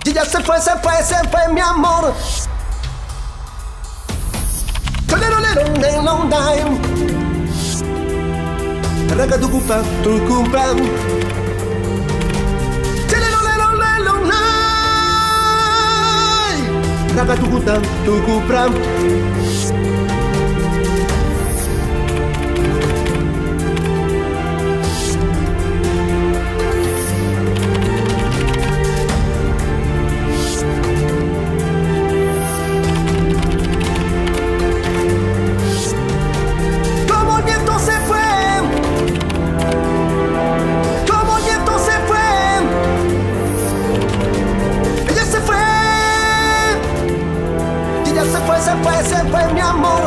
Y ya se fue mi amor. Ragatucupa, tucupa. Ragatucuta, tucupa. Se fue mi amor.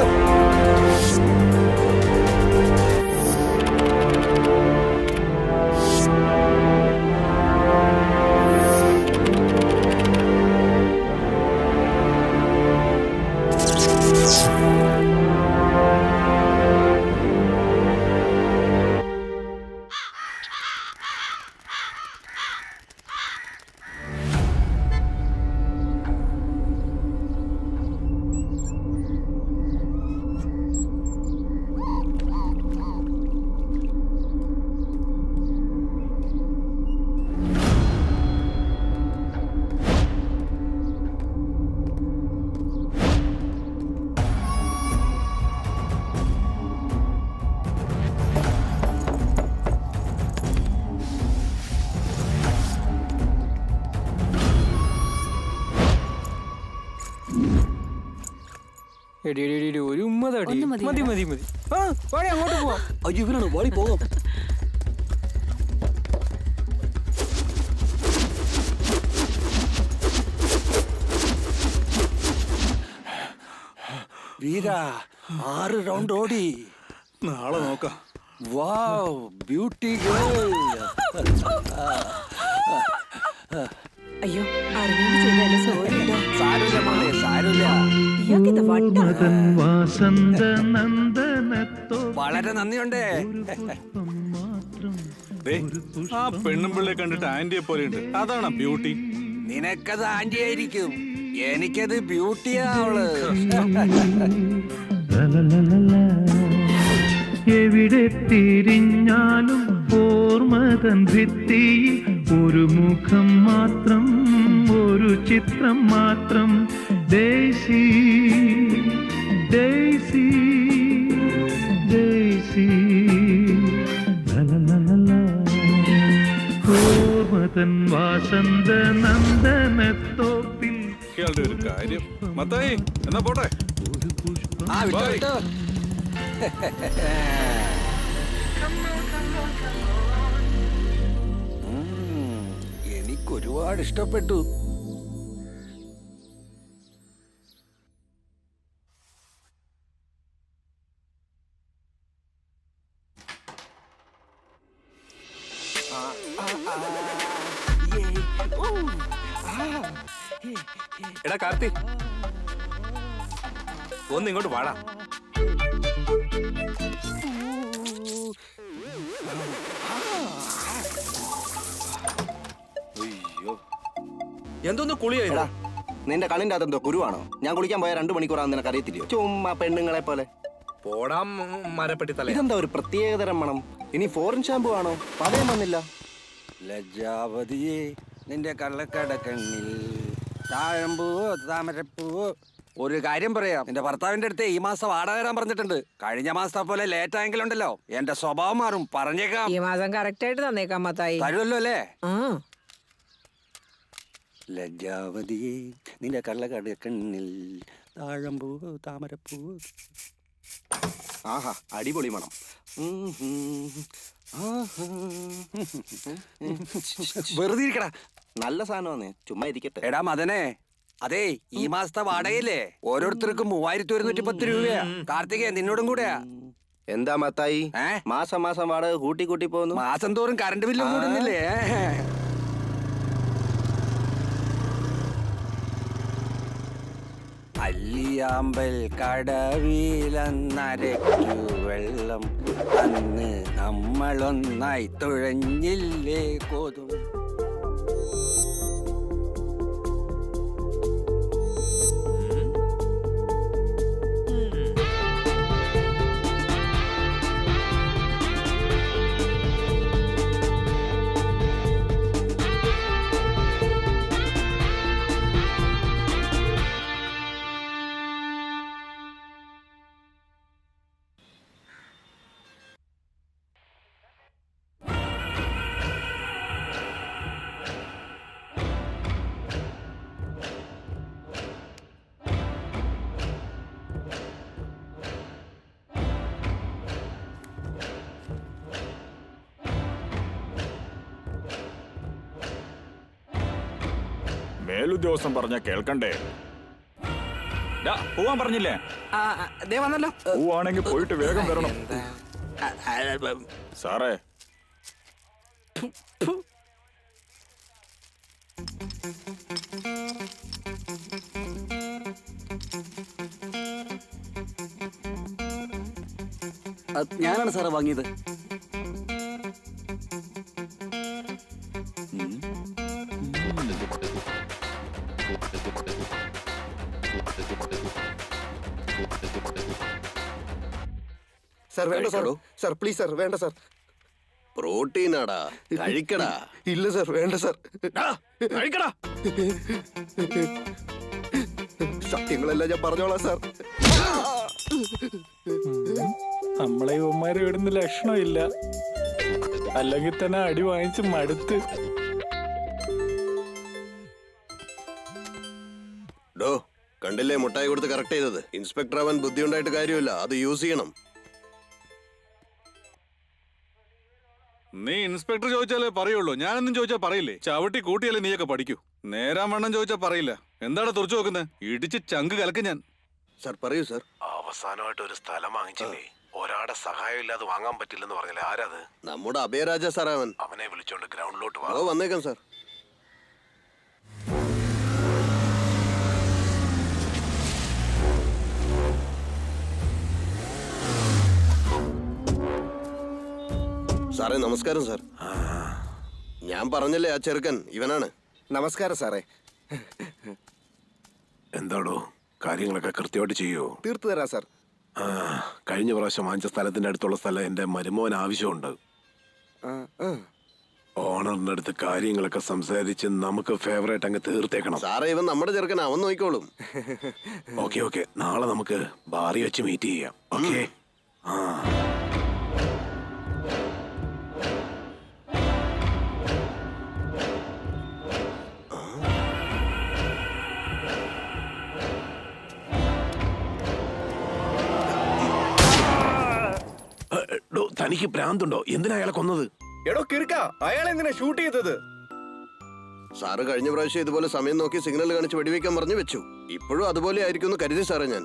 ഒരു ഉമ്മ തടി മതി മതി മതി. ആ വാടി അങ്ങോട്ട് പോവാം. അയ്യോ ഇവനാണ് വാടി പോകാം. വീര 6 റൗണ്ട് ഓടി. നാളെ നോക്കാം. വാവ് ബ്യൂട്ടി ഗേൾ. അയ്യോ അറിഞ്ഞോണ്ട് ചെയ്തല്ലേ സോറി കേട്ടോ. സാരമില്ല മോളെ സാരമില്ല. ഇയാൾക്കിത് വട്ടാ. വളരെ നന്ദിയുണ്ടേ. ആ പെണ്ണും പിള്ളയെ കണ്ടിട്ട് ആന്റിയെ പോലെയുണ്ട്. അതാണ് ബ്യൂട്ടി. നിനക്കത് ആന്റി ആയിരിക്കും, എനിക്കത് ബ്യൂട്ടിയാ അവള്. എവിടെ തിരിഞ്ഞാലും ഓർമ്മതൻ ഭിത്തിയിൽ ഒരു മുഖം മാത്രം, ഒരു ചിത്രം മാത്രം. ഡേസി ഡേസി ഡേസി ഓർമ്മതൻ വാസന്ത നന്ദനത്തോപ്പിൽ. ഇയാളുടെ ഒരു കാര്യം. മത്തായി എന്നാ പോട്ടെ. ആ വിട്ടോ വിട്ടോ. എനിക്കൊരുപാട് ഇഷ്ടപ്പെട്ടു. എടാ കാർത്തി, ഒന്ന് ഇങ്ങോട്ട് വാടാ. എന്തോന്ന് കുളിയാ? നിന്റെ കണ്ണിന്റെ അതെന്തോ കുരുവാണോ? ഞാൻ കുളിക്കാൻ പോയ 2 മണിക്കൂറാന്ന് നിനക്ക് അറിയത്തില്ലയോ? ചുമ്മാ പെണ്ണുങ്ങളെ പോലെ. പോടാ മരപ്പെട്ടി തല. ഇതെന്താ ഒരു പ്രത്യേകതരം മണം? ഇനി ഫോറിൻ ഷാമ്പു ആണോ? പതയം വന്നില്ല. ലജ്ജാവതിയെ നിന്റെ കള്ളക്കട കണ്ണിൽ താഴമ്പൂവോ താമരപ്പൂവോ. ഒരു കാര്യം പറയാം, എന്റെ ഭർത്താവിന്റെ അടുത്ത് ഈ മാസം വാടക തരാൻ പറഞ്ഞിട്ടുണ്ട്. കഴിഞ്ഞ മാസത്തെ പോലെ ലേറ്റ് ആയെങ്കിലുണ്ടല്ലോ എന്റെ സ്വഭാവം മാറും, പറഞ്ഞേക്കാം. ഈ മാസം കറക്റ്റ് ആയിട്ട് തന്നേക്കാം മത്തായി. തരുമല്ലോ അല്ലേ? ആ ലജ്ജാവതിയെ നിന്റെ കള്ളക്കട കണ്ണിൽ താഴമ്പൂവോ താമരപ്പൂവോ. ആഹാ അടിപൊളി മണം. വെറുതെ ഇരിക്കടാ. നല്ല സാധനമാന്നേ, ചുമ്മാ ഇരിക്കട്ടെ. എടാ മദനെ, അതെ ഈ മാസത്തെ വാടകയില്ലേ ഓരോരുത്തർക്കും 3110 രൂപയാ. കാർത്തികേ നിന്നോടും കൂടെയാ. എന്താ മത്തായി മാസം മാസം വാടക കൂട്ടി കൂട്ടി പോകുന്നു? മാസം തോറും കറണ്ട് ബില്ലും കൂടുന്നില്ലേ? അല്ലിയാമ്പൽ കടവിലന്നരയ്ക്കു വെള്ളം അന്ന് നമ്മളൊന്നായി തുഴഞ്ഞില്ലേ കോതും. മേലുദ്യോഗസ്ഥൻ പറഞ്ഞ കേൾക്കണ്ടേ? ഡാ, പോവാൻ പറഞ്ഞില്ലേ? ദേ വന്നല്ലോ. പോവാണെങ്കിൽ പോയിട്ട് വേഗം വരണം. സാറേ, ഞാനാണ് സാറേ വാങ്ങിയത്. സാർ വേണ്ട സാർ, സാർ പ്ലീസ് സാർ, വേണ്ട സാർ. പ്രോട്ടീനാടാ, കഴിക്കടാ. ഇല്ല സാർ, വേണ്ട സാർ. കഴിക്കടാ. സത്യങ്ങളെല്ലാം ഞാൻ പറഞ്ഞോളാം സാർ. നമ്മളെ ഇവന്മാരെ ഇടുന്ന ലക്ഷണമില്ല, അല്ലെങ്കിൽ തന്നെ അടി വാങ്ങിച്ച് മടുത്ത്. ഡോ, കണ്ടില്ലേ മുട്ടായി കൊടുത്ത് കറക്റ്റ് ചെയ്തത്? ഇൻസ്പെക്ടർ അവൻ ബുദ്ധി ഉണ്ടായിട്ട് കാര്യമില്ല, അത് യൂസ് ചെയ്യണം. നീ ഇൻസ്പെക്ടർ ചോദിച്ചാലേ പറയുള്ളൂ, ഞാനൊന്നും ചോദിച്ചാൽ പറയില്ലേ? ചവിട്ടി കൂട്ടിയാലേ നീയൊക്കെ പഠിക്കൂ. നേരാൻ വണ്ണം ചോദിച്ചാൽ പറയില്ല. എന്താണ് തുറച്ചു നോക്കുന്നത്? ഇടിച്ച് ചങ്ക് കലക്ക് ഞാൻ. സാർ പറയൂ സാർ. അവസാനമായിട്ട് ഒരു സ്ഥലം വാങ്ങിച്ചില്ലേ, ഒരാടെ സഹായം ഇല്ലാതെ വാങ്ങാൻ പറ്റില്ലെന്ന് പറഞ്ഞില്ലേ, ആരാത്? നമ്മുടെ അഭയരാജ സാർ അവൻ. അവനെ വിളിച്ചോണ്ട് ഗ്രൗണ്ടിലോട്ട് വാ. ഓ വന്നേക്കാം സാർ. സാറേ നമസ്കാരം സാർ. ഞാൻ പറഞ്ഞല്ലേ ആ ചെറുക്കൻ ഇവനാണ്. നമസ്കാരം സാറേ. എന്താടോ, കാര്യങ്ങളൊക്കെ കൃത്യമായിട്ട് ചെയ്യോ? തീർത്തു തരാം സാർ. കഴിഞ്ഞ പ്രാവശ്യം വാങ്ങിച്ച സ്ഥലത്തിന്റെ അടുത്തുള്ള സ്ഥലം എന്റെ മരുമോൻ ആവശ്യമുണ്ട്. ഓണറിന്റെ അടുത്ത് കാര്യങ്ങളൊക്കെ സംസാരിച്ച് നമുക്ക് ഫേവറേറ്റ് അങ്ങ് തീർത്തേക്കണം. സാറേ ഇവൻ നമ്മുടെ ചെറുക്കൻ, അവൻ നോക്കിക്കോളും. ഓക്കെ, നാളെ നമുക്ക് ബാറി വെച്ച് മീറ്റ് ചെയ്യാം. ഓക്കെ. തനിക്ക് ഭ്രാന്തുണ്ടോ? എന്തിനാ അയാളെ കൊന്നത്? എടോ കിറുക്ക, അയാൾ എന്തിനാ ഷൂട്ട് ചെയ്തത്? സാറ് കഴിഞ്ഞ പ്രാവശ്യം ഇതുപോലെ സമയം നോക്കി സിഗ്നൽ കാണിച്ച് വെടിവെക്കാൻ പറഞ്ഞു വെച്ചു. ഇപ്പോഴും അതുപോലെ ആയിരിക്കും എന്ന് കരുതി സാറേ ഞാൻ.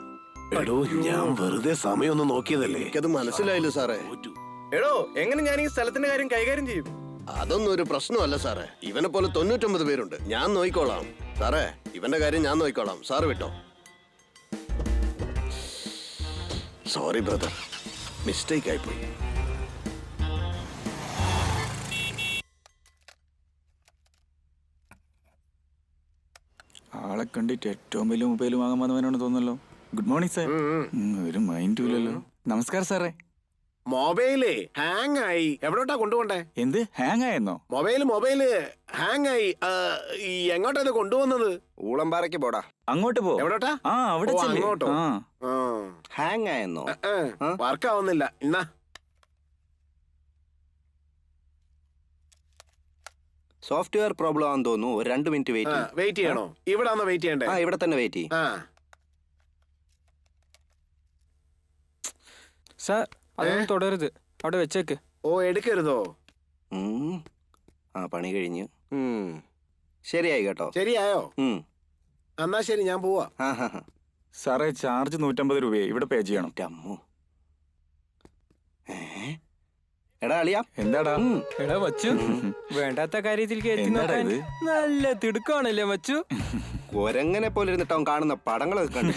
എടോ, ഞാൻ വെറുതെ സമയം ഒന്ന് നോക്കിയതല്ലേ. എനിക്കത് മനസ്സിലായില്ല സാറേ. എടോ, എങ്ങനെ ഞാൻ ഈ സ്ഥലത്തിന്റെ കാര്യം കൈകാര്യം ചെയ്യും? അതൊന്നും ഒരു പ്രശ്നമല്ല സാറേ. ഇവനെ പോലെ 99 പേരുണ്ട്. ഞാൻ നോക്കിക്കോളാം സാറേ. ഇവന്റെ കാര്യം ഞാൻ നോക്കിക്കോളാം. സാറ് വിട്ടോ. സോറി ബ്രദർ, മിസ്റ്റേക്ക് ആയിപ്പോയി. ആളെ കണ്ടിട്ട് ഏറ്റവും വലിയ മൊബൈൽ വാങ്ങാൻ വന്നവനാണ് തോന്നല്ലോ. Good morning sir. ഒരു മൈൻഡും ഇല്ലല്ലോ. നമസ്കാരം സാറേ. മൊബൈലേ ഹാങ് ആയി. എവിടോട്ടാ കൊണ്ടുപോണ്ടേ? എന്ത് ഹാങ് ആയെന്നോ? മൊബൈല് ഹാങ് ആയി. എങ്ങോട്ടാ ഇത് കൊണ്ടുവന്നത്? ഊളംപാറയ്ക്ക് പോടാ. അങ്ങോട്ട് പോ. എവിടോട്ടാ? അവിടെ ഓ, ചെല്ല്. അങ്ങോട്ടോ? ആ. ഹാങ് ആയെന്നോ? വർക്ക് ആവുന്നില്ല. ഇന്നാ സോഫ്റ്റ്വെയർ പ്രോബ്ലം ആണെന്ന് തോന്നുന്നു. ഒരു 2 മിനിറ്റ് വെയിറ്റ്. വെയിറ്റ് ചെയ്യണോ? ഇവിടെ വെയിറ്റ് ചെയ്യണ്ടേ? ആ ഇവിടെ തന്നെ വെയിറ്റ് ചെയ്യും. സാർ അതൊന്നും തുടരുത്, അവിടെ വെച്ചേക്ക്. ഓ, എടുക്കരുതോ? ആ പണി കഴിഞ്ഞ് ശരിയായി കേട്ടോ. ശരിയായോ? എന്നാ ശരി, ഞാൻ പോവാ. സാറേ, ചാർജ് 150 രൂപയെ ഇവിടെ പേ ചെയ്യണം. അമ്മോ. എടാ അളിയാ. എന്താടാ? എടാ മച്ചു, വേണ്ടാത്ത കാര്യത്തിൽ കയറ്റി എന്താടാ നോക്കാൻ ഇത്? നല്ല തിടുക്കമാണല്ലേ മച്ചു? കൊരങ്ങനെ പോലെ ഇരുന്നിട്ട് അവൻ കാണുന്ന പടങ്ങളൊക്കെ കണ്ടു.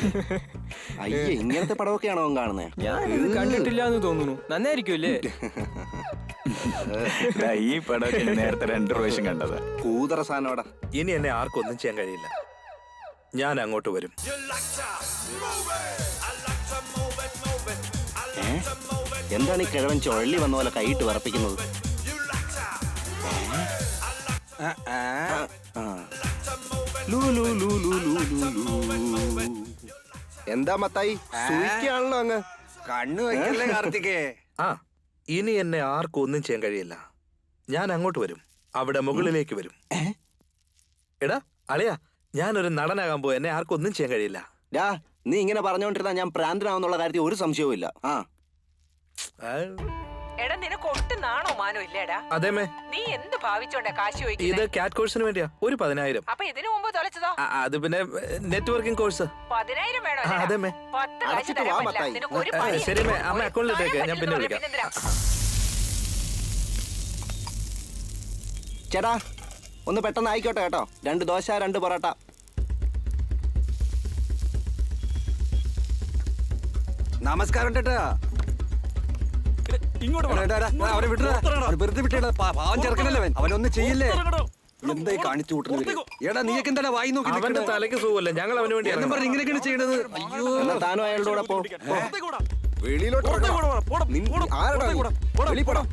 അയ്യേ, ഇങ്ങനത്തെ പടമൊക്കെയാണോ അവൻ കാണുന്നത്? ഞാൻ ഇത് കണ്ടിട്ടില്ല എന്ന് തോന്നുന്നു. നന്നായിരിക്കുമല്ലേ? ഈ പടമൊക്കെ ഞാൻ നേരത്തെ 2 പ്രാവശ്യം കണ്ടതാ. കൂതറ സാധനോടാ. ഇനി എന്നെ ആർക്കും ഒന്നും ചെയ്യാൻ കഴിയില്ല. ഞാൻ അങ്ങോട്ട് വരും. എന്താണ് ഈ കിഴവൻ ചുഴലി വന്ന പോലെ കൈയിട്ട് വിറപ്പിക്കുന്നത്? എന്താ മത്തായി, സൂയിക്കാണല്ലോ അങ്ങ്. കണ്ണു വയ്ക്കല്ലേ കാർത്തികേ. ആ, ഇനി എന്നെ ആർക്കും ഒന്നും ചെയ്യാൻ കഴിയില്ല. ഞാൻ അങ്ങോട്ട് വരും, അവിടെ മുകളിലേക്ക് വരും. എടാ അളിയാ, ഞാനൊരു നടനാകാൻ പോയി. എന്നെ ആർക്കും ഒന്നും ചെയ്യാൻ കഴിയില്ല. നീ ഇങ്ങനെ പറഞ്ഞുകൊണ്ടിരുന്നാ ഞാൻ പ്രാന്തനാവെന്നുള്ള കാര്യത്തിൽ ഒരു സംശയവും ഇല്ല. എടാ നിനക്ക് ഒട്ടും നാണോ മാനോ ഇല്ലേടാ? അതേമേ, നീ എന്ത് ഭാവിച്ചോണ്ടാ കാശ് ഇത് ചോദിക്കുന്നത്? കാറ്റ് കോഴ്സിന് വേണ്ടിയാ. ഒരു 10,000. അപ്പൊ ഇതിനു മുമ്പ് തൊലച്ചതോ? അത് പിന്നെ നെറ്റ്വർക്കിംഗ് കോഴ്സ്. 10,000 വേണോ? അതേമേ. 10 കാശ് അടച്ചിട്ട് തരാൻ വാ, പറ്റില്ല. മത്തായി. നിനക്ക് ഒരു ആ, പണി ശരി, ഇല്ല. മേ. അമ്മ ഒരു അക്കൗണ്ടിലിട്ടേക്ക്. കാര്യം ഞാൻ പിന്നെ പറ്റില്ലെന്ന് വിളിക്കാം. പറഞ്ഞാ ചേട്ടാ ഒന്ന് പെട്ടെന്ന് ആയിക്കോട്ടെ കേട്ടോ. 2 ദോശ 2 പൊറോട്ട. നമസ്കാരം ചേട്ടാ. അവരെ വിട്ടു, വെറുതെ വിട്ടേടാ. പാവം ചെറുക്കനല്ലേ അവൻ, അവനൊന്നും ചെയ്യില്ലേ. എന്തായി കാണിച്ചു കൂട്ടുന്നത്? എടാ നീയൊക്കെ എന്താ വായി നോക്കി അവന്റെ നിൽക്കണെ? തലയ്ക്ക് സുഖമല്ല, ഞങ്ങൾ അവന് വേണ്ടി എന്നും പറഞ്ഞ് ഇങ്ങനെയൊക്കെയാണ് ചെയ്യണത്. അയ്യോ, എന്നാ താനും അയാളുടെ കൂടെ പോ. വെളിയിലോട്ട് ഇറങ്ങണം. ആരെടാ നീ? വെളിയിൽ പോടാ.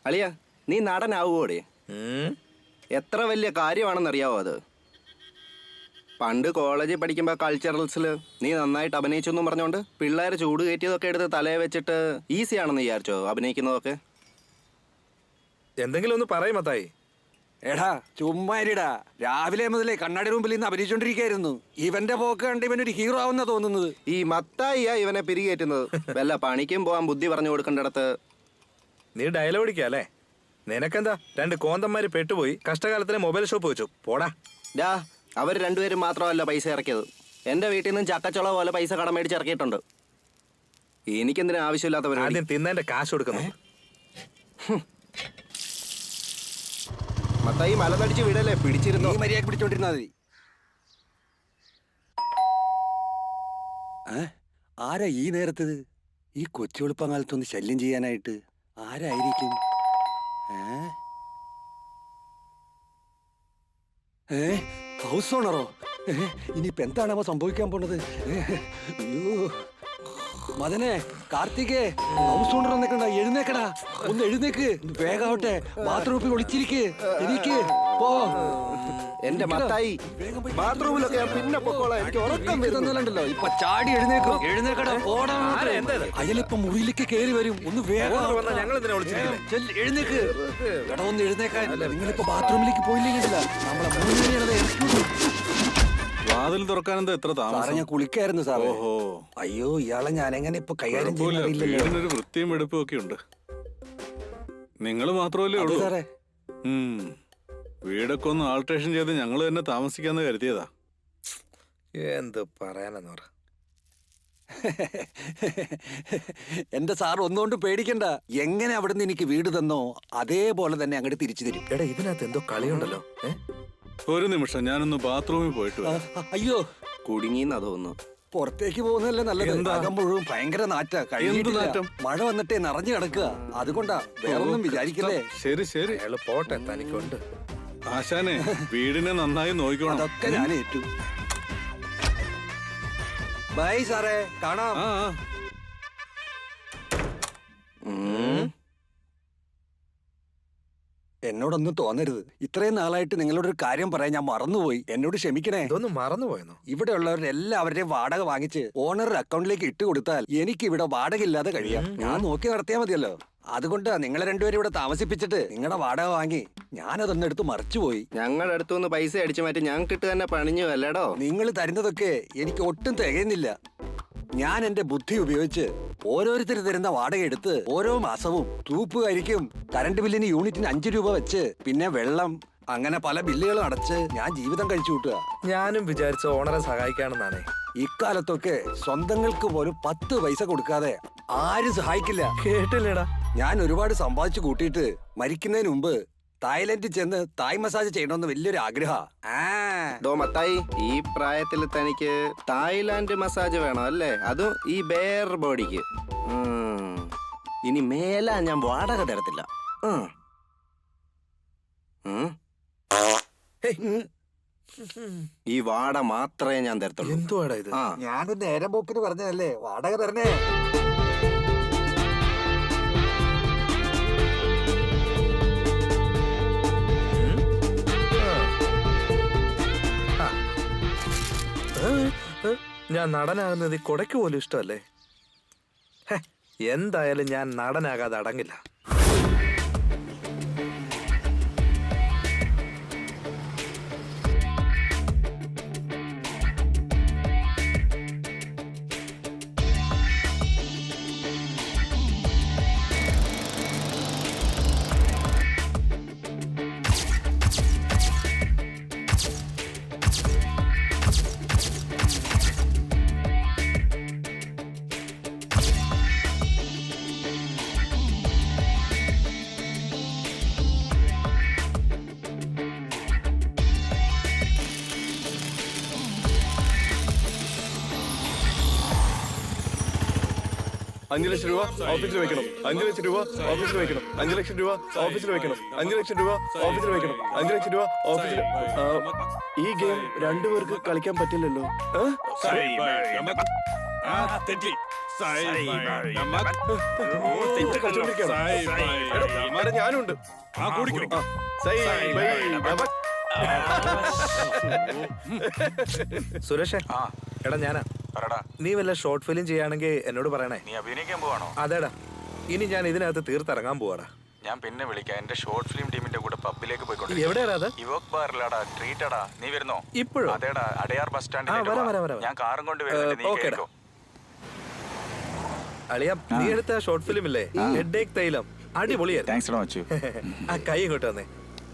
അളിയ നീ നടനാവുകോടെ? എത്ര വലിയ കാര്യമാണെന്നറിയാവോ അത്? പണ്ട് കോളേജിൽ പഠിക്കുമ്പോൾ കൾച്ചറൽസിൽ നീ നന്നായിട്ട് അഭിനയിച്ചു എന്നും പറഞ്ഞുകൊണ്ട് പിള്ളേർ ചൂട് കയറ്റിയതൊക്കെ എടുത്ത് തലയെ വെച്ചിട്ട് ഈസി ആണെന്ന് വിചാരിച്ചോ അഭിനയിക്കുന്നതൊക്കെ? എന്തെങ്കിലും ഒന്ന് പറയും മത്തായി. എടാ ചുമ്മാരിടാ. രാവിലെ മുതലേ കണ്ണാടി റൂമിൽ നിന്ന് അഭിനയിച്ചോണ്ടിരിക്കായിരുന്നു. ഇവന്റെ പോക്ക് കണ്ട് ഇവനൊരു ഹീറോ ആവുന്ന തോന്നുന്നത്. ഈ മത്തായിയാ ഇവനെ പിരികേറ്റുന്നത്. വല്ല പണിക്കും പോകാൻ ബുദ്ധി പറഞ്ഞു കൊടുക്കേണ്ടടത്ത് നീ ഡയലോഗ് അടിക്കല്ലേ? നിനക്കെന്താ? 2 കോന്തന്മാര് പെട്ടുപോയി കഷ്ടകാലത്തിന് മൊബൈൽ ഷോപ്പ് വെച്ചു. പോടാ. ഡാ അവർ രണ്ടുപേരും മാത്രമല്ല പൈസ ഇറക്കിയത്. എൻ്റെ വീട്ടിൽ നിന്നും ചക്കച്ചുള പോലെ പൈസ കടം മേടിച്ച് ഇറക്കിയിട്ടുണ്ട്. എനിക്കെന്തിനും ആവശ്യമില്ലാത്തവർ ആദ്യം തിന്നേന്റെ കാശ് കൊടുക്കുന്നു. മത്തായി മലനടിച്ച് വിടല്ലേ, പിടിച്ചിരുന്നോ? നീ മര്യാദ പിടിച്ചോണ്ടിരുന്നാ മതി. ആരാ ഈ നേരത്ത് ഈ കൊച്ചു എളുപ്പകാലത്തൊന്ന് ശല്യം ചെയ്യാനായിട്ട്? ആരായിരിക്കും? ഹൗസ് ഓണറോ? ഇനിയിപ്പോ എന്താണാവോ സംഭവിക്കാൻ പോണത്? അയ്യോ. മദനെ, കാർത്തികേ, ഹൗസ് ഓണർ വന്നേക്കണ്ട. എഴുന്നേക്കടാ, ഒന്ന് എഴുന്നേക്ക്. വേഗാവട്ടെ, ബാത്റൂമിൽ ഒളിച്ചിരിക്ക്. എനിക്ക് പോ. എന്റെ മത്തായി, ബാത്റൂമിലൊക്കെ ഞാൻ പിന്നെ പൊക്കോളാം. എനിക്ക് ഉറക്കം തന്നല്ലോ. ഇപ്പൊ ചാടി എഴുന്നേക്കും. എഴുന്നേക്കടാ, പോടാ. ആരാ? എന്താ ഇത്? അയലിപ്പൊ മുറിയിലേക്ക് കേറി വരും. ഒന്ന് വേഗം വന്നാ ഞങ്ങൾ ഇതിനെ വിളിച്ചിരിക്കുന്നത്. എഴുന്നേക്ക്. എടാ ഒന്ന് എഴുന്നേക്കാൻ. നിങ്ങളിപ്പോ ബാത്റൂമിലേക്ക് പോയില്ലെങ്കിൽ നമ്മളെ മൂന്നുപേരെയാണ് ഇറക്കിയത്. വാതിൽ തുറക്കാൻ എന്താ എത്ര സാറേ താമസം? ഞാൻ കുളിക്കായിരുന്നു സാറേ. ഓഹോ, അയ്യോ ഇയാളെ ഞാൻ എങ്ങനെ ഇപ്പൊ കൈകാര്യം കുഴപ്പമില്ല. ചെയ്യുന്നില്ലല്ലോ. വീടിനൊരു വൃത്തിയും വെടുപ്പും ഒക്കെ ഉണ്ട്. നിങ്ങൾ മാത്രമല്ലേ അതെ ഉള്ളൂ. സാറേ. വീടൊക്കെ ഒന്ന് ആൾട്രേഷൻ ചെയ്ത് ഞങ്ങൾ തന്നെ താമസിക്കാന്ന് കരുതിയതാ. എന്ത് പറയാനെന്ന് പറ. എന്റെ സാർ ഒന്നുകൊണ്ട് പേടിക്കണ്ട. എങ്ങനെ അവിടുന്ന് എനിക്ക് വീട് തന്നോ അതേപോലെ തന്നെ അങ്ങോട്ട് തിരിച്ചു തരും. എടാ ഇതിനകത്ത് എന്തോ കളിയുണ്ടല്ലോ. ഒരു നിമിഷം, ഞാനൊന്ന് ബാത്റൂമിൽ പോയിട്ട് വരാം. അയ്യോ കുടുങ്ങിന്നാ തോന്നുന്നു. പുറത്തേക്ക് പോകുന്നതല്ലേ നല്ലത്. എന്താ? അകം മുഴുവൻ ഭയങ്കര നാറ്റാ. കഴിഞ്ഞിട്ടില്ല. നാറ്റം? മഴ വന്നിട്ടേ നിറഞ്ഞു കിടക്കുക. അതുകൊണ്ടാ, വേറൊന്നും വിചാരിക്കല്ലേ. ശരി ശരി. അയാള് പോട്ടെ, തനിക്കുണ്ട്. ആശാനെ, വീടിനെ നന്നായി നോക്കണം. അതൊക്കെ ഞാൻ ഏറ്റു. ബൈ സാറേ, കാണാം. ആ ആ. എന്നോടൊന്നും തോന്നരുത്. ഇത്രയും നാളായിട്ട് നിങ്ങളോടൊരു കാര്യം പറയാൻ ഞാൻ മറന്നുപോയി. എന്നോട് ക്ഷമിക്കണേ. ഇതൊന്നും മറന്നുപോയെന്നോ? ഇവിടെ ഉള്ളവരുടെ എല്ലാവരുടെയും വാടക വാങ്ങിച്ച് ഓണറുടെ അക്കൗണ്ടിലേക്ക് ഇട്ട് കൊടുത്താൽ എനിക്ക് ഇവിടെ വാടക ഇല്ലാതെ കഴിയാം. ഞാൻ നോക്കി നടത്തിയാൽ മതിയല്ലോ. അതുകൊണ്ടാ നിങ്ങളെ രണ്ടുപേരും ഇവിടെ താമസിപ്പിച്ചിട്ട് നിങ്ങളുടെ വാടക വാങ്ങി ഞാനതൊന്നും എടുത്ത് മറിച്ചുപോയി. ഞങ്ങളുടെ അടുത്തുനിന്ന് പൈസ അടിച്ചു മാറ്റി ഞങ്ങൾക്കിട്ട് തന്നെ പണിഞ്ഞു അല്ലേടോ. നിങ്ങൾ തരുന്നതൊക്കെ എനിക്ക് ഒട്ടും തികയുന്നില്ല. ഞാൻ എന്റെ ബുദ്ധി ഉപയോഗിച്ച് ഓരോരുത്തർ തരുന്ന വാടക എടുത്ത് ഓരോ മാസവും തൂപ്പുകാരിക്കും കറണ്ട് ബില്ലിന് യൂണിറ്റിന് 5 രൂപ വെച്ച് പിന്നെ വെള്ളം അങ്ങനെ പല ബില്ലുകളും അടച്ച് ഞാൻ ജീവിതം കഴിച്ചു കൂട്ടുക. ഞാനും വിചാരിച്ച ഓണറെ സഹായിക്കാണെന്നാണേ. ഇക്കാലത്തൊക്കെ സ്വന്തങ്ങൾക്ക് പോലും 10 പൈസ കൊടുക്കാതെ ആരും സഹായിക്കില്ല. കേട്ടില്ലടാ. ഞാൻ ഒരുപാട് സമ്പാദിച്ചു കൂട്ടിയിട്ട് മരിക്കുന്നതിന് മുമ്പ് തായ്ലൻഡിൽ ചെന്ന് തായ് മസാജ് ചെയ്യണമെന്ന് വലിയൊരു ആഗ്രഹ. ഡോ മത്തായി, ഈ പ്രായത്തിൽ തനിക്ക് തായ്ലാന്റ് മസാജ് വേണം അല്ലേ? അതും ഈ ബെയർ ബോഡിക്ക്. ഇനി മേല ഞാൻ വാടക തരത്തില്ല. ഈ വാട മാത്രമേ ഞാൻ തരത്തുള്ളൂ. എന്തുവാടാ ഇത്? ആ ഞാനൊരു നേരം പോക്കിന് പറഞ്ഞതല്ലേ വാടക തരണേ. ഞാൻ നടനാകുന്നത് ഈ കൊടയ്ക്ക് പോലും ഇഷ്ടമല്ലേ. എന്തായാലും ഞാൻ നടനാകാതെ അടങ്ങില്ല. 5 ലക്ഷം രൂപ ഓഫീസിൽ വെക്കണം. 5 ലക്ഷം രൂപ ഓഫീസിൽ വെക്കണം. 5 ലക്ഷം രൂപ ഓഫീസിൽ വെക്കണം. 5 ലക്ഷം രൂപ ഓഫീസിൽ വെക്കണം. 5 ലക്ഷം രൂപ ഓഫീസിൽ. ഈ ഗെയിം രണ്ടുപേർക്ക് കളിക്കാൻ പറ്റില്ലല്ലോ. ഞാനുണ്ട്. സുരേഷേ, എടാ ഞാനാ. നീ വല്ല ഷോർട്ട് ഫിലിം ചെയ്യാണെങ്കിൽ എന്നോട് പറയണേ. നീ അഭിനയിക്കാൻ പോവാണോ? അതേടാ, ഇനി ഞാൻ ഇതിനകത്ത് തീർത്തിറങ്ങാൻ പോവാടാ. ഞാൻ പിന്നെ വിളിക്കാം. എന്റെ ഷോർട്ട് ഫിലിം ടീമിന്റെ കൂടെ പബ്ബിലേക്ക് പോയിക്കൊണ്ട്. എവിടെയാടാ അത്? ഇവോക് ബാറിലാടാ, ട്രീറ്റടാ. നീ വരുന്നോ? ഇപ്പോഴും? അതേടാ, അടയാർ ബസ് വരാം. സ്റ്റാൻഡിൽ. ഞാൻ കാറും കൊണ്ട് വരുന്നുണ്ട്. നീ കേൾക്കോ? അളിയ, നീ എടുത്ത ഷോർട്ട് ഫിലിം ഇല്ലേ, ഹെഡേക്ക് തൈലം, അടിപൊളിയായിരുന്നു. താങ്ക്സ് മച്ചു. ആ കൈ ഇങ്ങോട്ട് വന്നേ.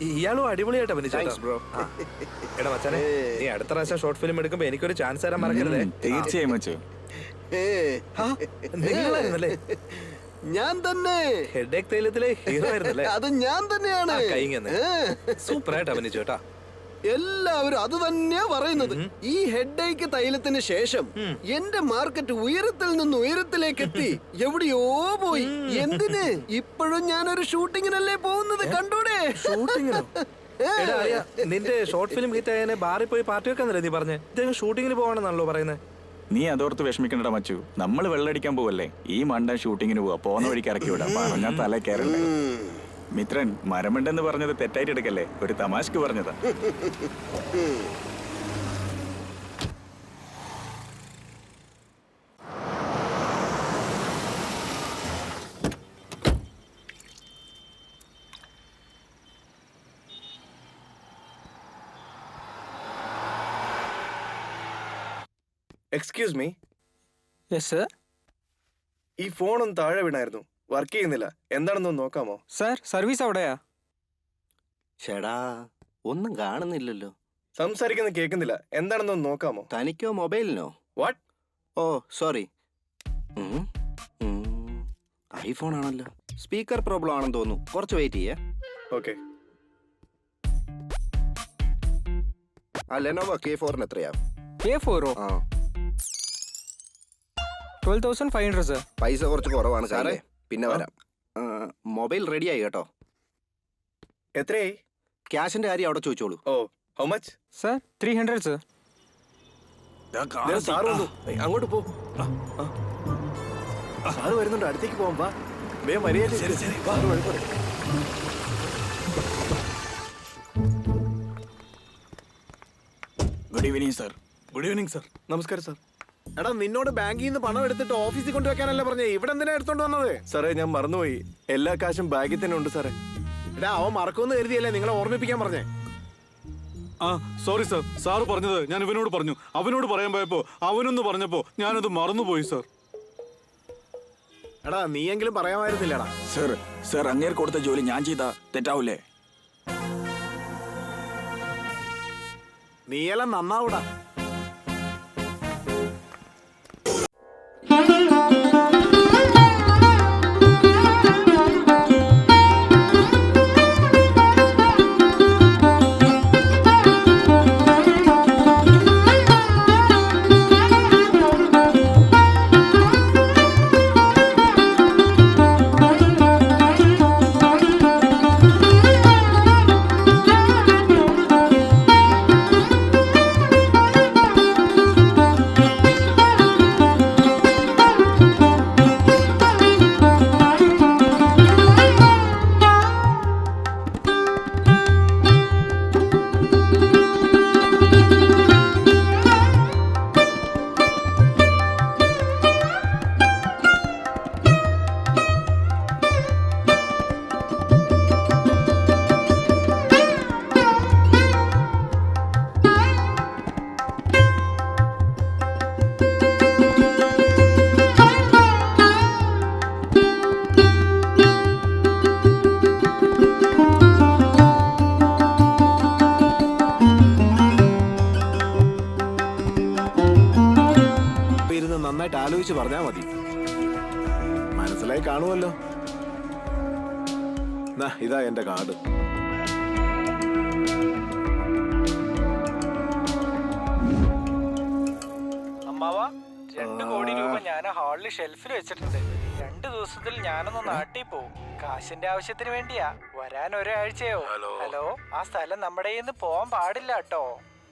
ഇയാളും അടിപൊളിയായിട്ട് അഭിനയിച്ചു. എടാ മച്ചാനെ, നീ അടുത്ത പ്രാവശ്യം ഷോർട്ട് ഫിലിം എടുക്കുമ്പോ എനിക്കൊരു ചാൻസ് തരാൻ മറക്കരുതേ. തീർച്ചയായും മച്ചു. നിങ്ങളായിരുന്നല്ലേ? ഞാൻ തന്നെ ഹെഡേക്ക് തൈലത്തിലെ ഹീറോ ആയിരുന്നല്ലേ? അത് ഞാൻ തന്നെയാണ്. സൂപ്പറായിട്ട് അഭിനയിച്ചു കേട്ടാ. എല്ലാവരും അത് തന്നെയാ പറയുന്നത്. ഈ ഹെഡേക്ക് തൈലത്തിന് ശേഷം എന്റെ മാർക്കറ്റ് ഉയരത്തിൽ നിന്ന് ഉയരത്തിലേക്ക് എത്തി എവിടെയോ പോയി. എന്തിന്? ഇപ്പോഴും ഞാനൊരു ഷൂട്ടിങ്ങിനല്ലേ പോകുന്നത്. കണ്ടൂടെ? ഷൂട്ടിങ്ങിനോ? നിന്റെ ഷോർട്ട് ഫിലിം ഹിറ്റ് ആയതിനെ ബാറിൽ പോയി പാർട്ടി വെക്കാന്നല്ലേ നീ പറഞ്ഞേ? ഇദ്ദേഹം ഷൂട്ടിങ്ങിന് പോവാണെന്നാണല്ലോ പറയുന്നത്. നീ അതോർത്ത് വിഷമിക്കണ്ടടാ മച്ചു. നമ്മൾ വെള്ളടിക്കാൻ പോവല്ലേ? ഈ മണ്ടൻ ഷൂട്ടിങ്ങിന് പോവാ. പോകുന്ന വഴിക്ക് ഇറക്കി വിടാം. പറഞ്ഞാൽ തലേ കയറണ്ടേ. മിത്രൻ, മരമുണ്ടെന്ന് പറഞ്ഞത് തെറ്റായിട്ട് എടുക്കല്ലേ. ഒരു തമാശക്ക് പറഞ്ഞതാ. Excuse me. Yes sir. ഈ ഫോൺ ഒന്ന് താഴെ വീണായിരുന്നു. വർക്ക് ചെയ്യുന്നില്ല. എന്താണെന്നൊന്ന് നോക്കാമോ? സർ, സർവീസ് അവിടെയാ. ചേടാ, ഒന്നും കാണുന്നില്ലല്ലോ. സംസാരിക്കുന്ന കേൾക്കുന്നില്ല. എന്താണെന്നൊന്ന് നോക്കാമോ? തനിക്കോ മൊബൈലിനോ? വാട്ട്? Oh sorry. ഐഫോൺ ആണല്ലോ. സ്പീക്കർ പ്രോബ്ലം ആണെന്ന് തോന്നുന്നു. കുറച്ച് വെയിറ്റ് ചെയ്യേ. ഓക്കെ. ആ ലെനോവോ K4 എത്രയാ? K4 ആ 12,500 സർ. പൈസ കുറച്ച് കുറവാണ് സാറേ. പിന്നെ വരാം. മൊബൈൽ റെഡിയായി കേട്ടോ. എത്രയായി? ക്യാഷിന്റെ കാര്യം അവിടെ ചോദിച്ചോളൂ. ഓ, how much? Sir 300 sir. Sir വന്നു. അങ്ങോട്ട് പോ. സാറ് വരുന്നുണ്ട്. അടുത്തേക്ക് പോവാം. വാ, വേഗം വരികയല്ലേ. Good evening sir. Good evening sir. നമസ്കാരം സാർ. എടാ, നിന്നോട് ബാങ്കിൽ നിന്ന് പണം എടുത്തിട്ട് ഓഫീസിൽ കൊണ്ടുവെക്കാനല്ലേ പറഞ്ഞേ? ഇവിടെ എന്തിനാ എടുത്തോണ്ട് വന്നത്? സാറേ, ഞാൻ മറന്നുപോയി. എല്ലാ കാശും ബാഗിൽ തന്നെ ഉണ്ട് സാറേ. എടാ, അവൻ മറക്കുമെന്ന് കരുതിയല്ലേ നിങ്ങളെ ഓർമ്മിപ്പിക്കാൻ പറഞ്ഞേ? ആ സോറി സർ. സാറ് പറഞ്ഞത് ഞാൻ ഇവനോട് പറഞ്ഞു. അവനോട് പറയാൻ പോയപ്പോ അവനൊന്ന് പറഞ്ഞപ്പോ ഞാനത് മറന്നുപോയി സർ. എടാ, നീയെങ്കിലും പറയാമായിരുന്നില്ലടാ. സർ, സർ അങ്ങേർ കൊടുത്ത ജോലി ഞാൻ ചെയ്താ തെറ്റാവൂലേ? നീയെല്ലാം നന്നാവൂടാ. നന്നായിട്ട് ആലോചിച്ച് പറഞ്ഞാ മതി. മനസ്സിലായി കാണുമല്ലോ. ഇതാ എന്റെ കാർഡ്. അമ്മാവ 2 കോടി രൂപ ഞാൻ ഹാളിൽ ഷെൽഫിൽ വെച്ചിട്ടുണ്ട്. ദിവസത്തിൽ ഞാനൊന്ന് നാട്ടിൽ പോവും. കാശിന്റെ ആവശ്യത്തിന് വേണ്ടിയാ. വരാൻ ഒരാഴ്ചയോ. ഹലോ, ആ സ്ഥലം നമ്മുടെ കയ്യിൽ നിന്ന് പോവാൻ പാടില്ല കേട്ടോ.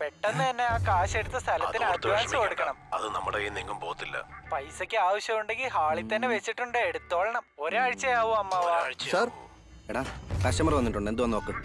പെട്ടെന്ന് തന്നെ ആ കാശ് എടുത്ത സ്ഥലത്തിന് അഡ്വാൻസ് കൊടുക്കണം. അത് നമ്മുടെ കയ്യിൽ നിന്നും പോകത്തില്ല. പൈസക്ക് ആവശ്യമുണ്ടെങ്കിൽ ഹാളിൽ തന്നെ വെച്ചിട്ടുണ്ട്, എടുത്തോളണം. ഒരാഴ്ചയാവും അമ്മാവാ. സാർ എടാ കസ്റ്റമർ വന്നിട്ടുണ്ട്, എന്തുവാ നോക്ക്.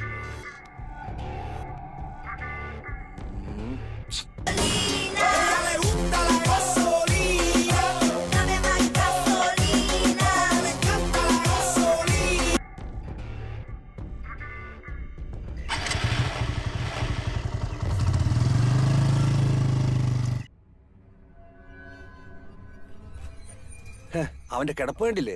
അവന്റെ കിടപ്പ് വേണ്ടില്ലേ?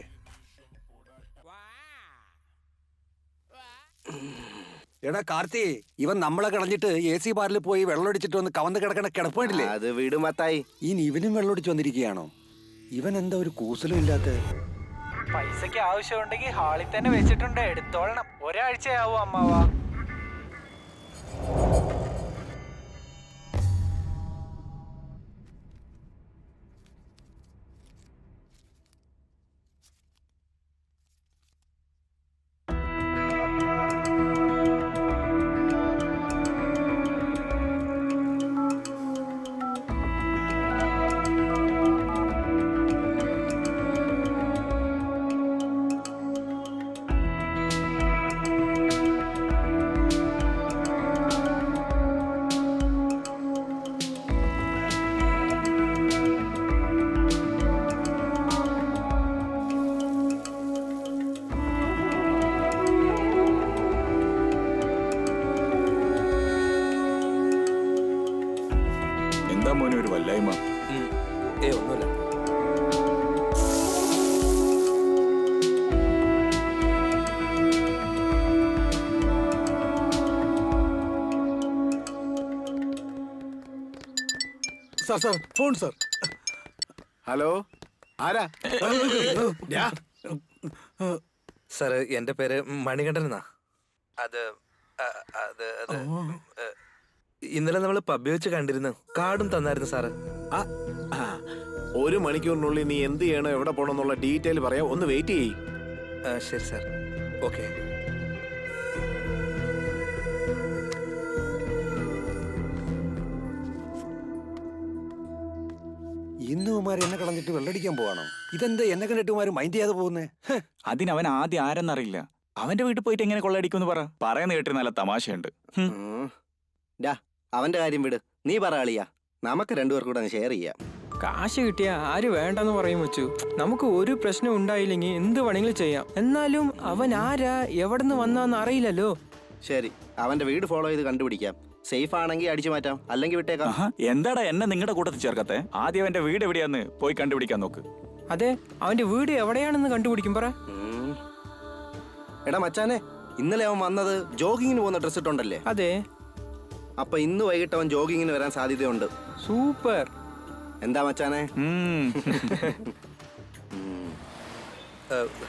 എടാ കാർത്തി, ഇവൻ നമ്മളെ കളഞ്ഞിട്ട് AC ബാറിൽ പോയി വെള്ളമടിച്ചിട്ട് വന്ന് കവന്ന് കിടക്കണ കിടപ്പ് വേണ്ടില്ലേ? അത് വീട് മത്തായി. ഇനി ഇവനും വെള്ളമടിച്ച് വന്നിരിക്കുകയാണോ? ഇവൻ എന്താ ഒരു കൂസലും ഇല്ലാത്ത? പൈസക്ക് ആവശ്യമുണ്ടെങ്കിൽ ഹാളിൽ തന്നെ വെച്ചിട്ടുണ്ട്, എടുത്തോളണം. ഒരാഴ്ചയാവും അമ്മാവാ. എന്താ മോനെ ഒരു വല്ലായ്മ? ഒന്നുമില്ല. Sir phone sir. ഹലോ, ആരാ? സാർ എന്റെ പേര് മണികണ്ഠൻ എന്നാ. അത് അത് അത് ഇന്നലെ നമ്മൾ പബ്ബിൽ വെച്ച് കണ്ടിരുന്നു. കാർഡും തന്നായിരുന്നു സാറ്. 1 മണിക്കൂറിനുള്ളിൽ നീ എന്ത് ചെയ്യണം, എവിടെ പോകണം എന്നുള്ള ഡീറ്റെയിൽ പറയാം. ഒന്ന് വെയിറ്റ് ചെയ്യ്. ശരി സാർ, ഓക്കെ. ഇന്നുമാർ എന്നെ കളഞ്ഞിട്ട് വെള്ളടിക്കാൻ പോവാണോ? ഇതെന്താ എന്നെ കണ്ടിട്ടുമാര് മൈൻഡ് ചെയ്യാതെ പോകുന്നേ? അതിനവൻ ആദ്യം ആരെന്നറിയില്ല. അവന്റെ വീട്ടിൽ പോയിട്ട് എങ്ങനെ കൊള്ളയടിക്കുമെന്ന് പറ. പറയുന്ന കേട്ടിട്ട് നല്ല തമാശയുണ്ട്. അവന്റെ കാര്യം വിട്, നീ പറ അളിയാ. നമുക്ക് രണ്ടുപേർക്കും കൂടെ ഷെയർ ചെയ്യാം. കാശ് കിട്ടിയ ആര് വേണ്ടെന്ന് പറയും വെച്ചു. നമുക്ക് ഒരു പ്രശ്നം ഉണ്ടായില്ലെങ്കിൽ എന്ത് വേണമെങ്കിലും ചെയ്യാം. എന്നാലും അവൻ ആരാ, എവിടെ നിന്ന് വന്നാന്ന് അറിയില്ലല്ലോ. ശരി, അവന്റെ വീട് ഫോളോ ചെയ്ത് കണ്ടുപിടിക്കാം. സേഫ് ആണെങ്കിൽ അടിച്ചു മാറ്റാം, അല്ലെങ്കിൽ വിട്ടേക്കാം. എന്താടാ എന്നെ നിങ്ങളുടെ കൂട്ടത്തിൽ ചേർക്കത്തെ? ആദ്യം അവന്റെ വീട് എവിടെയാന്ന് പോയി കണ്ടുപിടിക്കാൻ നോക്ക്. അതെ, അവന്റെ വീട് എവിടെയാണെന്ന് കണ്ടുപിടിക്കും പറ. എടാ മച്ചാനെ, ഇന്നലെ അവൻ വന്നത് ജോഗിങ്ങിന് പോകുന്ന ഡ്രസ് ഇട്ടുണ്ടല്ലേ? അതെ. അപ്പൊ ഇന്ന് വൈകിട്ട് അവൻ ജോഗിങ്ങിന് വരാൻ സാധ്യതയുണ്ട്. സൂപ്പർ. എന്താ മച്ചാനെ?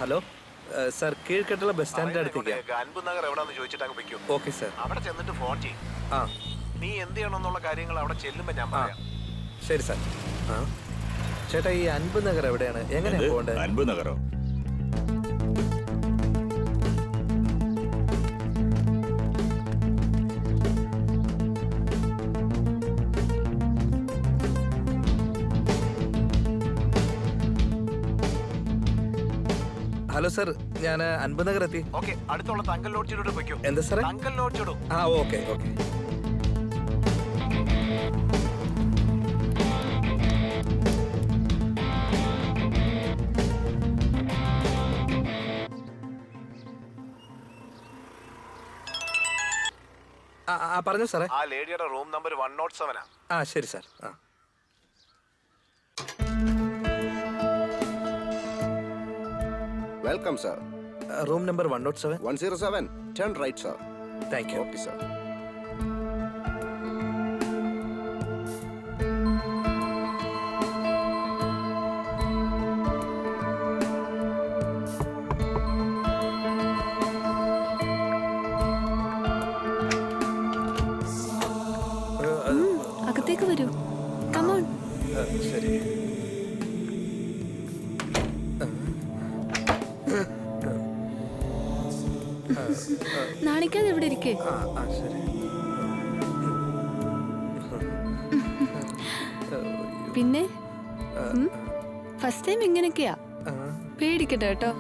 ഹലോ സാർ, കീഴ്കെട്ടുള്ള ബസ് സ്റ്റാൻഡിന്റെ അടുത്തേക്ക്. അൻപത് നഗർ എവിടാന്ന് ചോദിച്ചിട്ട് അങ്ങ് വെക്കും. Okay sir. അവിടെ ചെന്നിട്ട് ഫോൺ ചെയ്യും. ആ നീ എന്ത് ചെയ്യണമെന്നുള്ള കാര്യങ്ങൾ അവിടെ ചെല്ലുമ്പോ ഞാൻ പറയാം. ശരി സാർ. ചേട്ടാ, ഈ 50 നഗർ എവിടെയാണ്, എങ്ങനെയാ പോകേണ്ടത്? 50 നഗറോ? ഹലോ സാർ, ഞാൻ 50 നഗർ എത്തി. ഓക്കെ, അടുത്തുള്ള തങ്കൽ ലോഡ്ജിലോട്ട് പോയിക്കോ. എന്താ സാറേ? തങ്കൽ ലോഡ്ജിടോ. ആ ഓക്കെ ഓക്കെ. പറഞ്ഞു സാറേ. ആ ലേഡിയുടെ റൂം നമ്പർ 107 ആ. ശരി sir. Welcome sir. Room number 107. 107. Turn right sir. Thank you. Okay sir. അകത്തേക്ക് വരൂ. കമോൺ. ശരി. നാണിക്കാതെ ഇവിടെ ഇരിക്കേ. ശരി. പിന്നെ ഫസ്റ്റ് ടൈം ഇങ്ങനെയൊക്കെയാ. പേടിക്കട്ടെ കേട്ടോ.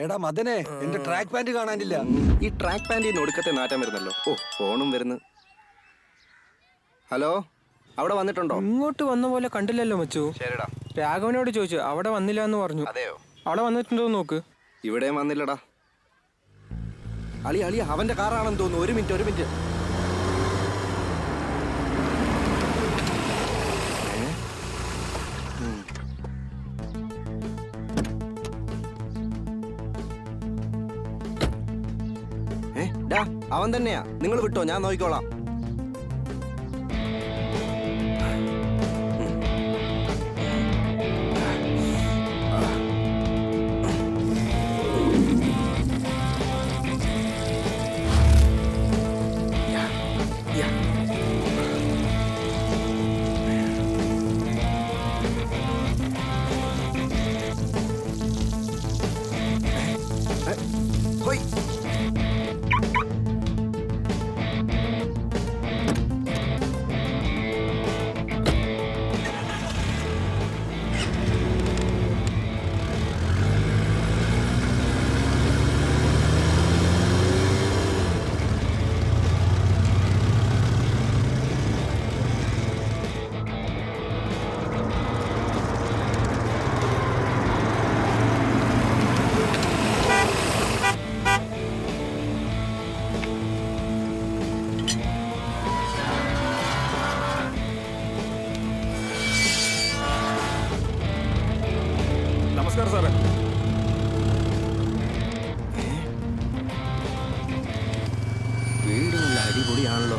എടാ മദനെ, എന്റെ ട്രാക്ക് പാന്റ് കാണാനില്ല. ഈ ട്രാക്ക് പാന്റിൽ നിന്ന് ഒടുക്കത്തെ നാറ്റം വരുന്നല്ലോ. ഓ, ഫോണും വരുന്നു. ഹലോ, അവിടെ വന്നിട്ടുണ്ടോ? ഇങ്ങോട്ട് വന്ന പോലെ കണ്ടില്ലല്ലോ മച്ചു. ശരിടാ. രാഘവനോട് ചോദിച്ചു, അവിടെ വന്നില്ല എന്ന് പറഞ്ഞു. അതെയോ? അവിടെ വന്നിട്ടുണ്ടോ നോക്ക്. ഇവിടെയും വന്നില്ലടാ. അളി അവന്റെ കാറാണെന്ന് തോന്നുന്നു. ഒരു മിനിറ്റ്. അവൻ തന്നെയാ. നിങ്ങൾ വിട്ടോ, ഞാൻ നോക്കിക്കോളാം. നമസ്കാരം സാറേ. വീട് നല്ല അടിപൊളിയാണല്ലോ.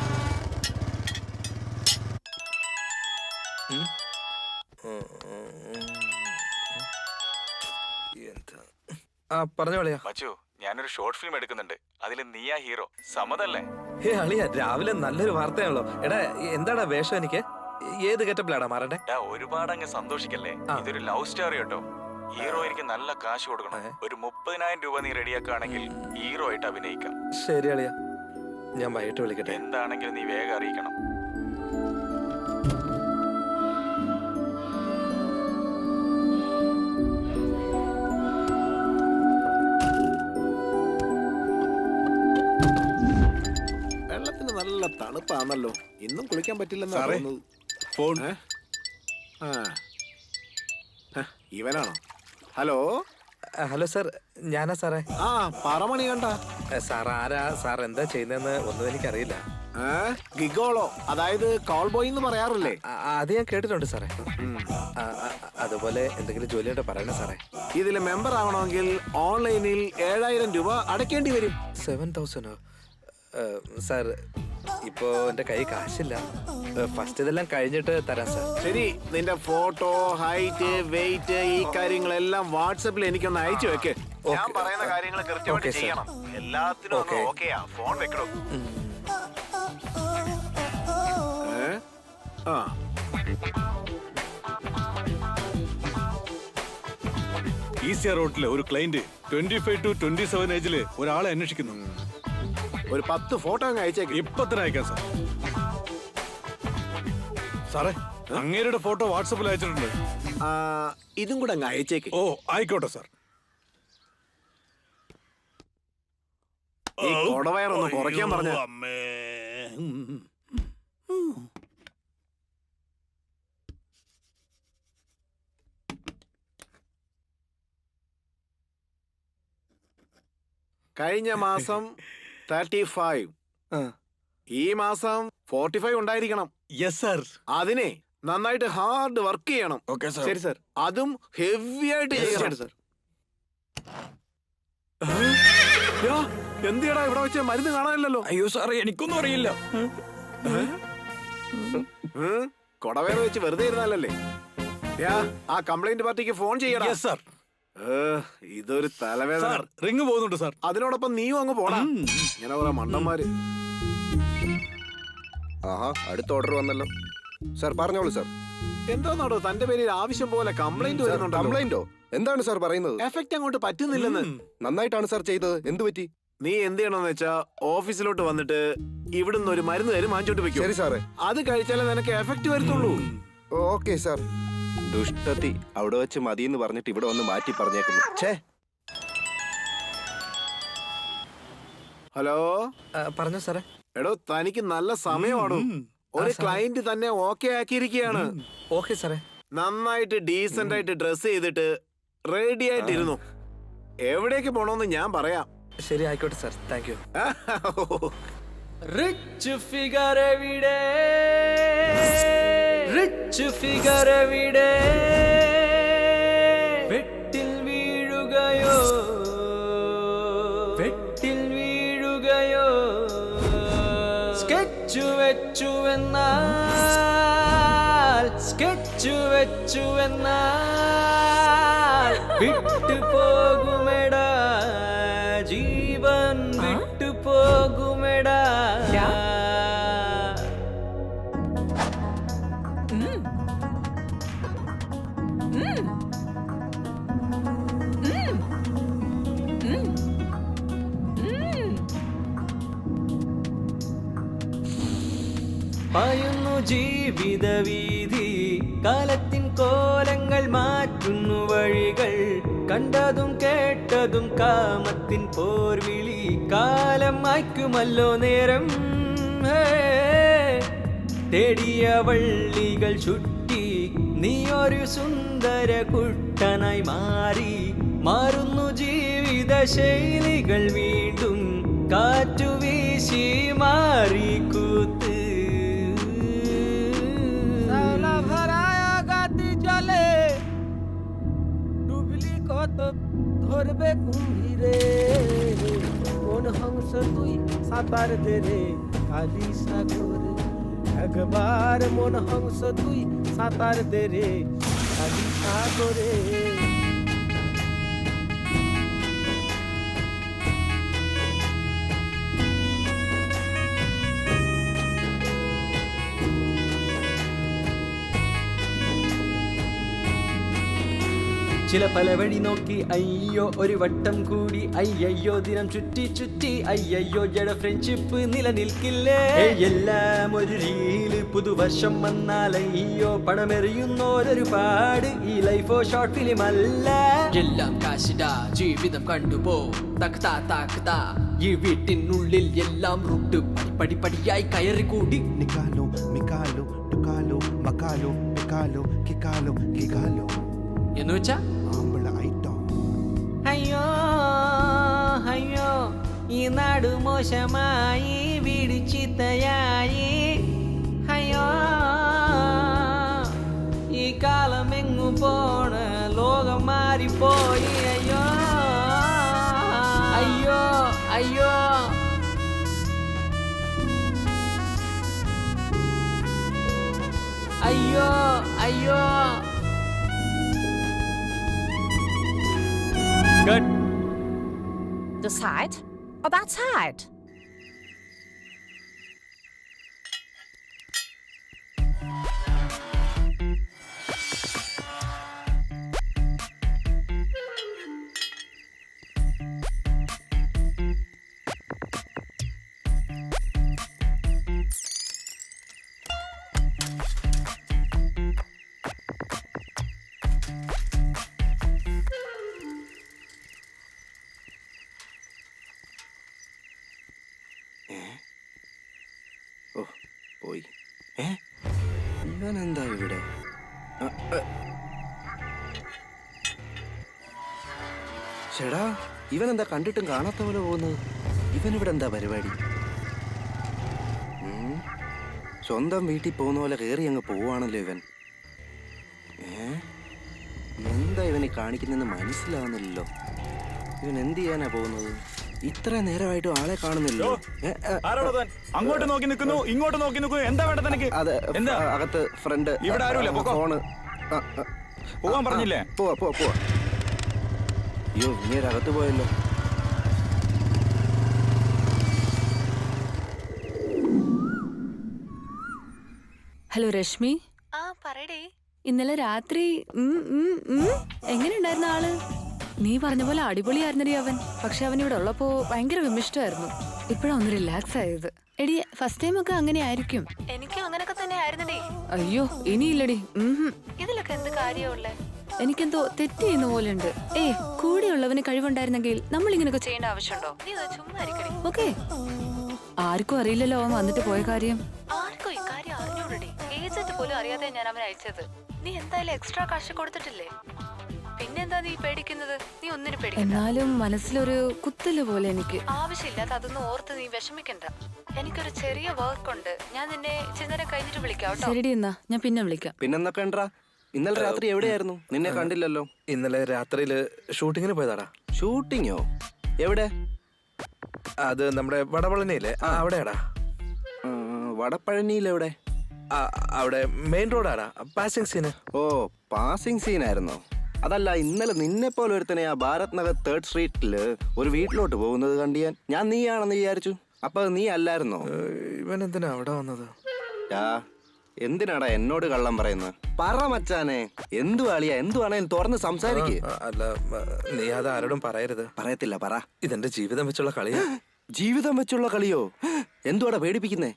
പറഞ്ഞോ അളിയാ. മച്ചു, ഞാനൊരു ഷോർട്ട് ഫിലിം എടുക്കുന്നുണ്ട്. അതിൽ നീയാ ഹീറോ. സമ്മതല്ലേ? ഹേ അളിയാ, രാവിലെ നല്ലൊരു വാർത്തയാണല്ലോ. എടാ, എന്താടാ വേഷം? എനിക്ക് ഏത് ഗെറ്റപ്പിലാടാ മാറണ്ടേ? ഒരുപാട് അങ്ങ് സന്തോഷിക്കല്ലേ. ഇതൊരു ലവ് സ്റ്റോറി കേട്ടോ. ഹീറോ എനിക്ക് നല്ല കാശ് കൊടുക്കണം. ഒരു 30,000 രൂപ നീ റെഡിയാക്കുകയാണെങ്കിൽ ഹീറോ ആയിട്ട് അഭിനയിക്കാം. ശരി അളിയാ, ഞാൻ വൈകിട്ട് വിളിക്കട്ടെ. എന്താണെങ്കിലും നീ വേഗം അറിയിക്കണം. വെള്ളത്തിന് നല്ല തണുപ്പാണല്ലോ. ഇന്നും കുളിക്കാൻ പറ്റില്ലെന്നാ തോന്നുന്നത്. ഫോൺ. ഇവനാണോ? ഹലോ. ഹലോ സാർ, ഞാനാ സാറേ. പറമണി കണ്ട സാർ ആരാ? സാർ എന്താ ചെയ്യുന്നതെന്ന് ഒന്നും എനിക്കറിയില്ല. ഗിഗോളോ, അതായത് കോൾ ബോയ് എന്ന് പറയാറില്ലേ? അത് ഞാൻ കേട്ടിട്ടുണ്ട് സാറേ. അതുപോലെ എന്തെങ്കിലും ജോലിയോടെ പറയണേ സാറേ. ഇതിൽ മെമ്പർ ആവണമെങ്കിൽ ഓൺലൈനിൽ 7,000 രൂപ അടയ്ക്കേണ്ടി വരും. 7,000? സാർ, ഇപ്പോ എന്റെ കൈ കാശില്ല. ഫസ്റ്റ് ഇതെല്ലാം കഴിഞ്ഞിട്ട് തരാം സാർ. ശരി, നിന്റെ ഫോട്ടോ, ഹൈറ്റ്, വെയിറ്റ്, ഈ കാര്യങ്ങളെല്ലാം വാട്സപ്പിൽ എനിക്കൊന്ന് അയച്ചു വെക്ക്. ഞാൻ പറയുന്ന കാര്യങ്ങൾ കൃത്യമായിട്ട് ചെയ്യണം. എല്ലാത്തിനും ഓക്കെയാ. ഫോൺ വെക്കണോ? ഈസിയ റോഡിലെ ഒരു ക്ലയന്റ് 25 to 27 ഏജില് ഒരാളെ അന്വേഷിക്കുന്നു. ഒരു 10 ഫോട്ടോ അങ്ങ് അയച്ചേക്ക്. ഇപ്പൊ തന്നെ അയക്കാം സാർ. സാറേ, അങ്ങേരുടെ ഫോട്ടോ വാട്സപ്പിൽ അയച്ചിട്ടുണ്ട്. ഇതും കൂടെ അങ്ങ് അയച്ചേക്ക്. ഓ, ആയിക്കോട്ടെ സാർ. ഈ കൊടവയറൊന്ന് കുറയ്ക്കാൻ പറഞ്ഞ. കഴിഞ്ഞ മാസം 35, ഈ മാസം 45 ഉണ്ടായിരിക്കണം. Yes sir. അതിനെ നന്നായിട്ട് ഹാർഡ് വർക്ക് ചെയ്യണം. Okay sir. ശരി സർ. അതും ഹെവി ആയിട്ട് ചെയ്യണം സർ. എന്തിയടാ ഇവിടെ വെച്ച് മരുന്ന് കാണാനില്ലല്ലോ? അയ്യോ സാറേ, എനിക്കൊന്നും അറിയില്ല. കൊടവേറ വെച്ച് വെറുതെ ഇരുന്നാലല്ലേ? ആ കംപ്ലൈന്റ് പാർട്ടിക്ക് ഫോൺ ചെയ്യണം. Yes sir. ഇതൊരു തലവേദന. റിങ് പോകുന്നുണ്ട് സാർ. അതിനോടൊപ്പം നീയും അങ്ങ് പോടാ. ഇങ്ങനെ കുറെ മണ്ടന്മാര്. ആഹാ, അടുത്ത ഓർഡർ വന്നല്ലോ. സാർ പറഞ്ഞോളൂ സാർ. എന്തോന്നാടോ തന്റെ പേരിൽ ആവശ്യം പോലെ കംപ്ലൈന്റ് വരുന്നുണ്ടോ? കംപ്ലൈന്റോ? എന്താണ് സാർ പറയുന്നത്? എഫക്റ്റ് അങ്ങോട്ട് പറ്റുന്നില്ലെന്ന്. നന്നായിട്ടാണ് സാർ ചെയ്തത്. എന്തു പറ്റി? നീ എന്ത് ചെയ്യണമെന്ന് വെച്ചാ ഓഫീസിലോട്ട് വന്നിട്ട് ഇവിടുന്ന് ഒരു മരുന്ന് തരും, വാങ്ങിച്ചോട്ട് വെക്കും. ശരി സാറേ. അത് കഴിച്ചാലേ നിനക്ക് എഫക്റ്റ് വരുത്തുള്ളൂ. Okay sir. ദുഷ്ടത്തി, അവിടെ വെച്ച് മതിയെന്ന് പറഞ്ഞിട്ട് ഇവിടെ വന്ന് മാറ്റി പറഞ്ഞേക്കുന്നു. ഛേ. ഹലോ, പറഞ്ഞോ സാറേ. എടോ തനിക്ക് നല്ല സമയമാണോ? ഒരു ക്ലയന്റ് തന്നെ ഓക്കെ ആക്കിയിരിക്കുകയാണ്. ഓക്കെ സാറേ. നന്നായിട്ട് ഡീസന്റ് ആയിട്ട് ഡ്രസ് ചെയ്തിട്ട് റെഡി ആയിട്ടിരുന്നു. എവിടേക്ക് പോണോന്ന് ഞാൻ പറയാം. ശരി, ആയിക്കോട്ടെ sir. Thank you. Rich figure എവിടെ, റിച്ച് ഫിഗർ എവിടെ, വെട്ടിൽ വീഴുകയോ, വെട്ടിൽ വീഴുകയോ, സ്കെച്ച് വെച്ചുവെന്നാൽ, സ്കെച്ച് വെച്ചുവെന്നാൽ വിട്ടു പോകുമെടാ, ജീവൻ വിട്ടു പോകുമെടാ. പായുന്നു ജീവിത വീതി, കാലത്തിൻ കോലങ്ങൾ മാറ്റുന്നു വഴികൾ, കണ്ടതും കേട്ടതും കാമത്തിൻ പോർവിളി, കാലം മായ്ക്കുമല്ലോ നേരം. തേടിയ വള്ളികൾ ചുറ്റി നീ ഒരു സുന്ദര കുട്ടനായി മാറി, മാറുന്നു ജീവിത ശൈലികൾ വീണ്ടും, കാറ്റു വീശി മാറി കൂത്ത്. ধরবে কুম্ভীরে কোন হংস তুই সাঁতার দে রে কালী সাগরে, একবার মন হংস তুই সাঁতার দে রে কালী সাগরে. ചില പല വഴി നോക്കി അയ്യോ ഒരു വട്ടം കൂടി, അയ്യോ ദിനം ചുറ്റി ചുറ്റി, അയ്യോ ജഡ ഫ്രണ്ട്ഷിപ്പ് നിലനിൽക്കില്ലേ, എല്ലാം ഒരു റീല്, പുതുവർഷം വന്നാൽ അയ്യോ പണമെറിയുന്നോരൊരുപാട്, ഈ ലൈഫോ ഷോർട്ട് ഫിലിം അല്ല. എല്ലാം കാശിടാ, ജീവിതം കണ്ടുപോ തക്താ താക്താ, ഈ വീട്ടിനുള്ളിൽ എല്ലാം റൂട്ട് പടിപടിയായി കയറി കൂടി. നിക്കാലോ മിക്കാലോ ടുക്കാലോ മക്കാലോ പിക്കാലോ കിക്കാലോ കികാലോ എന്ന് വെച്ചാ അയ്യോ അയ്യോ ഈ നാട് മോശമായി, വീട് ചീത്തയായി, അയ്യോ ഈ കാലം എങ്ങു പോണ, ലോകം മാറിപ്പോയി, അയ്യോ അയ്യോ അയ്യോ. അയ്യോ അയ്യോ. Good. The side or that side? പോയി. ഇവനെന്താ ഇവിടെ? ചേടാ, ഇവനെന്താ കണ്ടിട്ടും കാണാത്ത പോലെ പോകുന്നത്? ഇവനിവിടെ എന്താ പരിപാടി? സ്വന്തം വീട്ടിൽ പോകുന്ന പോലെ കയറി അങ്ങ് പോവാണല്ലോ ഇവൻ. എന്താ ഇവനെ കാണിക്കുന്നെന്ന് മനസ്സിലാവുന്നില്ലല്ലോ. ഇവൻ എന്ത് ചെയ്യാനാ പോകുന്നത്? ഇത്ര നേരമായിട്ടും ആളെ കാണുന്നില്ലോ. അങ്ങോട്ട് നോക്കി നിൽക്കുന്നു, ഇങ്ങോട്ട് നോക്കി നിൽക്കുന്നു. എന്താ വേണ്ട തനിക്ക്? അതെ, അകത്ത് ഫ്രണ്ട്. ഇവിടെ ആരുമില്ല, ഫോണ്. പോവാൻ പറഞ്ഞില്ലേ? പോവാ. അയ്യോ, ഇങ്ങനെ അകത്ത് പോയല്ലോ. ഹലോ രശ്മി. ആ പറയടേ. ഇന്നലെ രാത്രി എങ്ങനെയുണ്ടായിരുന്ന ആള്? നീ പറഞ്ഞ പോലെ അടിപൊളിയായിരുന്നടി അവൻ. പക്ഷെ അവൻ ഇവിടെ ഉള്ളപ്പോ ഭയങ്കര വിമിഷ്ടമായിരുന്നു. ഇപ്പഴാ ഒന്ന് റിലാക്സ് ആയത്. എടി, ഫസ്റ്റ് ടൈം ഒക്കെ അങ്ങനെ ആയിരിക്കും. എനിക്കും അങ്ങനൊക്കെ തന്നെ ആയിരുന്നടി. അയ്യോ, ഇനിയില്ലടി. ഇതിലൊക്കെ എന്ത് കാര്യമുള്ളേ? എനിക്കെന്തോ തെറ്റ് ചെയ്യുന്ന പോലെ ഉണ്ട്. കൂടെയുള്ളവന് കഴിവുണ്ടായിരുന്നെങ്കിൽ നമ്മൾ ഇങ്ങനെയൊക്കെ ചെയ്യേണ്ട ആവശ്യമുണ്ടോ? നീ ചുമ്മാ ഇരിക്കടി. ഓക്കെ. ആർക്കും അറിയില്ലല്ലോ അവൻ വന്നിട്ട് പോയ കാര്യം. ആർക്കും ഇക്കാര്യം അറിഞ്ഞൂടടി. ഏജന്റ് പോലും അറിയാതെ ഞാൻ അവനെ അയച്ചത്. നീ എന്തായാലും എക്സ്ട്രാ കാശ് കൊടുത്തിട്ടില്ലേ? പിന്നെന്താ നീ പേടിക്കുന്നത്? നീ ഒന്നിനും പേടിക്കണ്ട. എന്നാലും മനസ്സിലൊരു കുത്തല് പോലെ എനിക്ക്. ആവശ്യമില്ലാത്ത അതൊന്നും ഓർത്ത് നീ വിഷമിക്കണ്ട. എനിക്കൊരു ചെറിയ വർക്ക് ഉണ്ട്. ഞാൻ നിന്നെ ചിന്തനെ കഴിഞ്ഞിട്ട് വിളിക്കാം കേട്ടോ. ശരിടി, എന്നാ ഞാൻ പിന്നെ വിളിക്കാം. പിന്നെന്നൊക്കെ ഉണ്ടാ? ഇന്നലെ രാത്രി എവിടെയായിരുന്നു? നിന്നെ കണ്ടില്ലല്ലോ. ഇന്നലെ രാത്രിയില് ഷൂട്ടിങ്ങിന് പോയതാടാ. ഷൂട്ടിങ്ങോ? എവിടെ? അത് നമ്മുടെ വടപളനിയിലെ അവിടെയാടാ. വടപ്പഴനിയിലെവിടെ? അവിടെ മെയിൻ റോഡാടാ. Passing scene. ഓ, പാസിംഗ് സീനായിരുന്നോ? അതല്ല, ഇന്നലെ നിന്നെ പോലെ ഒരുത്തനെ ആ ഭാരത് നഗർ 3rd സ്ട്രീറ്റില് ഒരു വീട്ടിലോട്ട് പോകുന്നത് കണ്ട് ഞാൻ നീയാണെന്ന് വിചാരിച്ചു. അപ്പൊ നീ അല്ലായിരുന്നോ? ഇവൻ എന്തിനാ അവിടെ വന്നത്? എന്തിനാടാ എന്നോട് കള്ളം പറയുന്നത്? പറ മച്ചാനെ, എന്തുവാളിയാ? എന്തുവാണേലും തുറന്ന് സംസാരിക്ക്. അല്ല, നീ അത് ആരോടും പറയരുത്. പറയത്തില്ല, പറ. ഇതെന്റെ ജീവിതം വെച്ചുള്ള കളിയാ. ജീവിതം വെച്ചുള്ള കളിയോ? എന്തുവാടാ പേടിപ്പിക്കുന്നേ?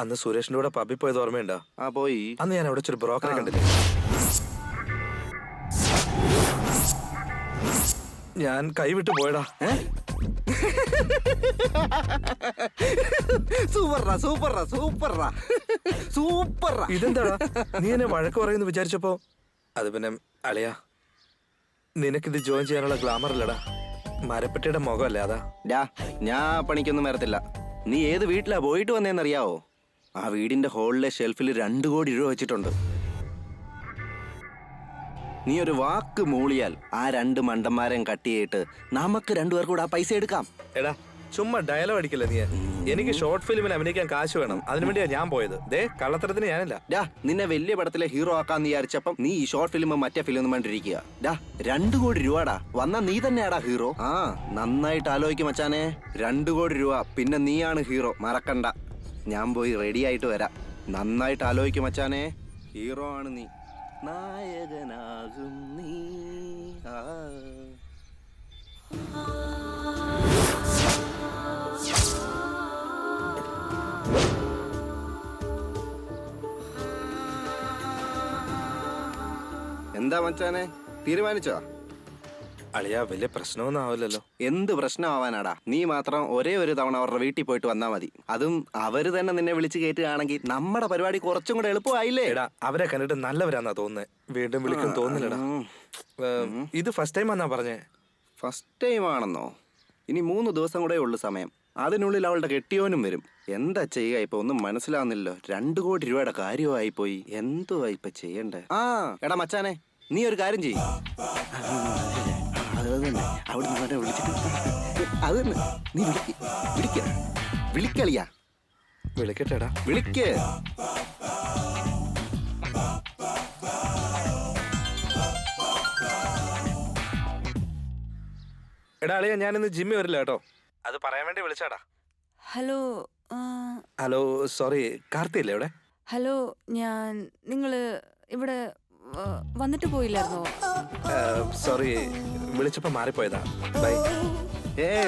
അന്ന് സുരേഷിന്റെ കൂടെ പബ്ബിൽ പോയത് ഓർമ്മയുണ്ടോ? പോയി. അന്ന് ഞാൻ അവിടെ ഒരു ബ്രോക്കറെ കണ്ടില്ലേ? ഞാൻ കൈവിട്ട് പോയടാ. ഇതെന്താടാ നീ എന്നെ വഴക്ക് പറയുന്നു വിചാരിച്ചപ്പോ? അത് പിന്നെ അളിയാ, നിനക്കിത് ജോയിൻ ചെയ്യാനുള്ള ഗ്ലാമർ അല്ലടാ, മരപ്പെട്ടിയുടെ മുഖമല്ലേ അതാ. ഞാൻ പണിക്കൊന്നും വരത്തില്ല. നീ ഏത് വീട്ടിലാ പോയിട്ട് വന്നേന്നറിയാവോ? ആ വീടിന്റെ ഹോളിലെ ഷെൽഫിൽ 2 കോടി രൂപ വെച്ചിട്ടുണ്ട്. നീ ഒരു വാക്ക് മൂളിയാൽ ആ 2 മണ്ടന്മാരെയും കട്ട് ചെയ്തിട്ട് നമുക്ക് 2 പേർ കൂടെ ആ പൈസ എടുക്കാം. എടാ, ചുമ്മാ ഡയലോഗ് അടിക്കില്ല നീ. എനിക്ക് ഷോർട്ട് ഫിലിമിൽ അഭിനയിക്കാൻ കാശ് വേണം. അതിനുവേണ്ടിയാ ഞാൻ പോയത്. കള്ളത്തരത്തിന് ഞാനല്ല. നിന്നെ വലിയ പടത്തിലെ ഹീറോ ആക്കാന്ന് വിചാരിച്ചപ്പം നീ ഈ ഷോർട്ട് ഫിലിം മറ്റേ ഫിലിം കണ്ടിരിക്കുക. 2 കോടി രൂപടാ. വന്നാ നീ തന്നെയാടാ ഹീറോ. നന്നായിട്ട് ആലോചിക്കും മച്ചാനെ. 2 കോടി രൂപ, പിന്നെ നീയാണ് ഹീറോ, മറക്കണ്ട. ഞാൻ പോയി റെഡി ആയിട്ട് വരാം. നന്നായിട്ട് ആലോചിക്കും മച്ചാനെ. ഹീറോ ആണ് നീ, നായകനാകും നീ. എന്താ മച്ചാനെ, തീരുമാനിച്ചോ? അളിയാ, വലിയ പ്രശ്നമൊന്നും ആവില്ലല്ലോ. എന്ത് പ്രശ്നമാവാനാടാ? നീ മാത്രം ഒരേ ഒരു തവണ അവരുടെ വീട്ടിൽ പോയിട്ട് വന്നാ മതി. അതും അവര് തന്നെ നിന്നെ വിളിച്ച് കയറ്റുകയാണെങ്കിൽ നമ്മുടെ പരിപാടി കുറച്ചും കൂടെ എളുപ്പമായില്ലേ? എടാ, അവരെ കണ്ടിട്ട് നല്ലവരാന്നാ തോന്നുന്നത്. വീണ്ടും വിളിക്കും തോന്നില്ലടാ. ഇത് ഫസ്റ്റ് ടൈം ആന്നാ പറഞ്ഞേ. ഫസ്റ്റ് ടൈം ആണെന്നോ? ഇനി 3 ദിവസം കൂടെ ഉള്ളു സമയം. അതിനുള്ളിൽ അവളുടെ കെട്ടിയോനും വരും. എന്താ ചെയ്യുക? ഇപ്പൊ ഒന്നും മനസ്സിലാവുന്നില്ലോ. 2 കോടി രൂപയുടെ കാര്യമായി പോയി. എന്തുവാ ഇപ്പൊ ചെയ്യണ്ടേ? എടാ മച്ചാനെ, നീ ഒരു കാര്യം ചെയ്യും. അവിടെ നിന്ന് വിളിച്ചിട്ട് അത് തന്നെ നീ വിളിക്കളിയാ. വിളിക്കട്ടെടാ, വിളിക്ക്. എടാ അളിയാ, ഞാനിന്ന് ജിമ്മിൽ വരില്ല കേട്ടോ. അത് പറയാൻ വേണ്ടി വിളിച്ചാടാ. ഹലോ. ഹലോ, സോറി, കാർത്തിയല്ലേ ഇവിടെ? ഹലോ, നിങ്ങള് ഇവിടെ വന്നിട്ട് പോയില്ലായിരുന്നോ? സോറി, വിളിച്ചപ്പോ മാറിപ്പോയതാ. ബൈ.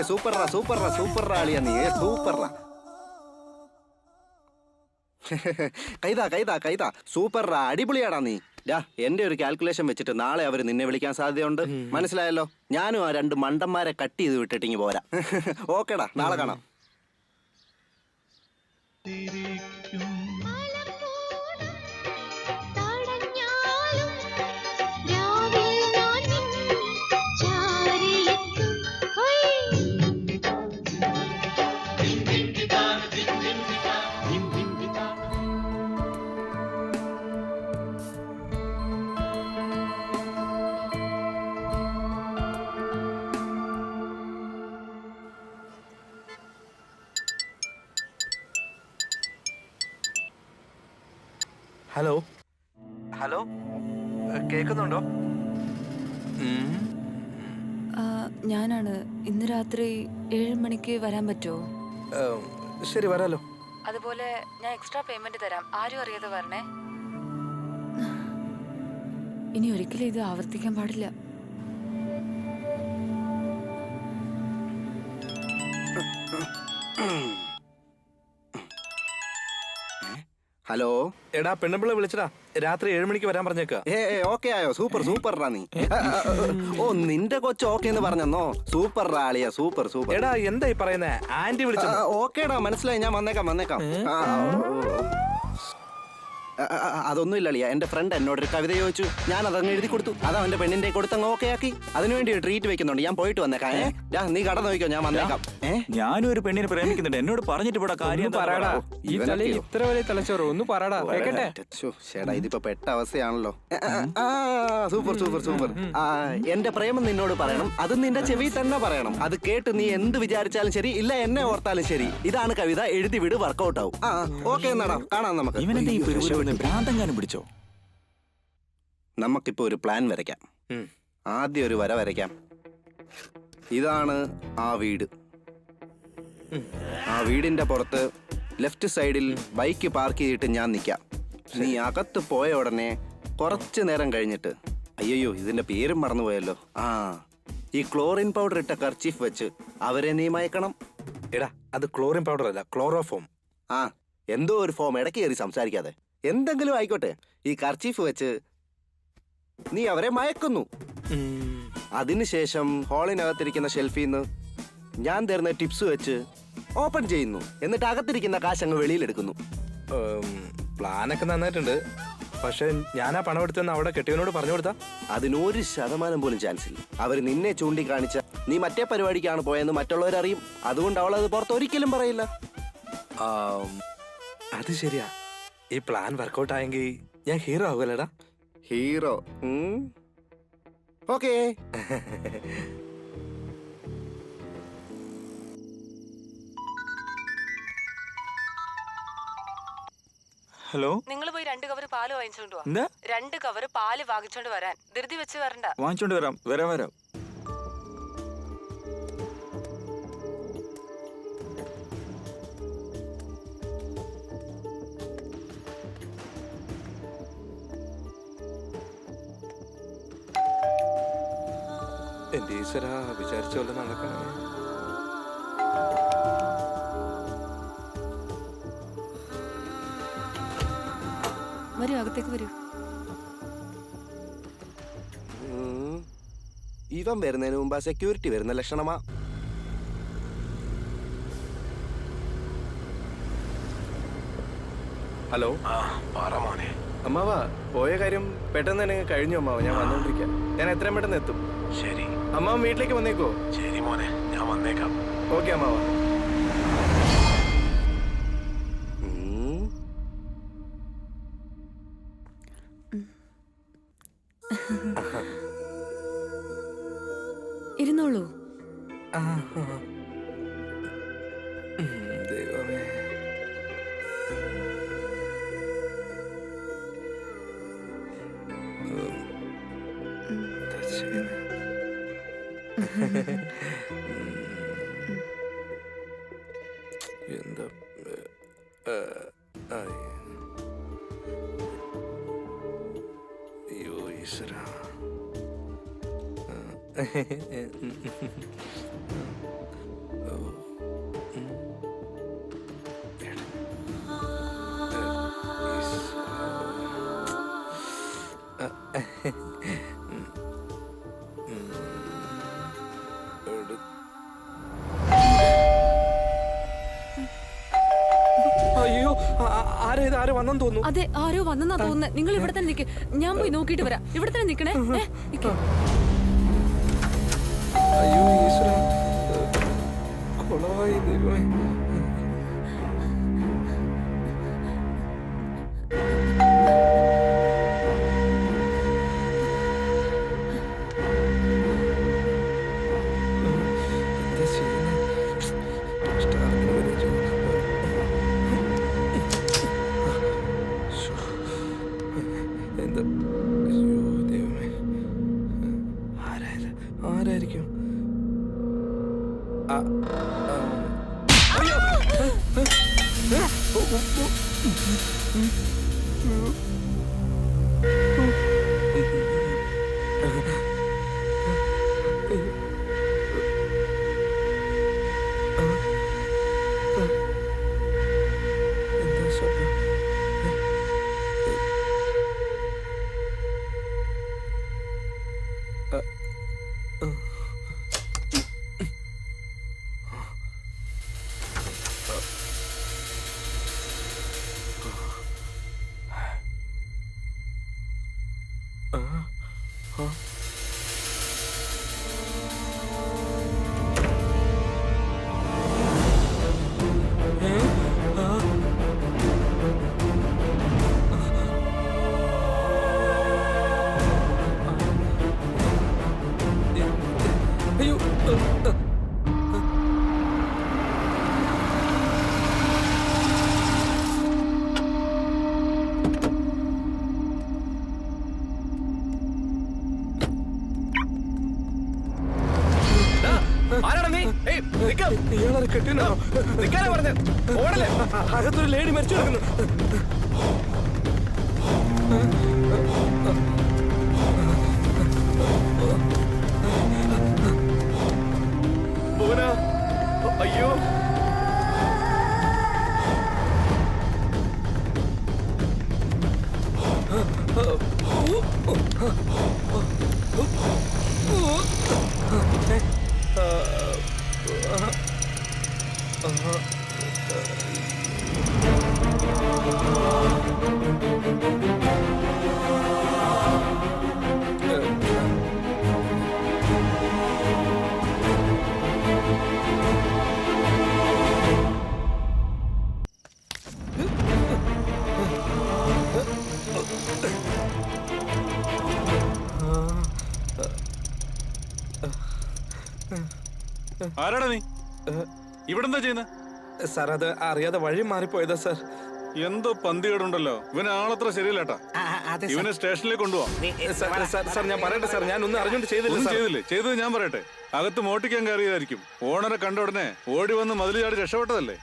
സൂപ്പറാ സൂപ്പറാ സൂപ്പറാ അളിയാ നീ. സൂപ്പറാ. കൈതാ കൈതാ കൈതാ. സൂപ്പറാ, അടിപൊളിയാടാ നീ. എന്റെ ഒരു കാൽക്കുലേഷൻ വെച്ചിട്ട് നാളെ അവര് നിന്നെ വിളിക്കാൻ സാധ്യതയുണ്ട്. മനസ്സിലായല്ലോ? ഞാനും ആ 2 മണ്ടന്മാരെ കട്ട് ചെയ്ത് വിട്ടിട്ടിങ്ങി പോരാ. ഓക്കേടാ, നാളെ കാണാം. ചാരിയെത്തും ഹലോ ഹലോ കേൾക്കുന്നുണ്ടോ? ഞാനാണ്. ഇന്ന് രാത്രി 7 മണിക്ക് വരാൻ പറ്റുമോ? ശരി, വരാലോ. അതുപോലെ ഞാൻ എക്സ്ട്രാ പേയ്മെന്റ് തരാം. ആരും അറിയാതെ വരണേ. ഇനി ഒരിക്കലും ഇത് ആവർത്തിക്കാൻ പാടില്ല. ഹലോ. എടാ പെണ്ണുമ്പിള്ള വിളിച്ചടാ, രാത്രി 7 മണിക്ക് വരാൻ പറഞ്ഞേക്ക. ഓക്കെ ആയോ? സൂപ്പർ സൂപ്പർ റാ നീ. ഓ നിന്റെ കൊച്ചു ഓക്കെ എന്ന് പറഞ്ഞോ? സൂപ്പർ റാളിയാ, സൂപ്പർ സൂപ്പർ. എടാ എന്തായി പറയുന്നേ? ആന്റി വിളിച്ചു. ഓക്കേടാ, മനസ്സിലായി. ഞാൻ വന്നേക്കാം. അതൊന്നും ഇല്ല അളിയ. എന്റെ ഫ്രണ്ട് എന്നോടൊരു കവിത ചോദിച്ചു, ഞാൻ അതങ്ങ് എഴുതി കൊടുത്തു. അത് അവന്റെ പെണ്ണിന്റെ കൊടുത്തങ്ങ് ഓക്കെ ആക്കി. അതിനുവേണ്ടി ട്രീറ്റ് വെക്കുന്നുണ്ട്. ഞാൻ പോയിട്ട് വന്നേക്കാം. നീ കട നോക്കിക്കോ, ഞാൻ വന്നേക്കാം. ഞാനും ഒരു പെണ്ണിനെ പ്രേമിക്കുന്നുണ്ട്. എന്നോട് പറഞ്ഞിട്ട് ഇവിടെ കാര്യം പറയടാ. ഈ തലയിൽ ഇത്ര വലിയ തലച്ചോറ് ഒന്ന് പറയടാ, കേക്കട്ടെ. ചേടാ, ഇതിപ്പോ പെട്ട അവസ്ഥയാണല്ലോ. Super super super. എന്റെ പ്രേമം നിന്നോട് പറയണം. അത് നിന്റെ ചെവി തന്നെ പറയണം. അത് കേട്ട് നീ എന്ത് വിചാരിച്ചാലും ശരി, ഇല്ല എന്നെ ഓർത്താലും ശരി. ഇതാണ് കവിത. എഴുതി വിട്, വർക്കൗട്ട് ആവും. ഓക്കെ എന്നാടാ, കാണാം നമുക്ക്. ഭ്രാന്തെങ്ങാനും പിടിച്ചോ? നമുക്കിപ്പോ ഒരു പ്ലാൻ വരയ്ക്കാം. ആദ്യം ഒരു വര വരയ്ക്കാം. ഇതാണ് ആ വീട്. ആ വീടിന്റെ പുറത്ത് ലെഫ്റ്റ് സൈഡിൽ ബൈക്ക് പാർക്ക് ചെയ്തിട്ട് ഞാൻ നിൽക്കാം. നീ അകത്ത് പോയ ഉടനെ കുറച്ചു നേരം കഴിഞ്ഞിട്ട്, അയ്യോ ഇതിന്റെ പേരും മറന്നുപോയല്ലോ, ഈ ക്ലോറിൻ പൗഡർ ഇട്ട കർച്ചീഫ് വെച്ച് അവരെ നീ മയക്കണം. എടാ അത് ക്ലോറിൻ പൗഡർ അല്ല, ക്ലോറോഫോം. എന്തോ ഒരു ഫോം. ഇടയ്ക്ക് കയറി സംസാരിക്കാതെ. എന്തെങ്കിലും ആയിക്കോട്ടെ. ഈ കർച്ചീഫ് വെച്ച് നീ അവരെ മയക്കുന്നു. അതിനുശേഷം ഹാളിനകത്തിരിക്കുന്ന ഷെൽഫിൽ നിന്ന് ഞാൻ തരുന്ന ടിപ്സ് വെച്ച് ഓപ്പൺ ചെയ്യുന്നു. എന്നിട്ട് അകത്തിരിക്കുന്ന കാശ് അങ്ങ് വെളിയിലെടുക്കുന്നു. പ്ലാനൊക്കെ നന്നായിട്ടുണ്ട്. പക്ഷെ ഞാനാ പണം എടുത്തെന്ന് അവിടെ കെട്ടിയവനോട് പറഞ്ഞു കൊടുത്താ? അതിന് 1% പോലും ചാൻസ് ഇല്ല. അവർ നിന്നെ ചൂണ്ടിക്കാണിച്ച നീ മറ്റേ പരിപാടിക്കാണ് പോയെന്ന് മറ്റുള്ളവരറിയും. അതുകൊണ്ട് അവൾ അത് പുറത്ത് ഒരിക്കലും പറയില്ല. അത് ശരിയാ. ഈ പ്ലാൻ വർക്കൗട്ട് ആയെങ്കിൽ ഞാൻ ഹീറോ ആകുമല്ലേടാ? ഹീറോ? ഓക്കേ. ഹലോ. നിങ്ങൾ പോയി 2 കവർ പാല് വാങ്ങിച്ചോണ്ട് വാ. എന്താ? 2 കവർ പാല് വാങ്ങിച്ചോണ്ട് വരാൻ. ധൃതി വെച്ച് വരണ്ട. വാങ്ങിച്ചോണ്ട് വരാം. എന്റെ ഈശ്വര, വിചാരിച്ച പോലെ നടക്കണേ. വരൂ, അകത്തേക്ക് വരൂ. ഇവൻ വരുന്നതിന് മുമ്പ് സെക്യൂരിറ്റി വരുന്ന ലക്ഷണമാ. ഹലോ. മോനെ. അമ്മാവ പോയ കാര്യം പെട്ടെന്ന് തന്നെ കഴിഞ്ഞു അമ്മാവ. ഞാൻ വന്നോണ്ടിരിക്കാം. ഞാൻ എത്രയും പെട്ടെന്ന് എത്തും. ശരി. അമ്മാവൻ വീട്ടിലേക്ക് വന്നേക്കോ? ശരി മോനെ, ഞാൻ വന്നേക്കാം. ഓക്കെ അമ്മാവ. ഇരുന്നോളൂ. ദൈവമേ. എന്താ അയ്യോ ഈശ്വര. അയ്യോ, ആരോ വന്നെന്ന് തോന്നുന്നു. അതെ, ആരോ വന്നെന്നാ തോന്നുന്നത്. നിങ്ങൾ ഇവിടെ തന്നെ നിൽക്ക്. ഞാൻ പോയി നോക്കിയിട്ട് വരാം. ഇവിടെ തന്നെ നിൽക്കണേ. അയ്യോ ഈശ്വര, കൊളവായി ദൈവമേ. ഇയാളെ കെട്ടിനോ നിൽക്കാനാ പറഞ്ഞ ഓടല്ലേ അകത്തൊരു ലേഡി മരിച്ചു കിടക്കുന്നു. അയ്യോ ആരാടാ നീ? ഇവിടെ എന്താ ചെയ്യുന്നത്? സാർ അത് അറിയാതെ വഴി മാറിപ്പോയതാ സാർ. എന്തോ പന്തികേടുണ്ടല്ലോ. ഇവന് ആളത്ര ശരിയല്ലേട്ടാ. ഇവനെ സ്റ്റേഷനിലേക്ക് കൊണ്ടുപോവാം. സാർ ഞാൻ പറയട്ടെ സാർ, ഞാൻ ഒന്നും അറിഞ്ഞോണ്ട് ചെയ്തില്ലേ. ചെയ്തത് ഞാൻ പറയട്ടെ. അകത്ത് മോട്ടിക്കാൻ കയറിയതായിരിക്കും. ഓണറെ കണ്ട ഉടനെ ഓടി വന്ന് മതിൽ ചാടി രക്ഷപ്പെട്ടതല്ലേ?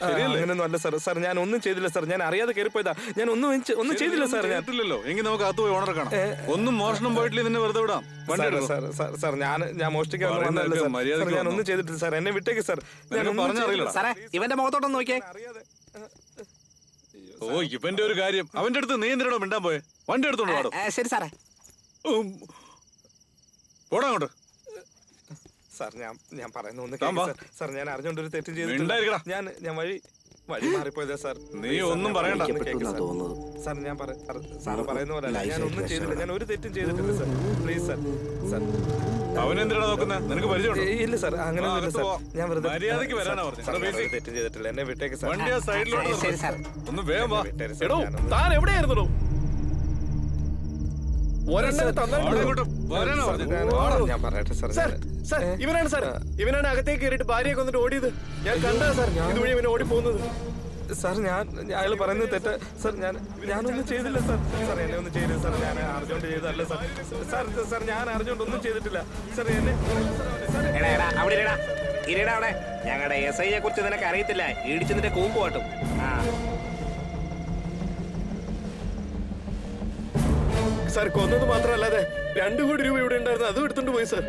അങ്ങനെയൊന്നും അല്ല സാർ. സാർ ഞാൻ ഒന്നും ചെയ്തില്ല സാർ, ഞാൻ അറിയാതെ കയറിപ്പോയതാ. ഞാൻ ഒന്നും ചെയ്തില്ല സാർ. ഞാൻ ില്ലല്ലോ എങ്കിൽ നമുക്ക് അകത്ത് പോയി ഓണറെ കാണാം. ഒന്നും മോഷണം പോയിട്ടില്ല, നിന്നെ വെറുതെ വിടാം. വണ്ടി എടുക്കും. സാർ ഞാൻ മോഷ്ടിക്കാൻ വന്നതല്ല സാർ. ഞാൻ ഒന്നും ചെയ്തിട്ടില്ല സാർ, എന്നെ വിട്ടേക്ക് സാർ. ഞാൻ പറഞ്ഞറിയില്ല സാറേ ഇവന്റെ മുഖത്തോട്ടൊന്ന് നോക്കിയേ. ഓ ഇവന്റെ ഒരു കാര്യം. അവന്റെ അടുത്ത് നീ എന്തിനോ മിണ്ടാൻ പോയെ? വണ്ടി എടുത്തോണ്ട് പാടും. ശരി സാറേ. പോടാ അങ്ങോട്ട്. സാർ ഞാൻ പറയുന്ന ഒന്ന് കേൾക്ക് സാർ. ഞാൻ അറിഞ്ഞോണ്ടൊരു തെറ്റും ചെയ്തിട്ടില്ല. ഞാൻ വഴി മാറിപ്പോയതാ സാർ. നീ ഒന്നും പറയണ്ട. സാർ ഞാൻ സാറ് പറയുന്ന പോലെ ഞാൻ ഒന്നും ചെയ്തില്ല. ഞാൻ ഒരു തെറ്റും ചെയ്തിട്ടില്ല സാർ. Please sir. സാർ അവനെന്തിനാ നോക്കുന്നത്? നിനക്ക് പരിചയം ഇല്ല സാർ, അങ്ങനെ സാർ. ഞാൻ വെറുതെ മര്യാദയ്ക്ക് വരാനാ പറഞ്ഞത്. തെറ്റും ചെയ്തിട്ടില്ല, എന്നെ വിട്ടേക്ക് സാർ. വണ്ടി ആ സൈഡിലോട്ട് ഒന്ന് വേഗം വാ. എടോ താൻ എവിടെയായിരുന്നു? ഞാൻ പറയട്ടെ സാർ. സാർ ഇവനാണ് സാർ, ഇവനാണ് അകത്തേക്ക് കയറിയിട്ട് ഭാര്യയെ കൊന്നിട്ട് ഓടിയത്. ഞാൻ കണ്ടാ സാർ ഇതുവഴി ഇവനെ ഓടി പോകുന്നത്. സാർ അയാൾ പറയുന്നത് തെറ്റ സാർ. ഞാനൊന്നും ചെയ്തില്ല സാർ. സാർ എന്നെ ഒന്നും ചെയ്തില്ല സാർ. ഞാൻ അറിഞ്ഞോണ്ട് ചെയ്തല്ല സാർ. സാർ ഞാൻ അറിഞ്ഞോണ്ടൊന്നും ചെയ്തിട്ടില്ല സാർ. എന്നെ ഞങ്ങളുടെ SI-യെ കുറിച്ച് നിനക്ക് അറിയത്തില്ല. ഇടിച്ചതിന്റെ കൂമ്പ് കാട്ടും. സാർ കൊന്നത് മാത്രമല്ലാതെ 2 കോടി രൂപ ഇവിടെ ഉണ്ടായിരുന്നു, അതും എടുത്തോണ്ട് പോയി സാർ.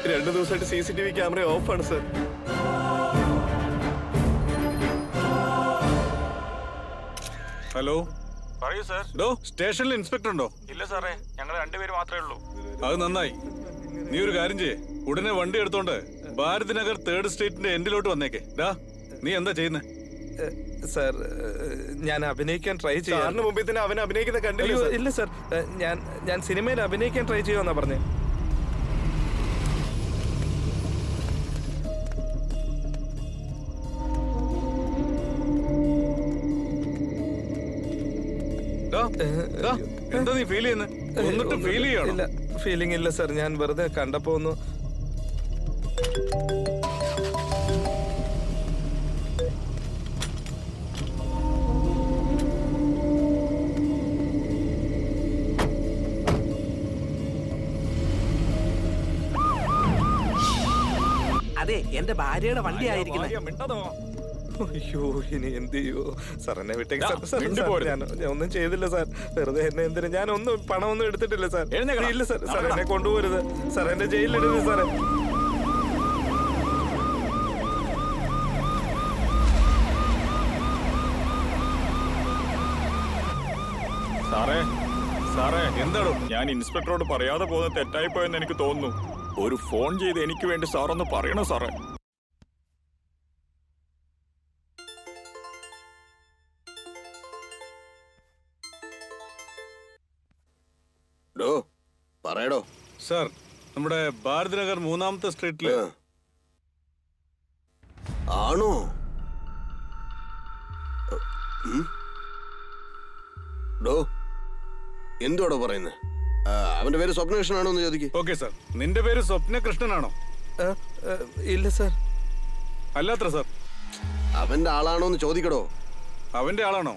2 ദിവസമായിട്ട് CCTV ക്യാമറ ഓഫാണ് സാർ. ഹലോ പറയൂ സാർ. സ്റ്റേഷനിൽ ഇൻസ്പെക്ടർ ഉണ്ടോ? ഇല്ല സാറേ, ഞങ്ങൾ 2 പേര് മാത്രമേ ഉള്ളൂ. അത് നന്നായി. നീ ഒരു കാര്യം ചെയ്യേ, ഉടനെ വണ്ടി എടുത്തോണ്ട് ഭാരത് നഗർ 3rd സ്ട്രീറ്റിന്റെ എൻഡിലോട്ട് വന്നേക്കേ. നീ എന്താ ചെയ്യുന്നേ? സാർ ഞാൻ അഭിനയിക്കാൻ ട്രൈ ചെയ്യാം. മുമ്പിൽ തന്നെ അവൻ അഭിനയിക്കുന്ന കണ്ടില്ല. ഇല്ല സാർ, ഞാൻ സിനിമയിൽ അഭിനയിക്കാൻ ട്രൈ ചെയ്യുമെന്നാ പറഞ്ഞേ. എന്താ നീ ഫീൽ ചെയ്യുന്നത്? എന്നിട്ട് ഫീൽ ചെയ്യണം. ഇല്ല, ഫീലിംഗ് ഇല്ല സാർ. ഞാൻ വെറുതെ കണ്ടപ്പോ ഒന്ന് അത് അതെ എന്റെ ഭാര്യയുടെ വണ്ടി ആയിരിക്കുന്നത്. അയ്യോ ഇനി എന്ത് ചെയ്യോ? സാർ എന്നെ വിട്ടേക്ക് സാർ. സാർ, മിണ്ടി സാർ, പോരുത്. ഞാൻ ഒന്നും ചെയ്തില്ല സാർ. വെറുതെ എന്നെ എന്തിനു? ഞാനൊന്നും പണമൊന്നും എടുത്തിട്ടില്ല സാർ. ഇല്ല സാർ. സാർ എന്നെ കൊണ്ടുപോരുത് സാർ. എന്നെ ജയിലിലിടരുത് സാറേ. സാറേ സാറേ എന്താണോ? ഞാൻ ഇൻസ്പെക്ടറോട് പറയാതെ പോകുന്നത് തെറ്റായി പോയെന്ന് എനിക്ക് തോന്നുന്നു. ഒരു ഫോൺ ചെയ്ത് എനിക്ക് വേണ്ടി സാറൊന്ന് പറയണോ സാറേ? പറയടോ. സാർ, നമ്മുടെ ഭാരത് നഗർ 3-ാമത്തെ സ്ട്രീറ്റില്. ആണോ? ഡോ എന്തുവാടോ പറയുന്നത്? അവന്റെ പേര് സ്വപ്നകൃഷ്ണനാണോ എന്ന് ചോദിക്കും. ഓക്കെ സാർ, നിന്റെ പേര് സ്വപ്നകൃഷ്ണനാണോ? ഇല്ല സാർ. അല്ലാത്ര സാർ. അവന്റെ ആളാണോ എന്ന് ചോദിക്കടോ. അവന്റെ ആളാണോ?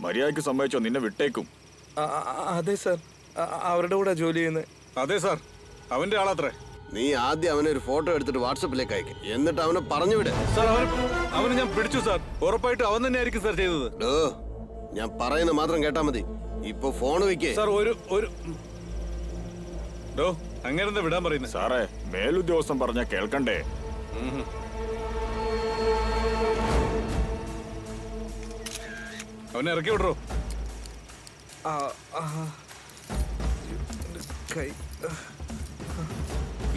മര്യാദയ്ക്ക് സംഭവിച്ചോ? നിന്നെ വിട്ടേക്കും. അതെ സാർ, അവരുടെ കൂടെ ജോലി ചെയ്യുന്നത്. അതെ സാർ, അവന്റെ ആളാത്രേ. നീ ആദ്യം അവനെ ഒരു ഫോട്ടോ എടുത്തിട്ട് വാട്സപ്പിലേക്ക് അയക്കും, എന്നിട്ട് അവനെ പറഞ്ഞു വിട്. സാർ, അവന് ഞാൻ പിടിച്ചു സാർ. ഉറപ്പായിട്ട് അവൻ തന്നെ ആയിരിക്കും സാർ ചെയ്തത്. ഞാൻ പറയുന്നത് മാത്രം കേട്ടാ മതി. ഇപ്പൊ ഫോൺ വെക്കേ സാർ. അങ്ങനെ വിടാൻ പറയുന്നത് സാറേ. മേലുദ്യോഗസ്ഥൻ പറഞ്ഞ കേൾക്കണ്ടേ? അവനെ ഇറക്കി വിടറോ.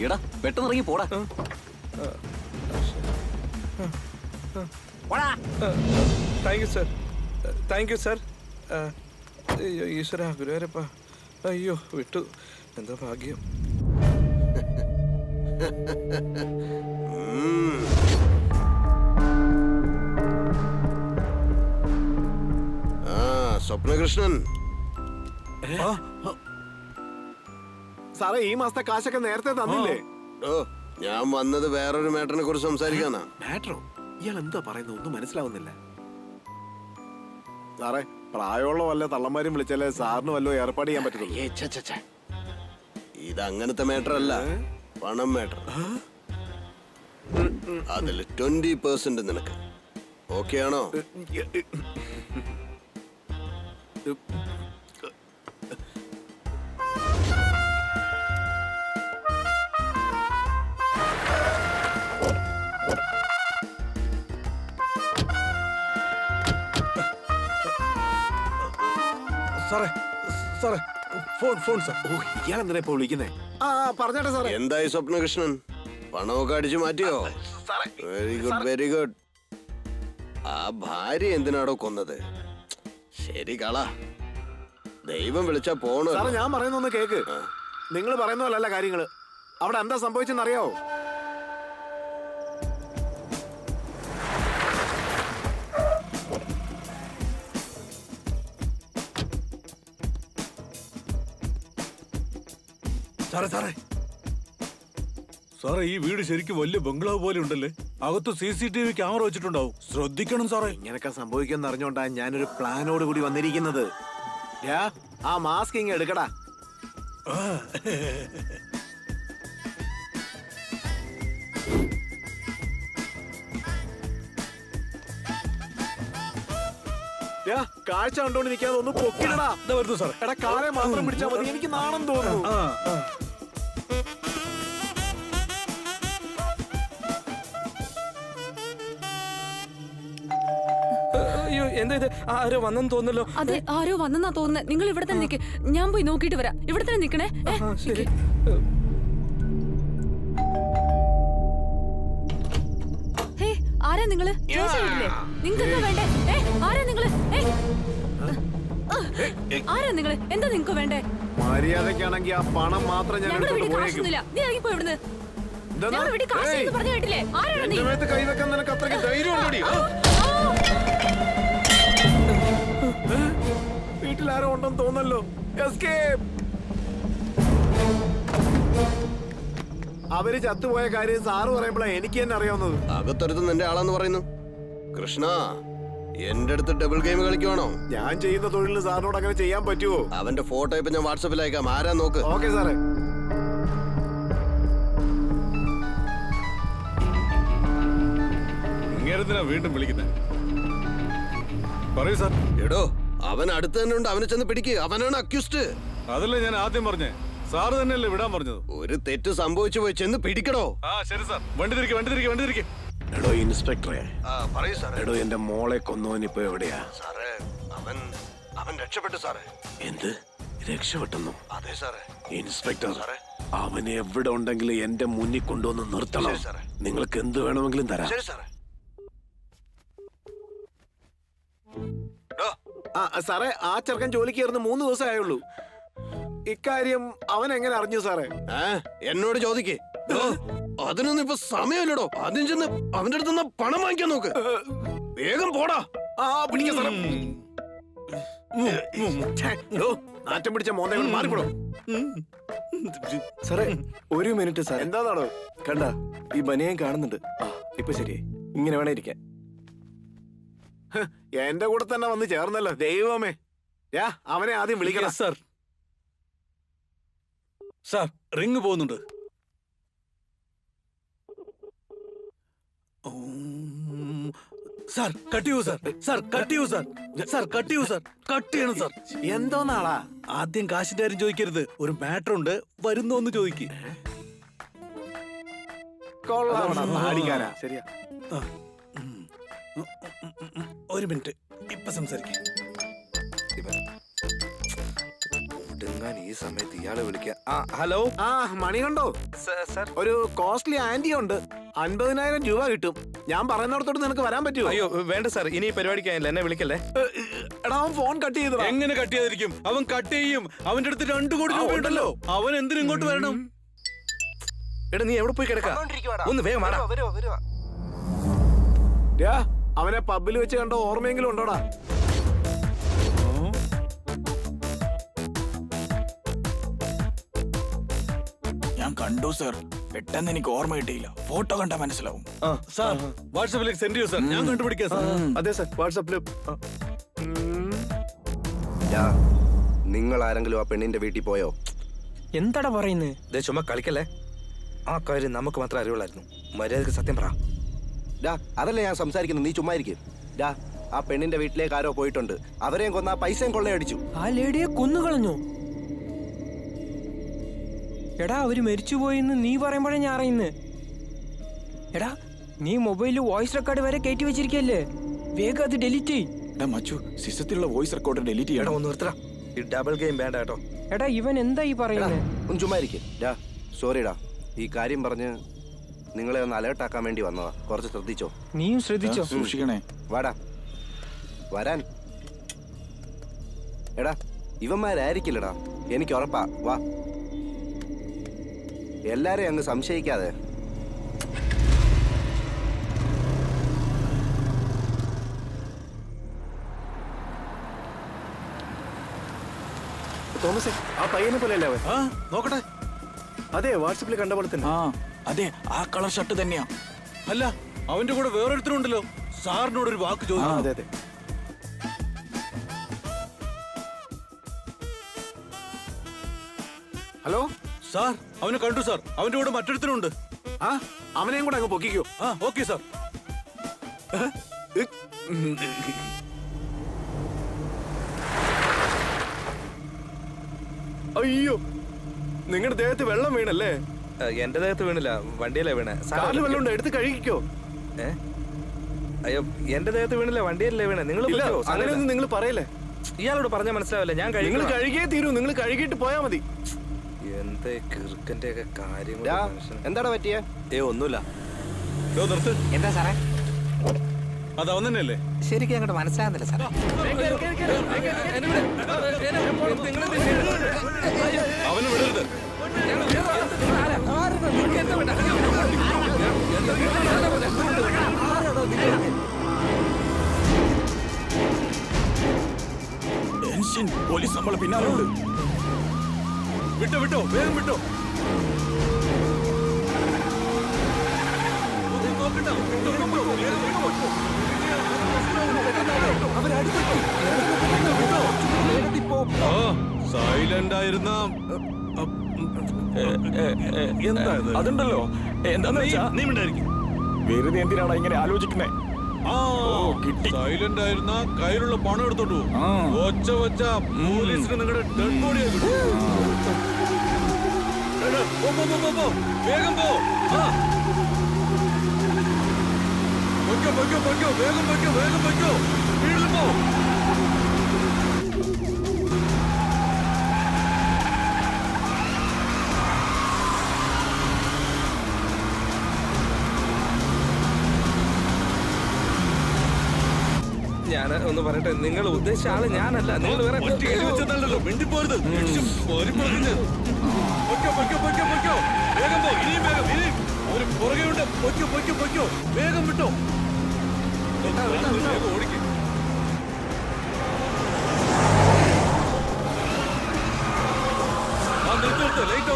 എടാ പെട്ടെന്ന് ഇറങ്ങി പോടാ. Thank you sir. Thank you sir. അയ്യോ ഈശ്വര ഗുരുവാരപ്പ. അയ്യോ വിട്ടു. എന്താ ഭാഗ്യം. സ്വപ്നകൃഷ്ണൻ സാറേ, ഈ മാസത്തെ കാശൊക്കെ നേരത്തെ തന്നില്ലേ? ഞാൻ വന്നത് വേറൊരു മാറ്ററിനെ കുറിച്ച് സംസാരിക്കാനാ. മാറ്ററോ? ഇയാൾ എന്താ പറയുന്നത്? ഒന്നും മനസ്സിലാവുന്നില്ല സാറേ. പ്രായമുള്ള വല്ല തള്ളന്മാരും വിളിച്ചാലേ സാറിന് വല്ലോ ഏർപ്പാട് ചെയ്യാൻ പറ്റുള്ളൂ. ഇത് അങ്ങനത്തെ മാറ്റർ അല്ല, പണം മാറ്റർ. അതിൽ 20% നിനക്ക് ഓക്കെ ആണോ? സാറേ, സാറേ, ഫോൺ സാർ. ഇയാൾ എന്തിനാ ഇപ്പൊ വിളിക്കുന്നേ? പറഞ്ഞോട്ടെ സാറേ. എന്തായി സ്വപ്നകൃഷ്ണൻ? പണമൊക്കെ അടിച്ചു മാറ്റിയോ? Very good, very good. ആ ഭാര്യ എന്തിനാടോ കൊന്നത്? ശരി കള, ദൈവം വിളിച്ചാ പോണോ? സാറേ, ഞാൻ പറയുന്നൊന്ന് കേക്ക്. നിങ്ങൾ പറയുന്ന പോലല്ല കാര്യങ്ങള്. അവിടെ എന്താ സംഭവിച്ചെന്ന് അറിയാവോ? സാറേ, ഈ വീട് ശരിക്കും വലിയ ബംഗ്ലാവ് പോലെ ഉണ്ടല്ലേ. അകത്ത് CCTV ക്യാമറ വെച്ചിട്ടുണ്ടാവും. ശ്രദ്ധിക്കണം സാറേ. ഇങ്ങനൊക്കെ സംഭവിക്കുമെന്ന് അറിഞ്ഞോണ്ടാ ഞാനൊരു പ്ലാനോട് കൂടി വന്നിരിക്കുന്നത്. ആ മാസ്ക് ഇങ്ങ് എടുക്കടാ. കാഴ്ച കണ്ടോണ്ട് നിൽക്കാതെ ഒന്ന് പൊക്കിടടാ. വരുന്നു സാറേ. എടാ, കാലെ മാത്രം പിടിച്ചാൽ മതി. എനിക്ക് നാണം തോന്നുന്നു. അയ്യോ എന്താ ഇത്? ആരോ വന്നെന്ന് തോന്നല്ലോ. അതെ, ആരോ വന്നെന്നാ തോന്നുന്നത്. നിങ്ങൾ ഇവിടെ തന്നെ നിൽക്ക്, ഞാൻ പോയി നോക്കിയിട്ട് വരാം. ഇവിടെ തന്നെ നിൽക്കണേ. ശരി. ആരാ നിങ്ങള്? ചോദിച്ചില്ലേ നിങ്ങൾക്ക് എന്താ വേണ്ടേ? ആരാ നിങ്ങള്? ആരാ നിങ്ങള്? എന്താ നിങ്ങക്ക് വേണ്ടേ? മര്യാദക്കാണെങ്കിൽ ആ പണം മാത്രം ഞാൻ ഞങ്ങളുടെ വീട്ടിൽ കാശൊന്നുമില്ല. നീ ഇറങ്ങിപ്പോ ഇവിടുന്ന്. ഞങ്ങളുടെ വീട്ടിൽ കാശ് പറഞ്ഞു കേട്ടില്ലേ? ആരാണ് നീ? കൈവെക്കാൻ നിനക്ക് അത്രയ്ക്ക് ധൈര്യം ഉണ്ടോടി? വീട്ടിലാരോ ഉണ്ടെന്ന് തോന്നല്ലോ. എസ്കേപ്പ്. അവര് ചത്തുപോയ കാര്യം സാറ് പറയുമ്പോഴാ എനിക്ക് തന്നെ അറിയാവുന്നത്. അകത്തൊരുത്ത് നിന്റെ ആളാന്ന് പറയുന്നു. കൃഷ്ണ, എന്റെ അടുത്ത് ഡബിൾ ഗെയിം കളിക്കുവാണോ? ഞാൻ ചെയ്യുന്ന തൊഴിലിന് സാറിനോട് അങ്ങനെ ചെയ്യാൻ പറ്റുമോ? അവന്റെ ഫോട്ടോ ഇപ്പൊ ഞാൻ വാട്സപ്പിൽ അയക്കാം. ആരാ നോക്ക്. ഓക്കെ സാറേ. സാറെന്തിനാ വീണ്ടും വിളിക്കുന്നത്? പറയൂ സാർ. എടോ അവൻ അടുത്ത് തന്നെ ഉണ്ട്, അവനെ ചെന്ന് പിടിക്ക്. അവനാണ് അക്യൂസ്ഡ്. അതല്ലേ ഞാൻ ആദ്യം പറഞ്ഞേ. സാറ് തന്നെയല്ലേ വിടാൻ പറഞ്ഞത്? ഒരു തെറ്റ് സംഭവിച്ചു പോയി, ചെന്ന് പിടിക്കടോ. ആ ശരി സാർ. വണ്ടി തിരികെ. എടോ ഇൻസ്പെക്ടറെ, പറയൂ സാറേ. എടോ എന്റെ മോളെ കൊന്നവനിപ്പോ എവിടെയാ? സാറേ അവൻ രക്ഷപ്പെട്ടു സാറേ. എന്ത് രക്ഷപ്പെട്ടെന്നോ? അതെ സാറേ. ഇൻസ്പെക്ടർ, അവൻ എവിടെ ഉണ്ടെങ്കിലും എന്റെ മുന്നിൽ കൊണ്ടുവന്ന് നിർത്തണം. നിങ്ങൾക്ക് എന്ത് വേണമെങ്കിലും തരാം. ശരി സാറേ. സാറേ, ആ ചെറുക്കൻ ജോലിക്ക് കയറുന്ന 3 ദിവസം ആയുള്ളൂ. ഇക്കാര്യം അവൻ എങ്ങനെ അറിഞ്ഞു സാറേ? എന്നോട് ചോദിക്കേ. അതിനൊന്നും ഇപ്പൊ സമയമില്ലടോ. ആദ്യം ചെന്ന് അവന്റെ അടുത്ത് പണം വാങ്ങിക്കാൻ നോക്ക്. വേഗം പോടാ. പിടിക്കാം സാറേ. നാറ്റം പിടിച്ച മോന്തകൾ മാറിപ്പോടും. സാറേ, 1 മിനിറ്റ് സാർ. എന്താണോ കണ്ട ഈ ബനിയൻ കാണുന്നുണ്ട്? ഇപ്പൊ ശരിയായി. ഇങ്ങനെ വേണേ ഇരിക്കാൻ. എന്റെ കൂടെ തന്നെ വന്ന് ചേർന്നല്ലോ. ദൈവമേ, അവനെ ആദ്യം വിളിക്കണം. സാർ സാർ റിങ് പോകുന്നുണ്ട്. സാർ കട്ട് ചെയ്യൂ സാർ. സാർ കട്ട് ചെയ്യൂ സാർ. സാർ കട്ട് ചെയ്യൂ സാർ. കട്ട് ചെയ്യണം സാർ. എന്തോന്നാളാ? ആദ്യം കാശിന്റെ കാര്യം ചോദിക്കരുത്. ഒരു മാറ്റർ ഉണ്ട്, വരുന്നോന്ന് ചോദിക്ക്. കൊള്ളാടിക്കാരാ. ശരിയാ. 1 മിനിറ്റ്, ഇപ്പൊ സംസാരിക്കാം. ഈ സമയത്ത് ഇയാളെ വിളിക്കാം. ഹലോ. മണി കണ്ടോ? ഒരു കോസ്റ്റ്ലി ആന്റി ഉണ്ട്. 50,000 രൂപ കിട്ടും. ഞാൻ പറയുന്നിടത്തോട്ട് നിനക്ക് വരാൻ പറ്റുമോ? അയ്യോ വേണ്ട സാർ, ഇനി പരിപാടിക്കാനില്ല, എന്നെ വിളിക്കല്ലേ. എടാ, അവൻ ഫോൺ കട്ട് ചെയ്തു. എങ്ങനെ കട്ട് ചെയ്തിരിക്കും? അവൻ കട്ട് ചെയ്യും. അവന്റെ അടുത്ത് 2 കോടി രൂപ ഉണ്ടല്ലോ. അവൻ എന്തിനും ഇങ്ങോട്ട് വരണം? എടാ, നീ എവിടെ പോയി കിടക്കാ? ഒന്ന് വേഗം വാടാ. അവനെ പബ്ബിൽ വെച്ച് കണ്ട ഓർമ്മയെങ്കിലും ഉണ്ടോടാ? ഞാൻ കണ്ടു സാർ. പെട്ടെന്ന് എനിക്ക് ഓർമ്മ കിട്ടിയില്ല. ഫോട്ടോ കണ്ടാ മനസ്സിലാവും. സാർ വാട്സാപ്പിലേക്ക് സെൻഡ് ചെയ്യൂ സാർ. ഞാൻ കണ്ടുപിടിക്കാം സാർ. അതെ സാർ, വാട്സാപ്പില്. നിങ്ങൾ ആരെങ്കിലും ആ പെണ്ണിന്റെ വീട്ടിൽ പോയോ? എന്താടാ പറയുന്നത്? ചുമ്മാ കളിക്കല്ലേ. ആ കാര്യം നമുക്ക് മാത്രം അറിയുള്ളായിരുന്നു. മര്യാദക്ക് സത്യം പറ. അതല്ലേ ഞാൻ സംസാരിക്കുന്നത്, നീ ചുമ്മാ ഇരിക്കും. ആ പെണ്ണിന്റെ വീട്ടിലേക്ക് ആരോ പോയിട്ടുണ്ട്. അവരെയും കൊന്ന പൈസയും കൊള്ളയടിച്ചു. ആ ലേഡിയെ കൊന്നുകളഞ്ഞു. എടാ, അവര് മരിച്ചുപോയിന്ന് നീ പറയുമ്പോഴേ ഞാൻ അറിയുന്നത്. എടാ, നീ മൊബൈലിൽ വോയിസ് റെക്കോർഡ് വരെ കയറ്റി വെച്ചിരിക്കല്ലേ? വേഗം അത് ഡിലീറ്റ് ചെയ്യ്. മച്ചു, സിസ്റ്റത്തിലുള്ള വോയിസ് റെക്കോർഡ് ഡിലീറ്റ് ചെയ്യണം. ഒന്ന് നിർത്തടാ. ഈ ഡബിൾ ഗെയിം വേണ്ട കേട്ടോ. എടാ, ഇവൻ എന്താ ഈ പറയുന്നത്? ഒന്ന് ചുമ്മാ ഇരിക്കും. സോറിടാ, ഈ കാര്യം പറഞ്ഞ് നിങ്ങളെ ഒന്ന് അലേർട്ടാക്കാൻ വേണ്ടി വന്നതാ. കുറച്ച് ശ്രദ്ധിച്ചോ. നീയും ശ്രദ്ധിച്ചോ. സൂക്ഷിക്കണേ. വാടാ, വരാൻ. എടാ, ഇവന്മാരായിരിക്കില്ലടാ, എനിക്ക് ഉറപ്പാ. വാ, എല്ലാരെയും അങ്ങ് സംശയിക്കാതെ. തോമസേ, ആ പയ്യനെ പോലെയല്ലേ അവൻ? നോക്കട്ടെ. അതെ, വാട്സാപ്പിൽ കണ്ട പോലെ തന്നെ. അതെ, ആ കളർ ഷർട്ട് തന്നെയാ. അല്ല, അവന്റെ കൂടെ വേറൊരുത്തരുണ്ടല്ലോ. സാറിനോടൊരു വാക്ക് ചോദിച്ചു. അതെ അതെ. ഹലോ സാർ, അവനെ കണ്ടു സാർ. അവന്റെ കൂടെ മറ്റൊരുത്തരുണ്ട്. അവനെയും കൂടെ അങ്ങ് പൊക്കിക്കോ. Okay sir. അയ്യോ, നിങ്ങളുടെ ദേഹത്ത് വെള്ളം വീണല്ലേ? എന്റെ ദേഹത്ത് വീണില്ല, വണ്ടിയല്ലേ വീണേ. കാല് വെള്ളം ഉണ്ട്, എടുത്ത് കഴുകിക്കോ. അയ്യോ, എന്റെ ദേഹത്ത് വീണില്ല, വണ്ടിയല്ലേ വീണേ. നിങ്ങൾ അങ്ങനെയൊന്നും നിങ്ങൾ പറയല്ലേ. ഇയാളോട് പറഞ്ഞാൽ മനസ്സിലാവില്ല. ഞാൻ നിങ്ങൾ കഴുകിയേ തീരൂ. നിങ്ങൾ കഴുകിയിട്ട് പോയാ മതി. എന്തേ കിറുക്കന്റെ ഒക്കെ കാര്യങ്ങൾ. എന്താടാ പറ്റിയേ? ഒന്നുമില്ല. എന്താ സാറേ? അത് അവൻ തന്നെയല്ലേ? ശരിക്കും അങ്ങോട്ട് മനസ്സിലാകുന്നില്ല സാറേ. അവന് വിടരുത്. പോലീസ് നമ്മളെ പിന്നാലുണ്ട്. വിട്ടോ, വേഗം വിട്ടോ. സൈലന്റ് ആയിരുന്ന അതുണ്ടല്ലോ. എന്താന്ന് വെച്ചാ നീ മിണ്ടായിരിക്കും. വെറുതെ എന്തിനാണ് ഇങ്ങനെ ആലോചിക്കുന്നേ? സൈലന്റ് ആയിരുന്ന കയ്യിലുള്ള പണം എടുത്തോണ്ടു ഒച്ച വെച്ച പോലീസിന് നിങ്ങളുടെ ഡെഡ് ബോഡിയാ വേഗം പോ പൊയ്ക്കോ വേഗം പൊയ്ക്കോ വീട്ടിൽ പോ. ഞാൻ ഒന്ന് പറയട്ടെ, നിങ്ങൾ ഉദ്ദേശിച്ച ആള് ഞാനല്ല. നിങ്ങൾ വേറെ വെച്ചതല്ലോ മിണ്ടിപ്പോരുത്. പൊയ്ക്കോ വേഗം പോ. ഇനിയും ഒരു പുറകെ ഉണ്ട്. പൊയ്ക്കോ വേഗം വിട്ടോ. ഓടിക്കും ലൈറ്റ്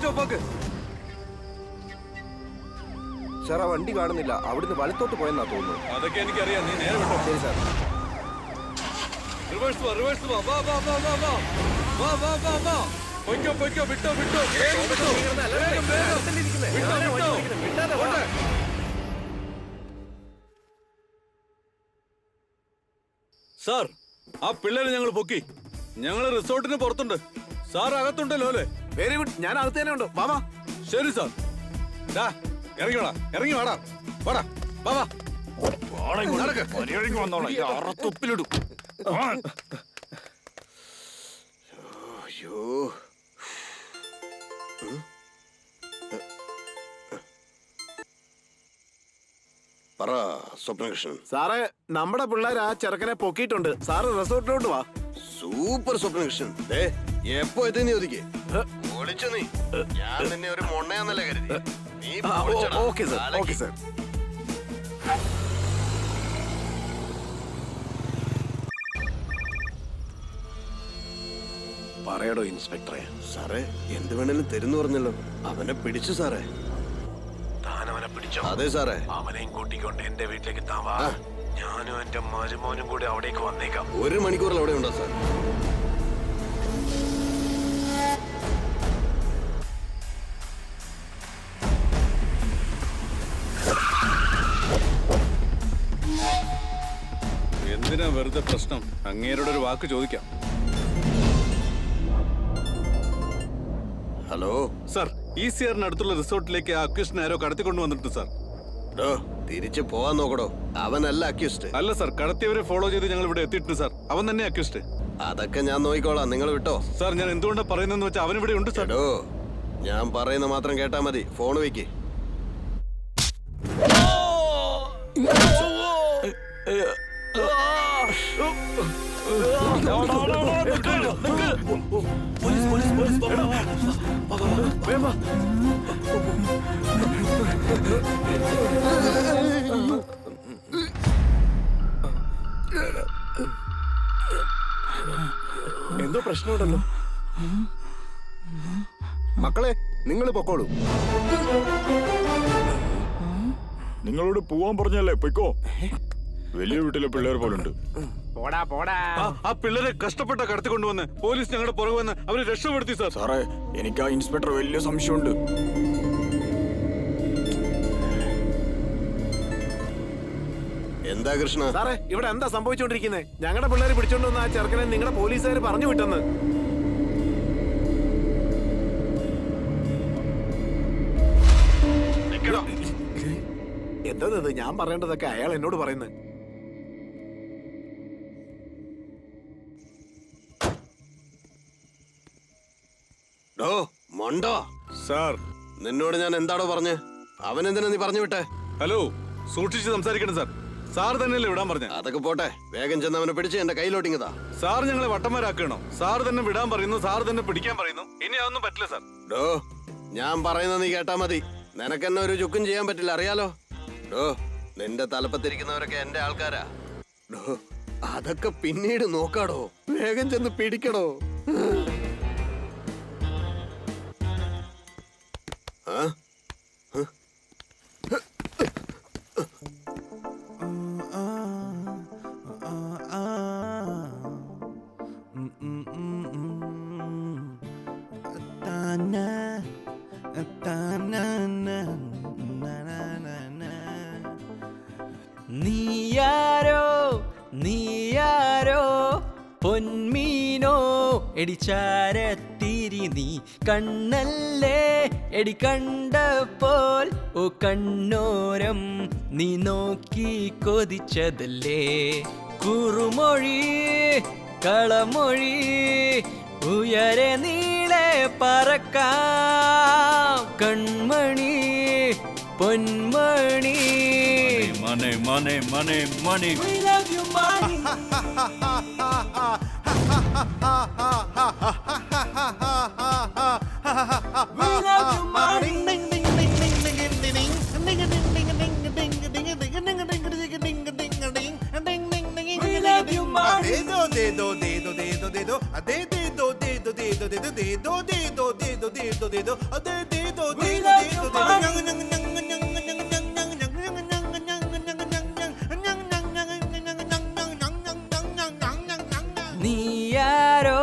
ഓഫ് ആക്ക്. സാർ, ആ വണ്ടി കാണുന്നില്ല. അവിടുന്ന് വലത്തോട്ട് പോയെന്നാ തോന്നുന്നു. അതൊക്കെ എനിക്കറിയാം. നീ നേരെ വിട്ടോ. ശരി സാർ. റിവേഴ്സ് വാ. പൊയ്ക്കോ വിട്ടോ. സാർ, ആ പിള്ളേരെ ഞങ്ങൾ പൊക്കി. ഞങ്ങള് റിസോർട്ടിന് പുറത്തുണ്ട്. സാർ അകത്തുണ്ടല്ലോ അല്ലേ? Very good. ഞാൻ അകത്ത് തന്നെ ഉണ്ട്. വാ. ശരി സാർ. ഇറങ്ങി വാടാ. വാ. തുപ്പിലിടും. അയ്യോ, പറ സ്വപ്നകൃഷ്ണൻ. സാറേ, നമ്മുടെ പിള്ളേർ ആ ചെറുക്കനെ പൊക്കിയിട്ടുണ്ട്. സാറ് റിസോർട്ടിലോട്ട് വാ. സൂപ്പർ സ്വപ്നകൃഷ്ണൻ. എപ്പോ എത്തി ഒതുക്കി ഓടിച്ചു നീ. ഞാൻ നിന്നെ ഒരു മൊണ്ണയാന്നല്ലേ കരുതി. നീ ഓക്കെ സാർ. പറയടോ ഇൻസ്പെക്ടറെ. സാറേ, എന്ത് വേണേലും തരുന്നു പറഞ്ഞല്ലോ. അവനെ പിടിച്ചു സാറേ. താനവനെ പിടിച്ചോ? അതെ സാറേ. അവനെയും കൂട്ടിക്കൊണ്ട് എന്റെ വീട്ടിലേക്ക് താവാ. ഞാനും എന്റെ മരുമോനും കൂടി അവിടേക്ക് വന്നേക്കാം. 1 മണിക്കൂറിൽ അവിടെ ഉണ്ടോ സാർ? എന്തിനാ വെറുതെ പ്രശ്നം? അങ്ങേരോട് ഒരു വാക്ക് ചോദിക്കാം. ഹലോ സാർ, ECR അടുത്തുള്ള റിസോർട്ടിലേക്ക് ആ അക്യൂസ്റ്റിനെ ആരോ കടത്തിക്കൊണ്ടു വന്നിട്ടുണ്ട് സാർ. തിരിച്ചു പോവാൻ നോക്കടോ. അവനല്ല അക്യൂസ്റ്റ്. അല്ല സാർ, കടത്തിയവരെ ഫോളോ ചെയ്ത് ഞങ്ങൾ ഇവിടെ എത്തിയിട്ടുണ്ട് സാർ. അവൻ തന്നെ അക്യൂസ്റ്റ്. അതൊക്കെ ഞാൻ നോക്കിക്കോളാം. നിങ്ങൾ വിട്ടോ സാർ. ഞാൻ എന്തുകൊണ്ടാ പറയുന്നതെന്ന് വെച്ചാൽ അവൻ ഇവിടെ ഉണ്ട് സാർ. ഞാൻ പറയുന്ന മാത്രം കേട്ടാ മതി. ഫോൺ വെക്ക്. എന്തോ പ്രശ്നമുണ്ടല്ലോ. മക്കളെ, നിങ്ങൾ പൊക്കോളൂ. നിങ്ങളോട് പോവാൻ പറഞ്ഞല്ലേ? പൊയ്ക്കോ. വലിയ വീട്ടിലെ പിള്ളേർ പോലുണ്ട്. ആ പിള്ളേരെ കഷ്ടപ്പെട്ട കടത്തിക്കൊണ്ടുവന്ന് പോലീസ് ഞങ്ങളുടെ പുറകെ വന്ന് അവരെ രക്ഷപ്പെടുത്തി സാർ. സാറേ, എനിക്ക് ആ ഇൻസ്പെക്ടർ വലിയ സംശയമുണ്ട്. എന്താ കൃഷ്ണ? സാറേ, ഇവിടെ എന്താ സംഭവിച്ചോണ്ടിരിക്കുന്നത്? ഞങ്ങളുടെ പിള്ളേരെ പിടിച്ചോണ്ട് വന്ന ആ ചെറുക്കനെ നിങ്ങളുടെ പോലീസുകാർ പറഞ്ഞു വിട്ടെന്ന്. എന്തത്? ഞാൻ പറയേണ്ടതൊക്കെ അയാൾ എന്നോട് പറയുന്നത്. മണ്ടോ സാർ, നിന്നോട് ഞാൻ എന്താടോ പറഞ്ഞ്? അവനെന്തിനാ നീ പറഞ്ഞു വിട്ടെ? ഹലോ, സൂക്ഷിച്ച് സംസാരിക്കണം സാർ. സാർ തന്നെയല്ലേ വിടാൻ പറഞ്ഞ? അതൊക്കെ പോട്ടെ. വേഗം ചെന്ന് അവനെ പിടിച്ച് എന്റെ കയ്യിലോട്ടിങ്ങതാ. സാർ ഞങ്ങളെ വട്ടന്മാരാക്കണോ? സാർ തന്നെ വിടാൻ പറയുന്നു, സാർ തന്നെ പിടിക്കാൻ പറയുന്നു. ഇനി അതൊന്നും പറ്റില്ല സാർ. ഞാൻ പറയുന്നത് നീ കേട്ടാ മതി. നിനക്കെന്നെ ഒരു ചുക്കും ചെയ്യാൻ പറ്റില്ല, അറിയാലോ. നിന്റെ തലപ്പത്തിരിക്കുന്നവരൊക്കെ എന്റെ ആൾക്കാരാ. അതൊക്കെ പിന്നീട് നോക്കാടോ. വേഗം ചെന്ന് പിടിക്കടോ. നീയാരോ നീയാരോ പൊന്മീനോ എടിച്ചാരത്തിരി നീ കണ്ണല്ലേ എടി കണ്ടപ്പോൾ ഓ കണ്ണോരം നീ നോക്കി കൊതിച്ചതല്ലേ കുറുമൊഴി കളമൊഴി ഉയരെ നീളെ പറക്കാം കൺമണി പൊന്മണി മണി മണി മണി മണി We love you, money. We love you, money. We love you, money. We love you, money. നീയാരോ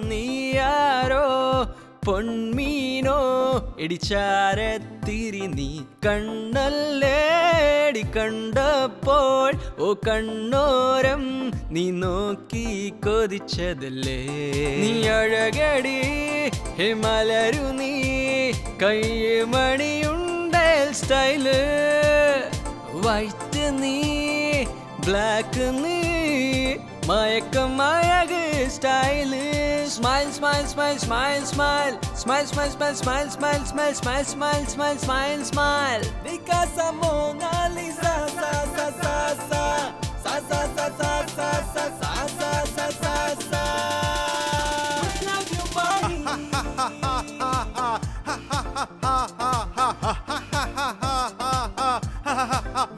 നീയാരോ പൊന്മീനോ ഇടിച്ചാരത്തിരി നീ കണ്ണല്ലേടി കണ്ടപ്പോൾ ഓ കണ്ണോരം നീ നോക്കി കൊതിച്ചതല്ലേ നീ അഴകടി ഹിമലരു നീ കൈമണിയുണ്ടേൽ സ്റ്റൈല് വൈറ്റ് നീ ബ്ലാക്ക് നീ മയക്കം അഴക് style smile smile smile smile smile smile smile smile smile smile smile smile smile smile smile smile Because I'm Mona Lisa sa sa sa sa sa sa sa sa sa sa sa sa sa sa sa We love you, money.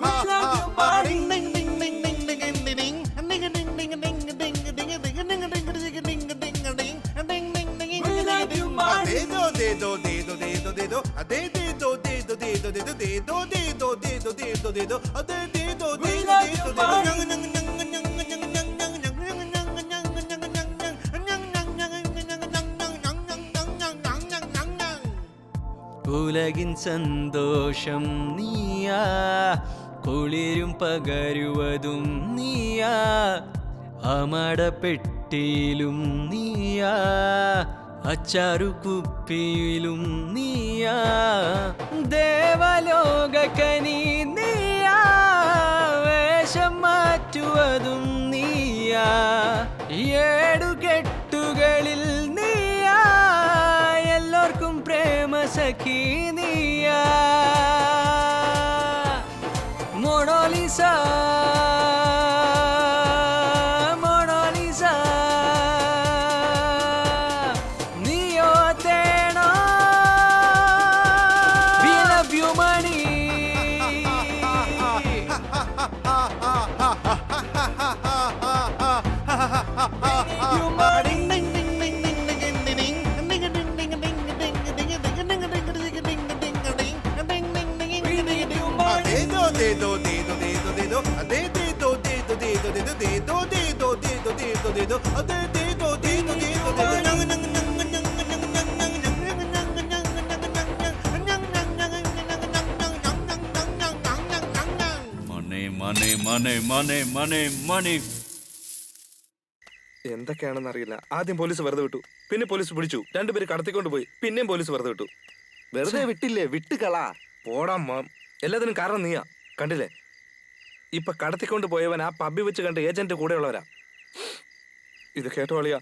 We love you, money. We love you, money. We love you, money. ഉലകിൻ സന്തോഷം നീയാ കുളിരും പകരുവതും നീയാ അമടപ്പെട്ടിയിലും നീയാ അച്ചാറു കുപ്പിയിലും നീയാ ദേവലോകക്കനി നീയാ വേഷം മാറ്റുവതും നീയാ ഏടുകെട്ടുകളിൽ നീയാ എല്ലാവർക്കും പ്രേമ സഖി നീയാ മൊണാലിസ മൊണാലിസ നീയോ തേണോ We love you, money. You money. We need you, money. മണി മണി മണി മണി മണി മണി എന്തൊക്കെയാണെന്ന് അറിയില്ല. ആദ്യം പോലീസ് വെറുതെ വിട്ടു, പിന്നെ പോലീസ് പിടിച്ചു, രണ്ടുപേര് കടത്തിക്കൊണ്ട് പോയി, പിന്നെയും പോലീസ് വെറുതെ വിട്ടു. വെറുതെ വിട്ടില്ലേ, വിട്ടുകളാ. പോടാ മാം, എല്ലാത്തിനും കാരണം നീയാ. കണ്ടില്ലേ, ഇപ്പൊ കടത്തിക്കൊണ്ട് പോയവൻ ആ പബ്ബി വെച്ച് കണ്ട ഏജന്റ് കൂടെയുള്ളവരാ. ഇത് കേട്ടോ അളിയാ,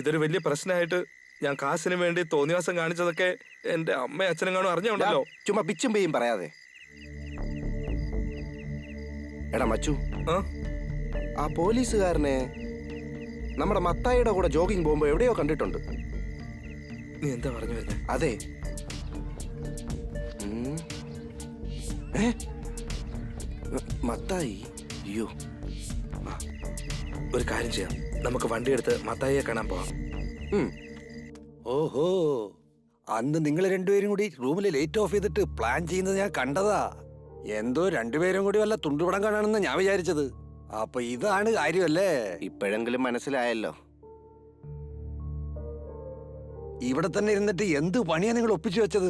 ഇതൊരു വലിയ പ്രശ്നമായിട്ട് ഞാൻ കാശിന് വേണ്ടി തോന്നിവാസം കാണിച്ചതൊക്കെ എന്റെ അമ്മയും അച്ഛനും കാണും അറിഞ്ഞുണ്ടല്ലോ. ചുമ്മാ പിച്ചും പെയ്യും പറയാതെ. എടാ മച്ചു, ആ പോലീസുകാരനെ നമ്മുടെ മത്തായിയുടെ കൂടെ ജോഗിങ് പോകുമ്പോ എവിടെയോ കണ്ടിട്ടുണ്ട്. നീ എന്താ പറഞ്ഞു വരുന്നത്? അതെ. മത്തായി? അയ്യോ, ഒരു കാര്യം ചെയ്യാം, നമുക്ക് വണ്ടി എടുത്ത് മത്തായിയെ കാണാൻ പോവാം. ഓഹോ, അന്ന് നിങ്ങൾ രണ്ടുപേരും കൂടി റൂമിൽ ലൈറ്റ് ഓഫ് ചെയ്തിട്ട് പ്ലാൻ ചെയ്യുന്നത് ഞാൻ കണ്ടതാ. എന്തോ രണ്ടുപേരും കൂടി വല്ല തുണ്ടുപടം കാണാണെന്ന് ഞാൻ വിചാരിച്ചത്. അപ്പൊ ഇതാണ് കാര്യമല്ലേ? ഇപ്പോഴെങ്കിലും മനസ്സിലായല്ലോ. ഇവിടെ തന്നെ ഇരുന്നിട്ട് എന്ത് പണിയാ നിങ്ങൾ ഒപ്പിച്ചു വെച്ചത്?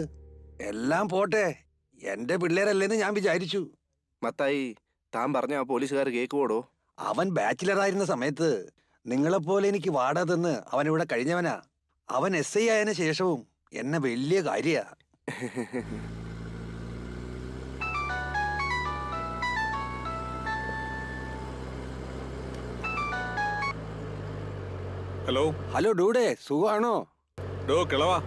എല്ലാം പോട്ടെ, എന്റെ പിള്ളേരല്ലേന്ന് ഞാൻ വിചാരിച്ചു. മത്തായി, താൻ പറഞ്ഞ ആ പോലീസുകാർ കേക്കുവോടോ? അവൻ ബാച്ചിലറായിരുന്ന സമയത്ത് നിങ്ങളെപ്പോലെ എനിക്ക് വാടക തന്ന് അവൻ ഇവിടെ കഴിഞ്ഞവനാ. അവൻ SI ആയതിനു ശേഷവും എന്നെ വലിയ കാര്യ. ഹലോ ഹലോ ഡൂഡേ, സുഖമാണോ? ഡോ കിളവാ,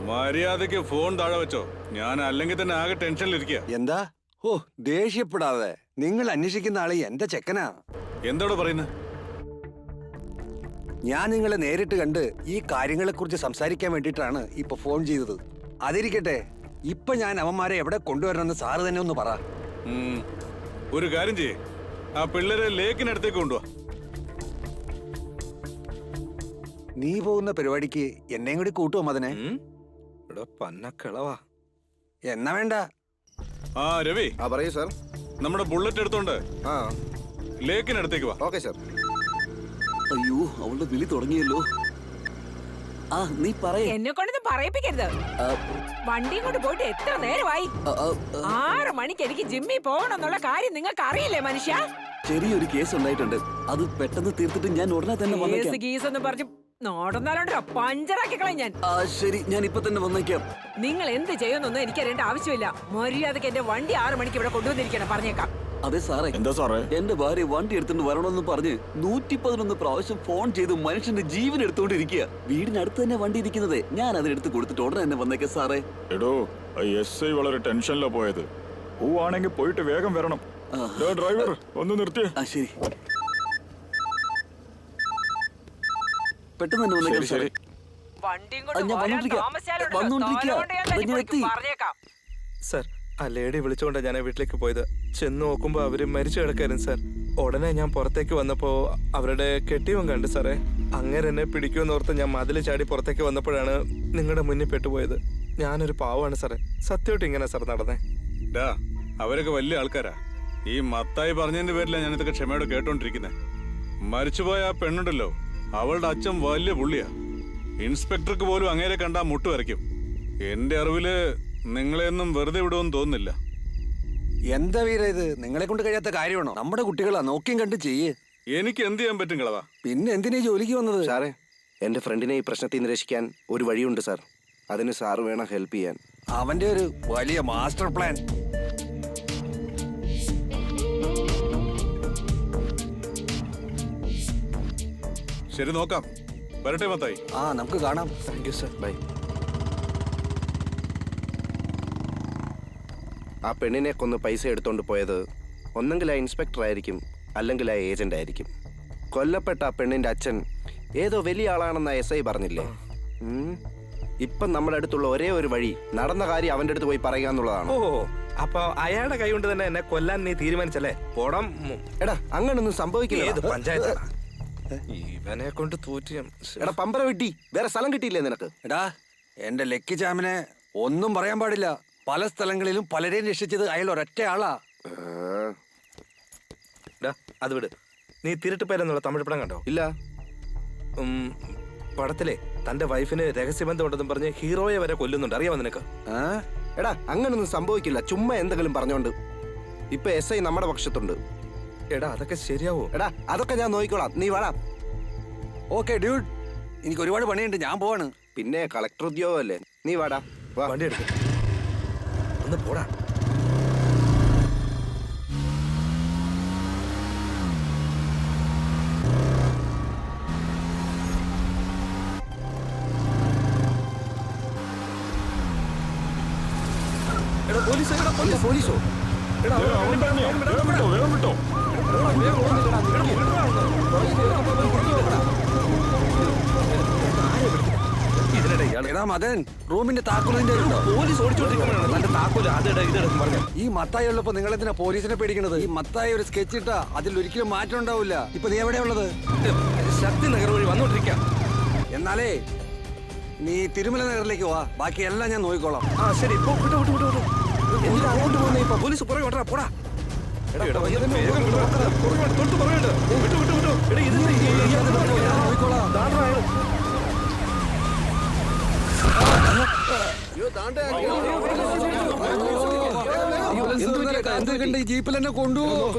മര്യാദക്ക് ഫോൺ താഴെ വെച്ചോ. ഞാൻ അല്ലെങ്കിൽ തന്നെ ആകെ ടെൻഷനിലിരിക്കുക. എന്താ? ഓ, ദേഷ്യപ്പെടാതെ. നിങ്ങൾ അന്വേഷിക്കുന്ന ആള് എന്റെ ചെക്കനാ. എന്താടോ പറയുന്നത്? ഞാൻ നിങ്ങളെ നേരിട്ട് കണ്ട് ഈ കാര്യങ്ങളെക്കുറിച്ച് സംസാരിക്കാൻ വേണ്ടിയിട്ടാണ് ഇപ്പൊ ഫോൺ ചെയ്തത്. അതിരിക്കട്ടെ, ഇപ്പൊ ഞാൻ അവന്മാരെ എവിടെ കൊണ്ടുവരണമെന്ന് സാറ് തന്നെ ഒന്ന് പറ. ഒരു കാര്യം ചെയ്യേ, ആ പിള്ളേരെ ലേക്കിനടുത്തേക്ക് കൊണ്ടുവാ. നീ പോകുന്ന പരിപാടിക്ക് എന്നെയും കൂടി കൂട്ടുവോ മദനെ? പന്നക്കിളവാ. എന്നാ വേണ്ട. ആ രവി, പറയൂ സാർ. നമ്മുടെ ബുള്ളറ്റ് എടുത്തോണ്ട് ആ ലേക്കിനടുത്തേക്ക് വാ. Okay sir. അയ്യോ, അവളുടെ വിളി തുടങ്ങിയല്ലോ. ആ നീ പറയ. എന്നെ കൊണ്ടൊന്നും പറയിപ്പിക്കരുത്. വണ്ടിയും കൊണ്ട് പോയിട്ട് എത്ര നേരമായി? 6 മണിക്ക് എനിക്ക് ജിമ്മിൽ പോകണമെന്നുള്ള കാര്യം നിങ്ങൾക്ക് അറിയില്ലേ മനുഷ്യ? ചെറിയൊരു കേസ് ഉണ്ടായിട്ടുണ്ട്. അത് പെട്ടെന്ന് തീർത്തിട്ട് ഞാൻ ഉടനെ തന്നെ വന്നേക്കാം. കേസ് എന്ന് പറഞ്ഞു നോടുന്നാലോണ്ടോ പഞ്ചറാക്കി കളയും ഞാൻ. ശരി, ഞാൻ ഇപ്പൊ തന്നെ വന്നേക്കാം. നിങ്ങൾ എന്ത് ചെയ്യുന്നൊന്നും എനിക്കറിയേണ്ട ആവശ്യമില്ല. മര്യാദക്ക് എന്റെ വണ്ടി 6 മണിക്ക് ഇവിടെ കൊണ്ടുവന്നിരിക്കണം, പറഞ്ഞേക്കാം. അതെ സാറേ. എന്താ സാറേ? എന്റെ ഭാര്യ വണ്ടി എടുത്തോണ്ട് വരണമെന്ന് പറഞ്ഞ് 111 പ്രാവശ്യം ഫോൺ ചെയ്ത് മനുഷ്യന്റെ ജീവൻ എടുത്തോണ്ടിരിക്കുക. വീടിനടുത്ത് തന്നെ വണ്ടി ഇരിക്കുന്നത്. ഞാൻ അതിനെടുത്ത് കൊടുത്തിട്ട് ഉടനെ തന്നെ വന്നേക്കാം സാറേ. എടോ, SI വളരെ ടെൻഷനിലാ പോയത്. ആണെങ്കിൽ പോയിട്ട് വേഗം വരണം. ഡ്രൈവർ ഒന്ന് നിർത്തിയേ. ശരി, പെട്ടെന്ന് തന്നെ വന്നേക്കാം സാറേ. ഞാൻ പറഞ്ഞേക്കാം. സർ, ആ ലേഡി വിളിച്ചുകൊണ്ടാ ഞാൻ വീട്ടിലേക്ക് പോയത്. ചെന്ന് നോക്കുമ്പോ അവര് മരിച്ചു കിടക്കായിരുന്നു സാർ. ഉടനെ ഞാൻ പുറത്തേക്ക് വന്നപ്പോ അവരുടെ കെട്ടിയവൻ കണ്ടു സാറേ. അങ്ങനെ എന്നെ പിടിക്കുമെന്നോർത്ത് ഞാൻ മതില് ചാടി പുറത്തേക്ക് വന്നപ്പോഴാണ് നിങ്ങളുടെ മുന്നിൽ പെട്ടുപോയത്. ഞാനൊരു പാവമാണ് സാറേ. സത്യമായിട്ട് ഇങ്ങനെ സാർ നടന്നേ. അവരൊക്കെ വലിയ ആൾക്കാരാ. ഈ മത്തായി പറഞ്ഞതിന്റെ പേരിലാണ് ഞാൻ ഇതൊക്കെ ക്ഷമയോടെ കേട്ടോണ്ടിരിക്കുന്നത്. മരിച്ചുപോയ ആ പെണ്ണുണ്ടല്ലോ, അവളുടെ അച്ഛൻ വലിയ പുള്ളിയാ. ഇൻസ്പെക്ടർക്ക് പോലും അങ്ങേരെ കണ്ടാ മുട്ട് വരയ്ക്കും. എന്റെ അറിവില് നിങ്ങളെയൊന്നും വെറുതെ വിടുമെന്ന് തോന്നുന്നില്ല. എന്താ വീര ഇത്? നിങ്ങളെ കൊണ്ട് കഴിയാത്ത കാര്യമാണോ? നമ്മുടെ കുട്ടികളാ, നോക്കിയും കണ്ട് ചെയ്യേ. എനിക്ക് എന്ത് ചെയ്യാൻ പറ്റും കളവാ? പിന്നെ എന്തിനാ ജോലിക്ക് വന്നത്? സാറേ, എന്റെ ഫ്രണ്ടിനെ ഈ പ്രശ്നത്തിൽ നിന്ന് രക്ഷിക്കാൻ ഒരു വഴിയുണ്ട് സാർ. അതിന് സാറ് വേണം ഹെൽപ്പ് ചെയ്യാൻ. അവന്റെ ഒരു വലിയ മാസ്റ്റർ പ്ലാൻ. ശരി, നോക്കാം. വരട്ടെ മത്തായി. നമുക്ക് കാണാം. Thank you sir. ബൈ. ആ പെണ്ണിനെ കൊന്ന് പൈസ എടുത്തോണ്ട് പോയത് ഒന്നെങ്കിൽ ആ ഇൻസ്പെക്ടർ ആയിരിക്കും, അല്ലെങ്കിൽ ആ ഏജന്റ് ആയിരിക്കും. കൊല്ലപ്പെട്ട ആ പെണ്ണിന്റെ അച്ഛൻ ഏതോ വലിയ ആളാണെന്ന SI പറഞ്ഞില്ലേ? ഇപ്പം നമ്മുടെ അടുത്തുള്ള ഒരേ ഒരു വഴി നടന്ന കാര്യം അവന്റെ അടുത്ത് പോയി പറയുക എന്നുള്ളതാണ്. ഓ, അപ്പൊ അയാളുടെ കൈ കൊണ്ട് തന്നെ എന്നെ കൊല്ലാൻ നീ തീരുമാനിച്ചല്ലേ? പോടാം. എടാ, അങ്ങനൊന്നും സംഭവിക്കില്ല. ഏത് പഞ്ചായത്ത്? ഇവനെ കൊണ്ട് തോറ്റി. എടാ പമ്പര വെട്ടി, വേറെ സ്ഥലം കിട്ടിയില്ലേ നിനക്ക്? എടാ, എന്റെ ലക്കി ചാമിനെ ഒന്നും പറയാൻ പാടില്ല. പല സ്ഥലങ്ങളിലും പലരെയും രക്ഷിച്ചത് അയാൾ ഒരൊറ്റ ആളാ. അത് വിട്. നീ തിരുട്ടുപേരെന്നുള്ള തമിഴ് പടം കണ്ടോ? ഇല്ല. പടത്തിലെ തന്റെ വൈഫിന് രഹസ്യബന്ധം ഉണ്ടെന്നും പറഞ്ഞ് ഹീറോയെ വരെ കൊല്ലുന്നുണ്ട്. അറിയാമോ നിനക്ക്? എടാ, അങ്ങനൊന്നും സംഭവിക്കില്ല. ചുമ്മാ എന്തെങ്കിലും പറഞ്ഞോണ്ട്. ഇപ്പൊ SI നമ്മുടെ പക്ഷത്തുണ്ട്. എടാ, അതൊക്കെ ശരിയാവോ? എടാ, അതൊക്കെ ഞാൻ നോക്കിക്കോളാം. നീ വാടാ. ഓക്കെ ഡ്യൂഡ്, എനിക്ക് ഒരുപാട് പണിയുണ്ട്, ഞാൻ പോവാണ്. പിന്നെ കളക്ടർ ഉദ്യോഗമല്ലേ? നീ വാടാ. വണ്ടി എടുക്ക. ഒന്ന് പോടാ. പോലീസോ? വേഗം വിട്ടോ. എടാ മദൻ, റൂമിന്റെ താക്കോലിന്റെ പോലീസ് ഓടിച്ചോണ്ടിരിക്കുമ്പോഴാണ് തന്റെ താക്കോല് ഇതെടുക്കും പറഞ്ഞു. ഈ മത്തായി ഉള്ളപ്പോ നിങ്ങൾ എന്തിനാ പോലീസിനെ പേടിക്കണത്? ഈ മത്തായി ഒരു സ്കെച്ച് ഇട്ടാ അതിൽ ഒരിക്കലും മാറ്റം ഉണ്ടാവില്ല. ഇപ്പൊ നീ എവിടെയാ ഉള്ളത്? ശക്തി നഗർ വഴി വന്നോണ്ടിരിക്കാം. എന്നാലേ നീ തിരുമല നഗറിലേക്ക് വാ, ബാക്കി എല്ലാം ഞാൻ നോക്കിക്കോളാം. ശരി, അങ്ങോട്ട് പോകുന്ന ഇപ്പൊ പോലീസ് പുറകെ ഓടാ. പോടാ. നോക്കിക്കോളാം. ജീപ്പിൽ എന്നെ കൊണ്ടുപോകും.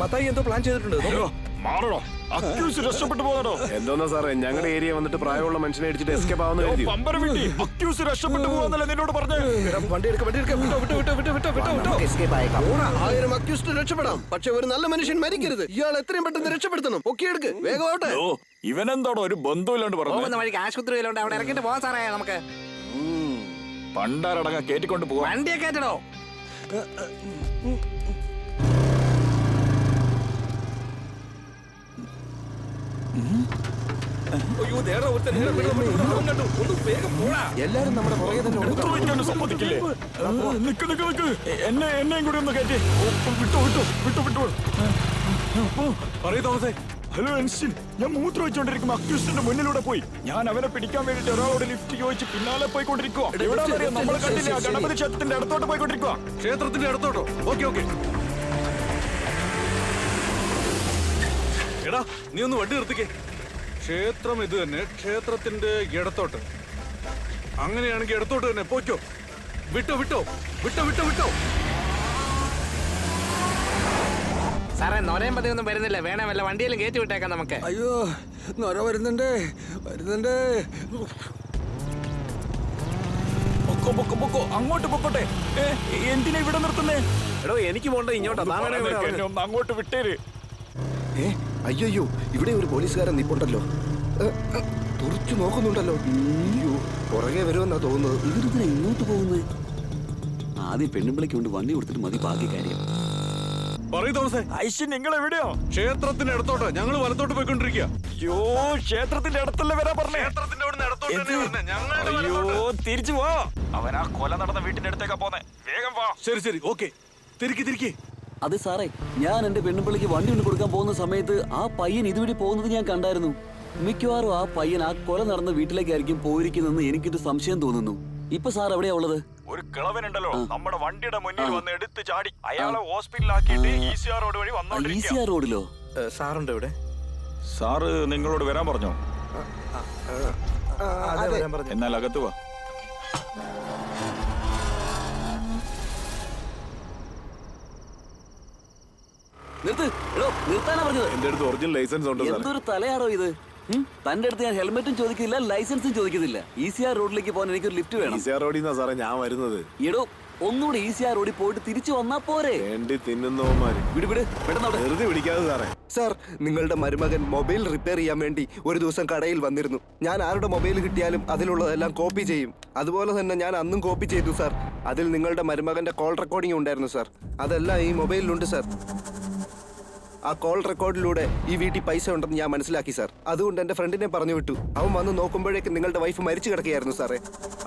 മത്തായി എന്തോ പ്ലാൻ ചെയ്തിട്ടുണ്ട്. രക്ഷപ്പെട്ടു പോകണോ? എന്തോന്നാ സാറേ, ഞങ്ങളുടെ ഏരിയ വന്നിട്ട് പ്രായമുള്ള മനുഷ്യനെ അടിച്ചിട്ട് എസ്കേപ്പ് ആവുന്ന രക്ഷപ്പെട്ടു പോകാന്നല്ലേ നിന്നോട് പറഞ്ഞു. വണ്ടി എടുക്ക, വണ്ടി എടുക്ക. വിട്ടോ. 1000 അക്യൂസ്ഡ് രക്ഷപ്പെടാം, പക്ഷെ ഒരു നല്ല മനുഷ്യൻ മരിക്കരുത്. ഇയാൾ എത്രയും പെട്ടെന്ന് രക്ഷപ്പെടുത്തണം. ഒക്കെ എടുക്ക്, വേഗം ആവട്ടെ. ഇവനെന്താണോ ഒരു ബന്ധുവില്ലാണ്ട് പറഞ്ഞു. വഴിക്ക് ആശുപത്രിയിലുണ്ട്, അവിടെ ഇറക്കിട്ട് പോവാൻ സാറേ നമുക്ക്. പണ്ടാരടങ്ങ കേറ്റിക്കൊണ്ട് പോവാ. വണ്ടിയെ കയറ്റണോ? അയ്യോ, നേരെ ഒരുത്തൻ, നേരെ വിടണം, വിടണം, അവൻ കണ്ടു. ഒന്ന് വേഗം പോടാ. എല്ലാരും നമ്മുടെ പുറകെ തന്നെ ഉണ്ട്. സമ്മതിക്കില്ലേ? എന്നെയും കൂടി ഒന്ന് കയറ്റി. വിട്ടു. പറയൂ തോമസേ. ഹലോ എൻസിൻ, ഞാൻ മൂത്രം വെച്ചോണ്ടിരിക്കുമ്പോ അക്യൂസ്റ്റിന്റെ മുന്നിലൂടെ പോയി. ഞാൻ അവനെ പിടിക്കാൻ വേണ്ടിട്ട് ഒരാളോട് ലിഫ്റ്റ് ചോദിച്ച് പിന്നാലെ പോയിക്കൊണ്ടിരിക്കുക. എവിടെ നമ്മൾ കണ്ടില്ല, ഗണപതി ക്ഷേത്രത്തിന്റെ അടുത്തോട്ട് പോയിക്കൊണ്ടിരിക്കുക. ക്ഷേത്രത്തിന്റെ അടുത്തോട്ടോ? ഓക്കെ. എടാ, നീ ഒന്ന് വണ്ടി നിർത്തിക്കേ. ക്ഷേത്രം ഇത് തന്നെ, ക്ഷേത്രത്തിന്റെ ഇടത്തോട്ട്. അങ്ങനെയാണെങ്കിൽ ഇടത്തോട്ട് തന്നെ പോയിക്കോ. വിട്ടോ. സാറേ, നൊരയും പതിയൊന്നും വരുന്നില്ല. വേണേ വല്ല വണ്ടിയിലും കയറ്റി വിട്ടേക്കാം നമുക്ക്. അയ്യോ, നൊര വരുന്നുണ്ട്. പൊക്കോ, അങ്ങോട്ട് പൊക്കോട്ടെ. എന്തിനാ ഇവിടെ നിർത്തുന്നേ? എടോ, എനിക്ക് പോണ്ട ഇങ്ങോട്ടാ. ഒന്ന് അങ്ങോട്ട് വിട്ടേര്. അയ്യോ, ഇവിടെ ഒരു പോലീസുകാരൻ നിപ്പുണ്ടല്ലോ. തുറച്ചു നോക്കുന്നുണ്ടല്ലോ. അയ്യോ, പുറകെ വരുമെന്നാ തോന്നുന്നത്. ഇവരിതിനെ ഇങ്ങോട്ട് പോകുന്നേ? ആദ്യം പെണ്ണുമ്പിളിക്ക് കൊണ്ട് വണ്ടി കൊടുത്തിട്ട് മതി ബാക്കി കാര്യം. പറയൂ തോമസേ. ഐശ്വൻ, നിങ്ങൾ എവിടെയോ? ക്ഷേത്രത്തിന്റെ അടുത്തോട്ട്. ഞങ്ങൾ വലത്തോട്ട് പോയിക്കൊണ്ടിരിക്കുക. അയ്യോ, ക്ഷേത്രത്തിന്റെ അടുത്തല്ലേ വരാൻ പറഞ്ഞേ? ക്ഷേത്രത്തിന്റെ അവിടെ അടുത്തോട്ട്. അയ്യോ, തിരിച്ചു പോ. അവനാ കൊല നടന്ന വീട്ടിന്റെ അടുത്തേക്കാ പോന്നെ. വേഗം പോ. ശരി, ഓക്കെ. തിരിക്കി. അത് സാറേ, ഞാൻ എന്റെ പെണ്ണുമ്പിളിക്ക് വണ്ടി കൊണ്ട് കൊടുക്കാൻ പോകുന്ന സമയത്ത് ആ പയ്യൻ ഇതുവഴി പോകുന്നത് ഞാൻ കണ്ടായിരുന്നു. മിക്കവാറും ആ പയ്യൻ ആ കൊല നടന്ന വീട്ടിലേക്കായിരിക്കും പോയിരിക്കുന്നെന്ന് എനിക്കൊരു സംശയം തോന്നുന്നു. ഇപ്പൊ സാർ എവിടെയാ ഉള്ളത്? ഒരു കിളവനുണ്ടല്ലോ, നമ്മുടെ വണ്ടിയുടെ മുന്നിൽ വന്ന് എടുത്ത് ചാടി. അയാളെ ഹോസ്പിറ്റലിലാക്കിയിട്ട് ECR റോഡ് വഴി വന്നോണ്ടിരിക്കുക. ECR റോഡിലോ? സാറുണ്ട് ഇവിടെ? സാറ് നിങ്ങളോട് വരാൻ പറഞ്ഞോ? എന്നാൽ അകത്ത് വാ. നിർത്താനാ പറഞ്ഞത്. എന്റെ അടുത്ത് ഒറിജിനൽ ലൈസൻസ് ഉണ്ട്. എന്തൊരു തലയാണോ ഇത്? തന്റെ അടുത്ത് ഞാൻ ഹെൽമെറ്റും ചോദിക്കില്ല, ലൈസൻസും ചോദിക്കുന്നില്ല. ECR റോഡിലേക്ക് പോകാൻ എനിക്കൊരു ലിഫ്റ്റ് വേണം. ECR റോഡിൽ നിന്നാ സാറേ ഞാൻ വരുന്നത്. എടോ, ഒന്നുകൂടി ECR റോഡിൽ പോയിട്ട് തിരിച്ചു വന്നാ പോരെ? വേണ്ടി തിന്നുന്നവന്മാര്. വിട് പെട്ടെന്ന്. വെറുതെ പിടിക്കാതെ സാറേ. സാർ, നിങ്ങളുടെ മരുമകൻ മൊബൈൽ റിപ്പയർ ചെയ്യാൻ വേണ്ടി ഒരു ദിവസം കടയിൽ വന്നിരുന്നു. ഞാൻ ആരുടെ മൊബൈൽ കിട്ടിയാലും അതിലുള്ളതെല്ലാം കോപ്പി ചെയ്യും. അതുപോലെ തന്നെ ഞാൻ അന്നും കോപ്പി ചെയ്തു സാർ. അതിൽ നിങ്ങളുടെ മരുമകന്റെ കോൾ റെക്കോർഡിംഗ് ഉണ്ടായിരുന്നു സാർ. അതെല്ലാം ഈ മൊബൈലിലുണ്ട് സാർ. ആ കോൾ റെക്കോർഡിലൂടെ ഈ വീട്ടിൽ പൈസ ഉണ്ടെന്ന് ഞാൻ മനസ്സിലാക്കി സാർ. അതുകൊണ്ട് എൻ്റെ ഫ്രണ്ടിനെ പറഞ്ഞു വിട്ടു. അവൻ വന്ന് നോക്കുമ്പോഴേക്കും നിങ്ങളുടെ വൈഫ് മരിച്ചു കിടക്കുകയായിരുന്നു സാറേ.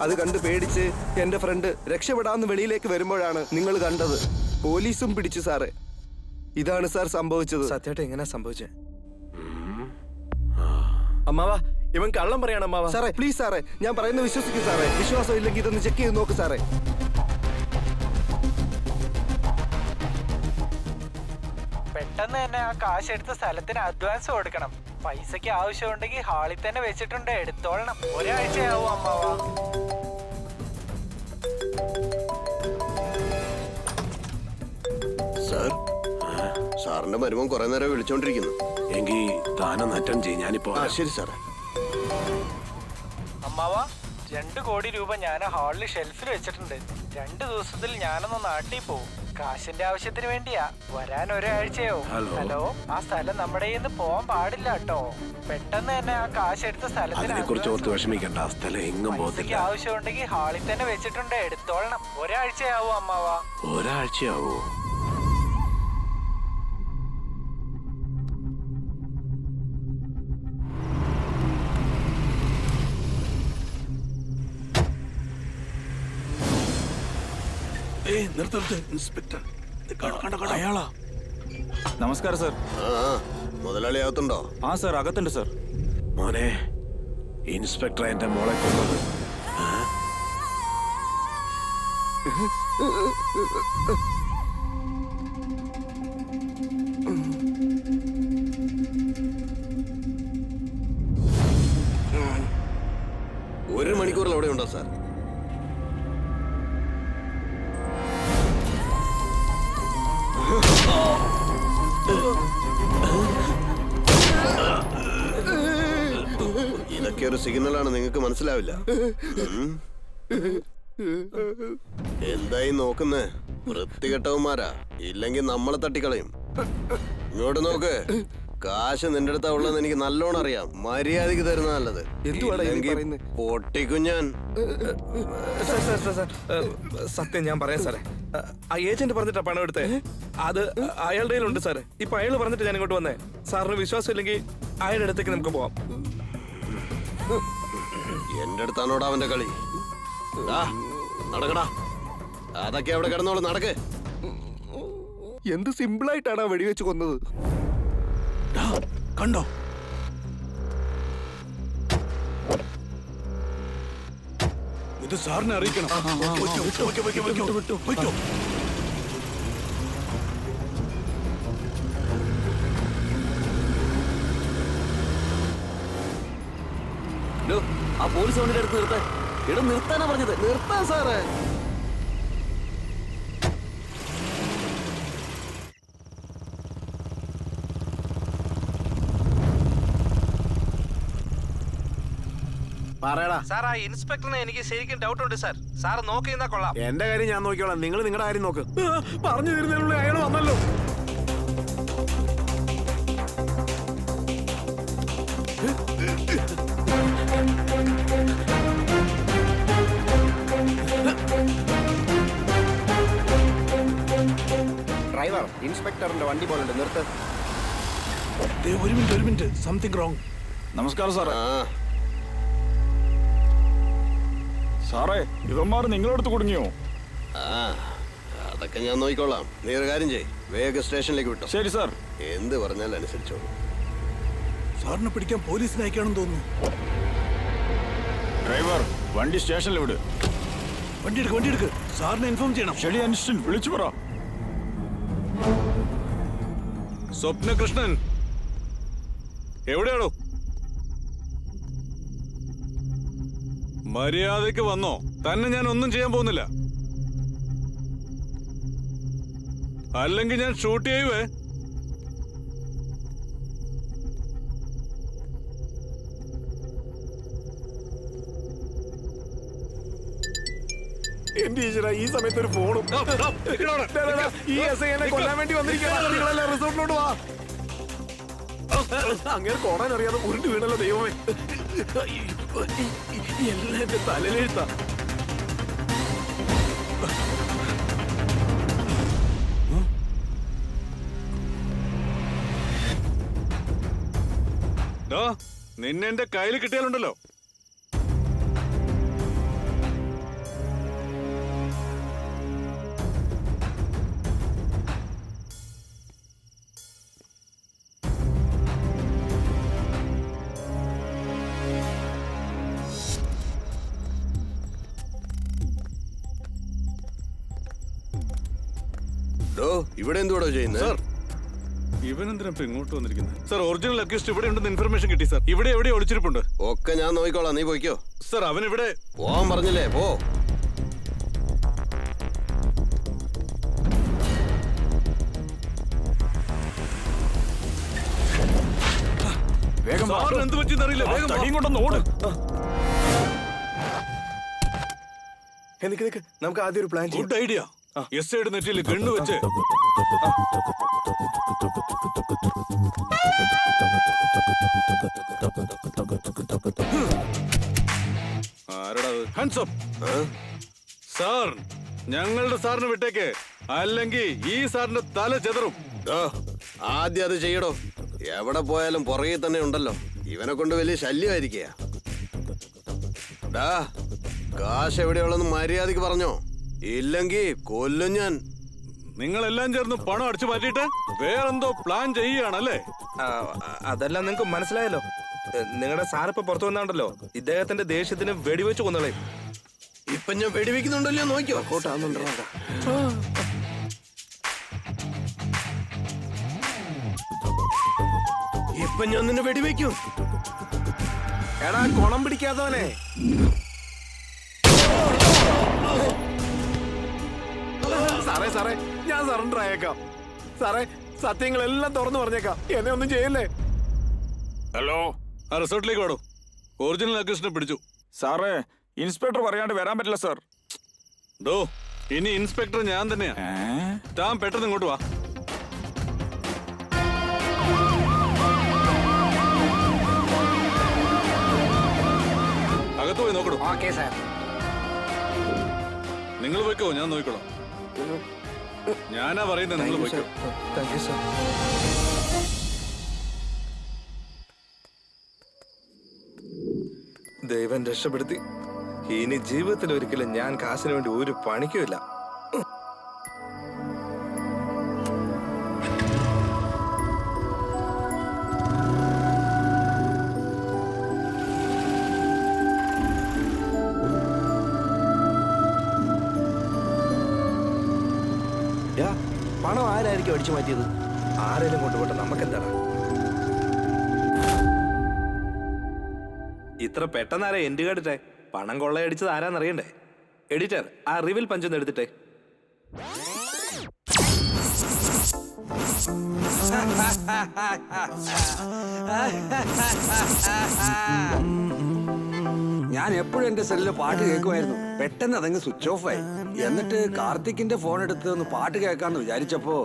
അത് കണ്ട് പേടിച്ച് എൻ്റെ ഫ്രണ്ട് രക്ഷപ്പെടാമെന്ന് വെളിയിലേക്ക് വരുമ്പോഴാണ് നിങ്ങൾ കണ്ടത്. പോലീസും പിടിച്ചു സാറേ. ഇതാണ് സാർ സംഭവിച്ചത്. സത്യമായിട്ട് എങ്ങനെ സംഭവിച്ചേ? അമ്മാവാ, ഇവൻ കള്ളം പറയാണ് അമ്മാവാ. സാറേ, പ്ലീസ് സാറേ, ഞാൻ പറയുന്നത് വിശ്വസിക്കും സാറേ. വിശ്വാസം ഇല്ലെങ്കിൽ ഇതൊന്ന് ചെക്ക് ചെയ്ത് നോക്ക് സാറേ. പെട്ടെന്ന് തന്നെ ആ കാശ് എടുത്ത സ്ഥലത്തിന് അഡ്വാൻസ് കൊടുക്കണം. പൈസക്ക് ആവശ്യമുണ്ടെങ്കിൽ ഹാളിൽ തന്നെ വെച്ചിട്ടുണ്ട്, എടുത്തോളണം. ഒരാഴ്ചയാവും അമ്മാവാ. സാറിന്റെ മരുമൻ കുറെ നേരം വിളിച്ചോണ്ടിരിക്കുന്നു. എങ്കിൽ താനൊന്ന് അറ്റൻഡ് ചെയ്യും. ഞാനിപ്പോ. ശരി സാറേ. അമ്മാവാ, 2 കോടി രൂപ ഞാൻ ഹാളിൽ ഷെൽഫിൽ വെച്ചിട്ടുണ്ട്. 2 ദിവസത്തിൽ ഞാനൊന്ന് നാട്ടിൽ പോവും. കാശിന്റെ ആവശ്യത്തിന് വേണ്ടിയാ. വരാൻ ഒരാഴ്ചയാവും. ഹലോ, ആ സ്ഥലം നമ്മുടെ കയ്യിൽ പോവാൻ പാടില്ല കേട്ടോ. പെട്ടെന്ന് തന്നെ ആ കാശ് എടുത്ത സ്ഥലത്തിന് കുറിച്ച് ഓർത്ത് വിഷമിക്കണ്ട. ആ സ്ഥലം എങ്ങും പോകത്തില്ല. ആവശ്യമുണ്ടെങ്കിൽ ഹാളിൽ തന്നെ വെച്ചിട്ടുണ്ട്, എടുത്തോളണം. ഒരാഴ്ചയാവും അമ്മാവാ. ഒരാഴ്ചയാവോ? ഇൻസ്പെക്ടർ അയാളാ. നമസ്കാരം സാർ. മുതലാളി അകത്തുണ്ടോ? ആ സാർ, അകത്തുണ്ട് സാർ. മോനെ, ഇൻസ്പെക്ടർ എന്റെ മോളെ കൊന്നത്. ഒരു മണിക്കൂറിൽ അവിടെ ഉണ്ടോ സാർ? ഇതൊക്കെ ഒരു സിഗ്നലാണ്, നിങ്ങൾക്ക് മനസ്സിലാവില്ല. എന്തായി നോക്കുന്നേ? വൃത്തികെട്ടവന്മാരാ, ഇല്ലെങ്കിൽ നമ്മളെ തട്ടിക്കളയും. ഇങ്ങോട്ട് നോക്ക്. കാശ് നിന്റെ അടുത്താ ഉള്ളതെന്ന് എനിക്ക് നല്ലോണം അറിയാം. മര്യാദക്ക് തരുന്ന നല്ലത്. പൊട്ടിക്കും ഞാൻ. സത്യം ഞാൻ പറയാം സാറേ. ആ ഏജന്റ് പറഞ്ഞിട്ടാ പണം എടുത്തേ. അത് അയാളുടെ കയ്യിലുണ്ട് സാറേ. ഇപ്പൊ അയാൾ പറഞ്ഞിട്ട് ഞാൻ ഇങ്ങോട്ട് വന്നേ. സാറിന് വിശ്വാസം ഇല്ലെങ്കിൽ അയാളുടെ അടുത്തേക്ക് നമുക്ക് പോവാം. എന്റെ അടുത്താണോടാ അവന്റെ കളി? നടക്കടാ. അതൊക്കെ അവിടെ കിടന്നോളൂ. നടക്ക്. എന്ത് സിമ്പിളായിട്ടാണ് വെടിവെച്ച് കൊന്നത്. കണ്ടോ? ഇത് സാറിനെ അറിയിക്കണം. ആ പോലീസ് വണ്ടിയുടെ അടുത്ത് നിർത്താൻ. ഇവിടെ നിർത്താനാ പറഞ്ഞത്. നിർത്താൻ സാറേ. പറയടാ. സാർ ആ ഇൻസ്പെക്ടറിനെ എനിക്ക് ശരിക്കും ഡൗട്ട് ഉണ്ട് സാർ. സാർ നോക്കിയിരുന്നാ കൊള്ളാം. എന്റെ കാര്യം ഞാൻ നോക്കിയോളാം, നിങ്ങൾ നിങ്ങളുടെ കാര്യം നോക്ക്. പറഞ്ഞു തരുന്നതിനുള്ള അയാൾ വന്നല്ലോ. ഡ്രൈവർ, ഇൻസ്പെക്ടറിന്റെ വണ്ടി പോലുണ്ട്, നിർത്ത്. ഒരു മിനിറ്റ്, സംതിങ് റോങ്. നമസ്കാരം സാറേ. സാറേ, ഇവന്മാർ നിങ്ങളടുത്ത് കുടുങ്ങിയോ? അതൊക്കെ ഞാൻ നോക്കിക്കോളാം. നീ ഒരു കാര്യം ചെയ്യ്, വേഗം സ്റ്റേഷനിലേക്ക് വിട്ടോ. ശരി സാർ. എന്ത് പറഞ്ഞാലും അനുസരിച്ചോളൂ. സാറിനെ പിടിക്കാൻ പോലീസിനെ അയക്കാണെന്ന് തോന്നുന്നു. ഡ്രൈവർ, വണ്ടി സ്റ്റേഷനിൽ വിട്. വണ്ടി എടുക്ക്. സാറിനെ ഇൻഫോം ചെയ്യണം. ശരി അനിസ്റ്റന്റ്, വിളിച്ചു പറ. സ്വപ്നകൃഷ്ണൻ എവിടെയാണോ? മര്യാദയ്ക്ക് വന്നോ? തന്നെ ഞാൻ ഒന്നും ചെയ്യാൻ പോകുന്നില്ല. അല്ലെങ്കിൽ ഞാൻ ഷൂട്ട് ചെയ്യുവേ. എന്റെ ഈശ്വര, ഈ സമയത്ത് ഒരു ഫോണും. ഈ എസ് ഐ കൊല്ലാൻ വേണ്ടി വന്നിരിക്കുകയാണ്. റിസോർട്ടിലോട്ട് വാ. അങ്ങനെ കോടാൻ അറിയാതെ ഉരുണ്ട് വീണല്ലോ ദൈവമേ. എല്ലാം എന്റെ തലയിലെഴുത്താ. നിന്നെ എന്റെ കയ്യിൽ കിട്ടിയാലുണ്ടല്ലോ. ഇവിടെ എന്തുവാടോ ചെയ്യുന്നത്? സാർ, ഇവനെന്തിനാ ഇപ്പൊ ഇങ്ങോട്ട് വന്നിരിക്കുന്നത്? സാർ, ഒറിജിനൽ അക്യൂസ്റ്റ് ഇവിടെ ഉണ്ടെന്ന് ഇൻഫർമേഷൻ കിട്ടി സാർ. ഇവിടെ എവിടെ ഒളിച്ചിരിപ്പുണ്ട്. ഒക്കെ ഞാൻ നോക്കിക്കോളാം, നീ പോയിക്കോ. സാർ, അവൻ ഇവിടെ പോവാൻ പറഞ്ഞില്ലേ, പോ. വേഗം സാറിന് എന്ത് പറ്റിയെന്ന് അറിയില്ല. വേഗം തടിയും കൊണ്ടൊന്ന് ഓട്. നിക്ക് നമുക്ക് ആദ്യം ഒരു പ്ലാൻ ചെയ്യാം. Good idea. എസ് ഐയുടെ നെറ്റിയിൽ ഗണ്ണ് വെച്ച് സാർ, ഞങ്ങളുടെ സാറിന് വിട്ടേക്ക്, അല്ലെങ്കിൽ ഈ സാറിന്റെ തല ചെതറും. ആദ്യം അത് ചെയ്യടോ. എവിടെ പോയാലും പുറകെ തന്നെ ഉണ്ടല്ലോ. ഇവനെ കൊണ്ട് വലിയ ശല്യമായിരിക്കുക. കാശ് എവിടെയുള്ളെന്ന് മര്യാദക്ക് പറഞ്ഞോ, ഇല്ലെങ്കിൽ കൊല്ലും ഞാൻ. നിങ്ങളെല്ലാം ചേർന്ന് പണം അടിച്ചു മാറ്റിയിട്ട് വേറെന്തോ പ്ലാൻ ചെയ്യുകയാണല്ലേ? അതെല്ലാം നിങ്ങൾക്ക് മനസ്സിലായല്ലോ. നിങ്ങളുടെ സാറിപ്പോ പുറത്തു വന്നാണ്ടല്ലോ, ഇദ്ദേഹത്തിന്റെ ദേഷ്യത്തിന് വെടിവെച്ച് കൊന്നളേ. ഇപ്പൊ ഞാൻ വെടിവെക്കുന്നുണ്ടല്ലോ, നോക്കിയോ. ഇപ്പൊ ഞാൻ നിന്നെ വെടിവെക്കും. എടാ കുണം പിടിക്കാത്തവനെ. സാറേ ഞാൻ സറണ്ടർ ആയേക്കാം. സാറേ, സത്യങ്ങളെല്ലാം തുറന്നു പറഞ്ഞേക്കാം. എന്നെ ഒന്നും ചെയ്യല്ലേ. ഹലോ, ആ റിസോർട്ടിലേക്ക് വേണോ? ഒറിജിനൽ അക്യൂസിനെ പിടിച്ചു. സാറേ ഇൻസ്പെക്ടർ പറയാണ്ട് വരാൻ പറ്റില്ല സാർ. ഡോ ഇനി ഇൻസ്പെക്ടർ ഞാൻ തന്നെയാ. താൻ പെട്ടെന്ന് ഇങ്ങോട്ട് വാ. അകത്ത് പോയി നോക്കണോ? Okay sir. നിങ്ങൾ പോയിക്കോ, ഞാൻ നോക്കിക്കോളാം. ഞാനാ പറയുന്നത്, നിങ്ങൾ പോയിക്കോ. Thank you sir. ദൈവം രക്ഷപ്പെടുത്തി. ഇനി ജീവിതത്തിൽ ഒരിക്കലും ഞാൻ കാശിന് വേണ്ടി ഒരു പണിക്കുമില്ല. പണം ആരായിരിക്കും അടിച്ചു മാറ്റിയത്? ആരെങ്കിലും കൊണ്ടുപോട്ടെ, നമുക്കെന്താണ്? ഇത്ര പെട്ടെന്നാരാ എൻഡ് കാർഡിട്ടെ? പണം കൊള്ളയടിച്ചത് ആരാന്നറിയണ്ടേ? എഡിറ്റർ, ആ റിവിൽ പഞ്ചൊന്ന് എടുത്തിട്ടെ. ഞാൻ എപ്പോഴും എന്റെ സെല്ലില് പാട്ട് കേൾക്കുമായിരുന്നു. പെട്ടെന്ന് അതങ്ങ് സ്വിച്ച് ഓഫ് ആയി. എന്നിട്ട് കാർത്തിക്കിന്റെ ഫോൺ എടുത്ത് ഒന്ന് പാട്ട് കേൾക്കാന്ന് വിചാരിച്ചപ്പോ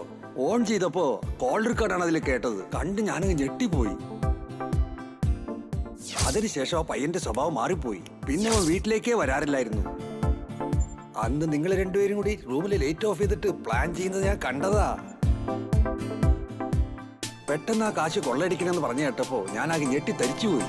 ഓൺ ചെയ്തപ്പോ കോൾ റെക്കോർഡാണ് അതിൽ കേട്ടത്. കണ്ട് ഞാനങ്ങ് ഞെട്ടിപ്പോയി. അതിനുശേഷം ആ പയ്യന്റെ സ്വഭാവം മാറിപ്പോയി. പിന്നെ അവൻ വീട്ടിലേക്കേ വരാറില്ലായിരുന്നു. അന്ന് നിങ്ങൾ രണ്ടുപേരും കൂടി റൂമിൽ ലൈറ്റ് ഓഫ് ചെയ്തിട്ട് പ്ലാൻ ചെയ്യുന്നത് ഞാൻ കണ്ടതാ. പെട്ടെന്ന് ആ കാശ് കൊള്ളയടിക്കണമെന്ന് പറഞ്ഞു കേട്ടപ്പോ ഞാനാകെ ഞെട്ടി തരിച്ചുപോയി.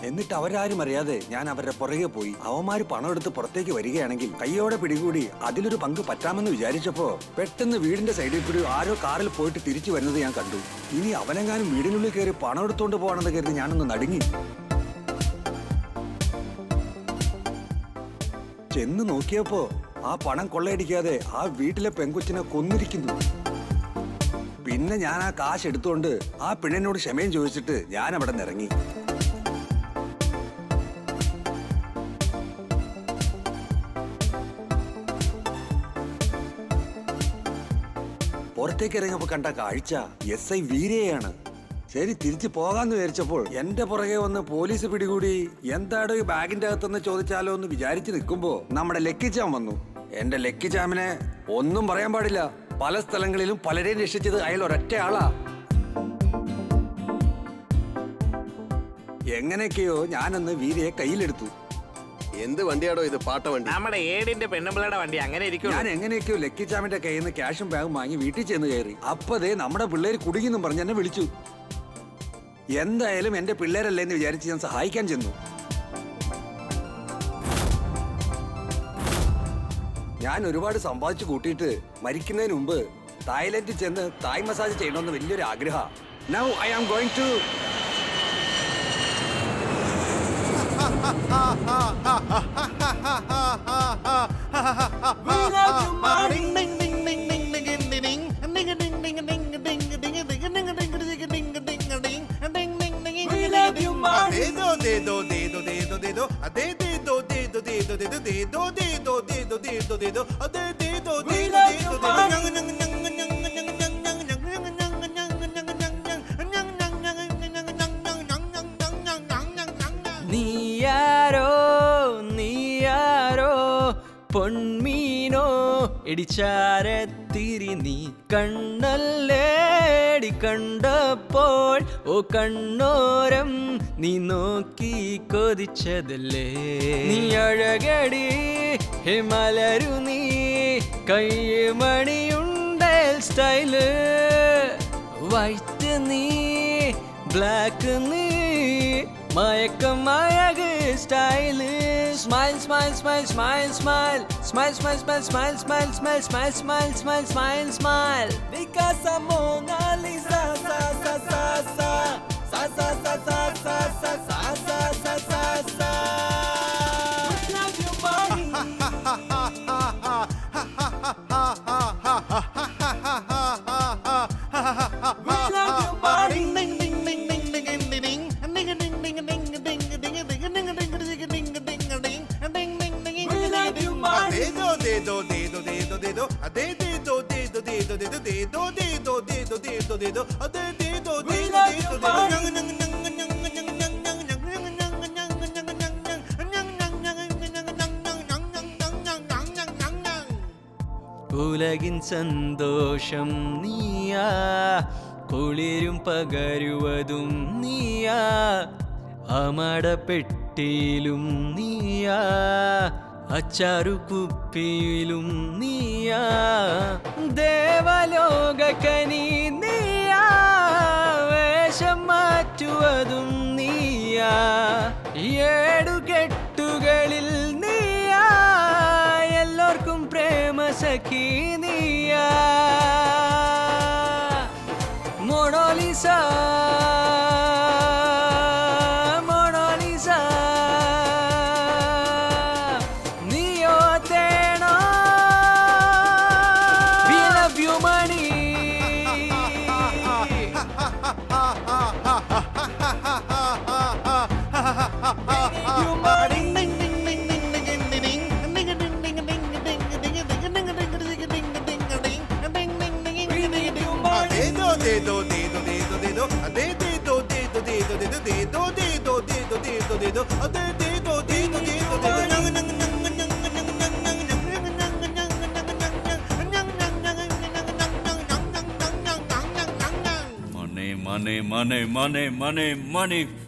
എന്നിട്ട് അവരാരും അറിയാതെ ഞാൻ അവരുടെ പുറകെ പോയി. അവന്മാര് പണം എടുത്ത് പുറത്തേക്ക് വരികയാണെങ്കിൽ കയ്യോടെ പിടികൂടി അതിലൊരു പങ്ക് പറ്റാമെന്ന് വിചാരിച്ചപ്പോ പെട്ടെന്ന് വീടിന്റെ സൈഡിൽ കൂടി ആരോ കാറിൽ പോയിട്ട് തിരിച്ചു വരുന്നത് ഞാൻ കണ്ടു. ഇനി അവനെങ്ങാനും വീടിനുള്ളിൽ കയറി പണം എടുത്തോണ്ട് പോകണമെന്ന് കരുതി ഞാനൊന്ന് നടുങ്ങി. ചെന്ന് നോക്കിയപ്പോ ആ പണം കൊള്ളയടിക്കാതെ ആ വീട്ടിലെ പെങ്കൊച്ചിനെ കൊന്നിരിക്കുന്നു. പിന്നെ ഞാൻ ആ കാശ് എടുത്തുകൊണ്ട് ആ പെണ്ണിനോട് ക്ഷമയും ചോദിച്ചിട്ട് ഞാൻ അവിടെ നിന്ന് ഇറങ്ങി. പുറത്തേക്ക് ഇറങ്ങിയപ്പോ കണ്ട കാഴ്ച SI വീരയാണ്. ശരി, തിരിച്ചു പോകാന്ന് വിചാരിച്ചപ്പോൾ എന്റെ പുറകെ വന്ന് പോലീസ് പിടികൂടി. എന്താടോ ഈ ബാഗിന്റെ അകത്തെന്ന് ചോദിച്ചാലോ എന്ന് വിചാരിച്ചു നിൽക്കുമ്പോ നമ്മുടെ ലക്കിച്ചാൻ വന്നു. എന്റെ ലക്കിച്ചാമിനെ ഒന്നും പറയാൻ പാടില്ല. പല സ്ഥലങ്ങളിലും പലരെയും രക്ഷിച്ചത് അയാൾ ഒരൊറ്റ ആളാ. എങ്ങനെയൊക്കെയോ ഞാനന്ന് വീരയെ കയ്യിലെടുത്തു. എന്ത് വണ്ടിയാടോ ഇത്? പാട്ട വണ്ടി? നമ്മുടെ ഏടിന്റെ പെണ്ണുമ്പിള്ളയുടെ വണ്ടി. അങ്ങനെ ഇരിക്കും. ഞാൻ എങ്ങനെയൊക്കെയോ ലക്കിച്ചാമിന്റെ കയ്യിൽ നിന്ന് ക്യാഷും ബാഗും വാങ്ങി വീട്ടിൽ ചെന്ന് കയറി. അപ്പതേ നമ്മുടെ പിള്ളേര് കുടുങ്ങിന്നും പറഞ്ഞ് എന്നെ വിളിച്ചു. എന്തായാലും എന്റെ പിള്ളേരല്ലേ എന്ന് വിചാരിച്ച് ഞാൻ സഹായിക്കാൻ ചെന്നു. ഞാൻ ഒരുപാട് സമ്പാദിച്ചു കൂട്ടിയിട്ട് മരിക്കുന്നതിന് മുമ്പ് തായ്ലൻഡിൽ ചെന്ന് തായ് മസാജ് ചെയ്യണമെന്ന് വലിയൊരു ആഗ്രഹം. Now I am going to നീയാരോ പൊന്മീനോ ഇടിച്ചാരത്തിരി നീ കണ്ണല്ലേടി കണ്ടപ്പോൾ ഓ കണ്ണോരം നീ നോക്കി കൊതിച്ചതല്ലേ. നീ അഴകടി ഹിമലരു നീ കൈമണിയുണ്ടൽ സ്റ്റൈല് വൈറ്റ് നീ ബ്ലാക്ക് നീ മയക്കം അഴക് style. Smile smile smile smile smile smile smile smile smile smile smile smile smile smile smile വികാസ മോനാലിസ സാ സാ സാ സാ സാ സാ സാ സാ സാ സാ സാ സാ സാ സാ സാ love you body we love you body ding ding ding ding ding ding ding ding ding ding ding ding ding ding ഉലകിൻ സന്തോഷം നീയാ, കുളിരും പകരുവതും നീയാ, അമടപ്പെട്ടിയിലും നീയാ, അച്ചാറു കുപ്പിയിലും നീയാ, ദേവലോകക്കനി നീയാ, വേഷം മാറ്റുവതും നീയാ, ഏടുകെട്ടുകളിൽ നീയാ, എല്ലാവർക്കും പ്രേമ സഖി നീയാ, മൊണോലിസ മൊണോലിസ നീയോ തേണോ We love you money you money money, money, money, money, money, money.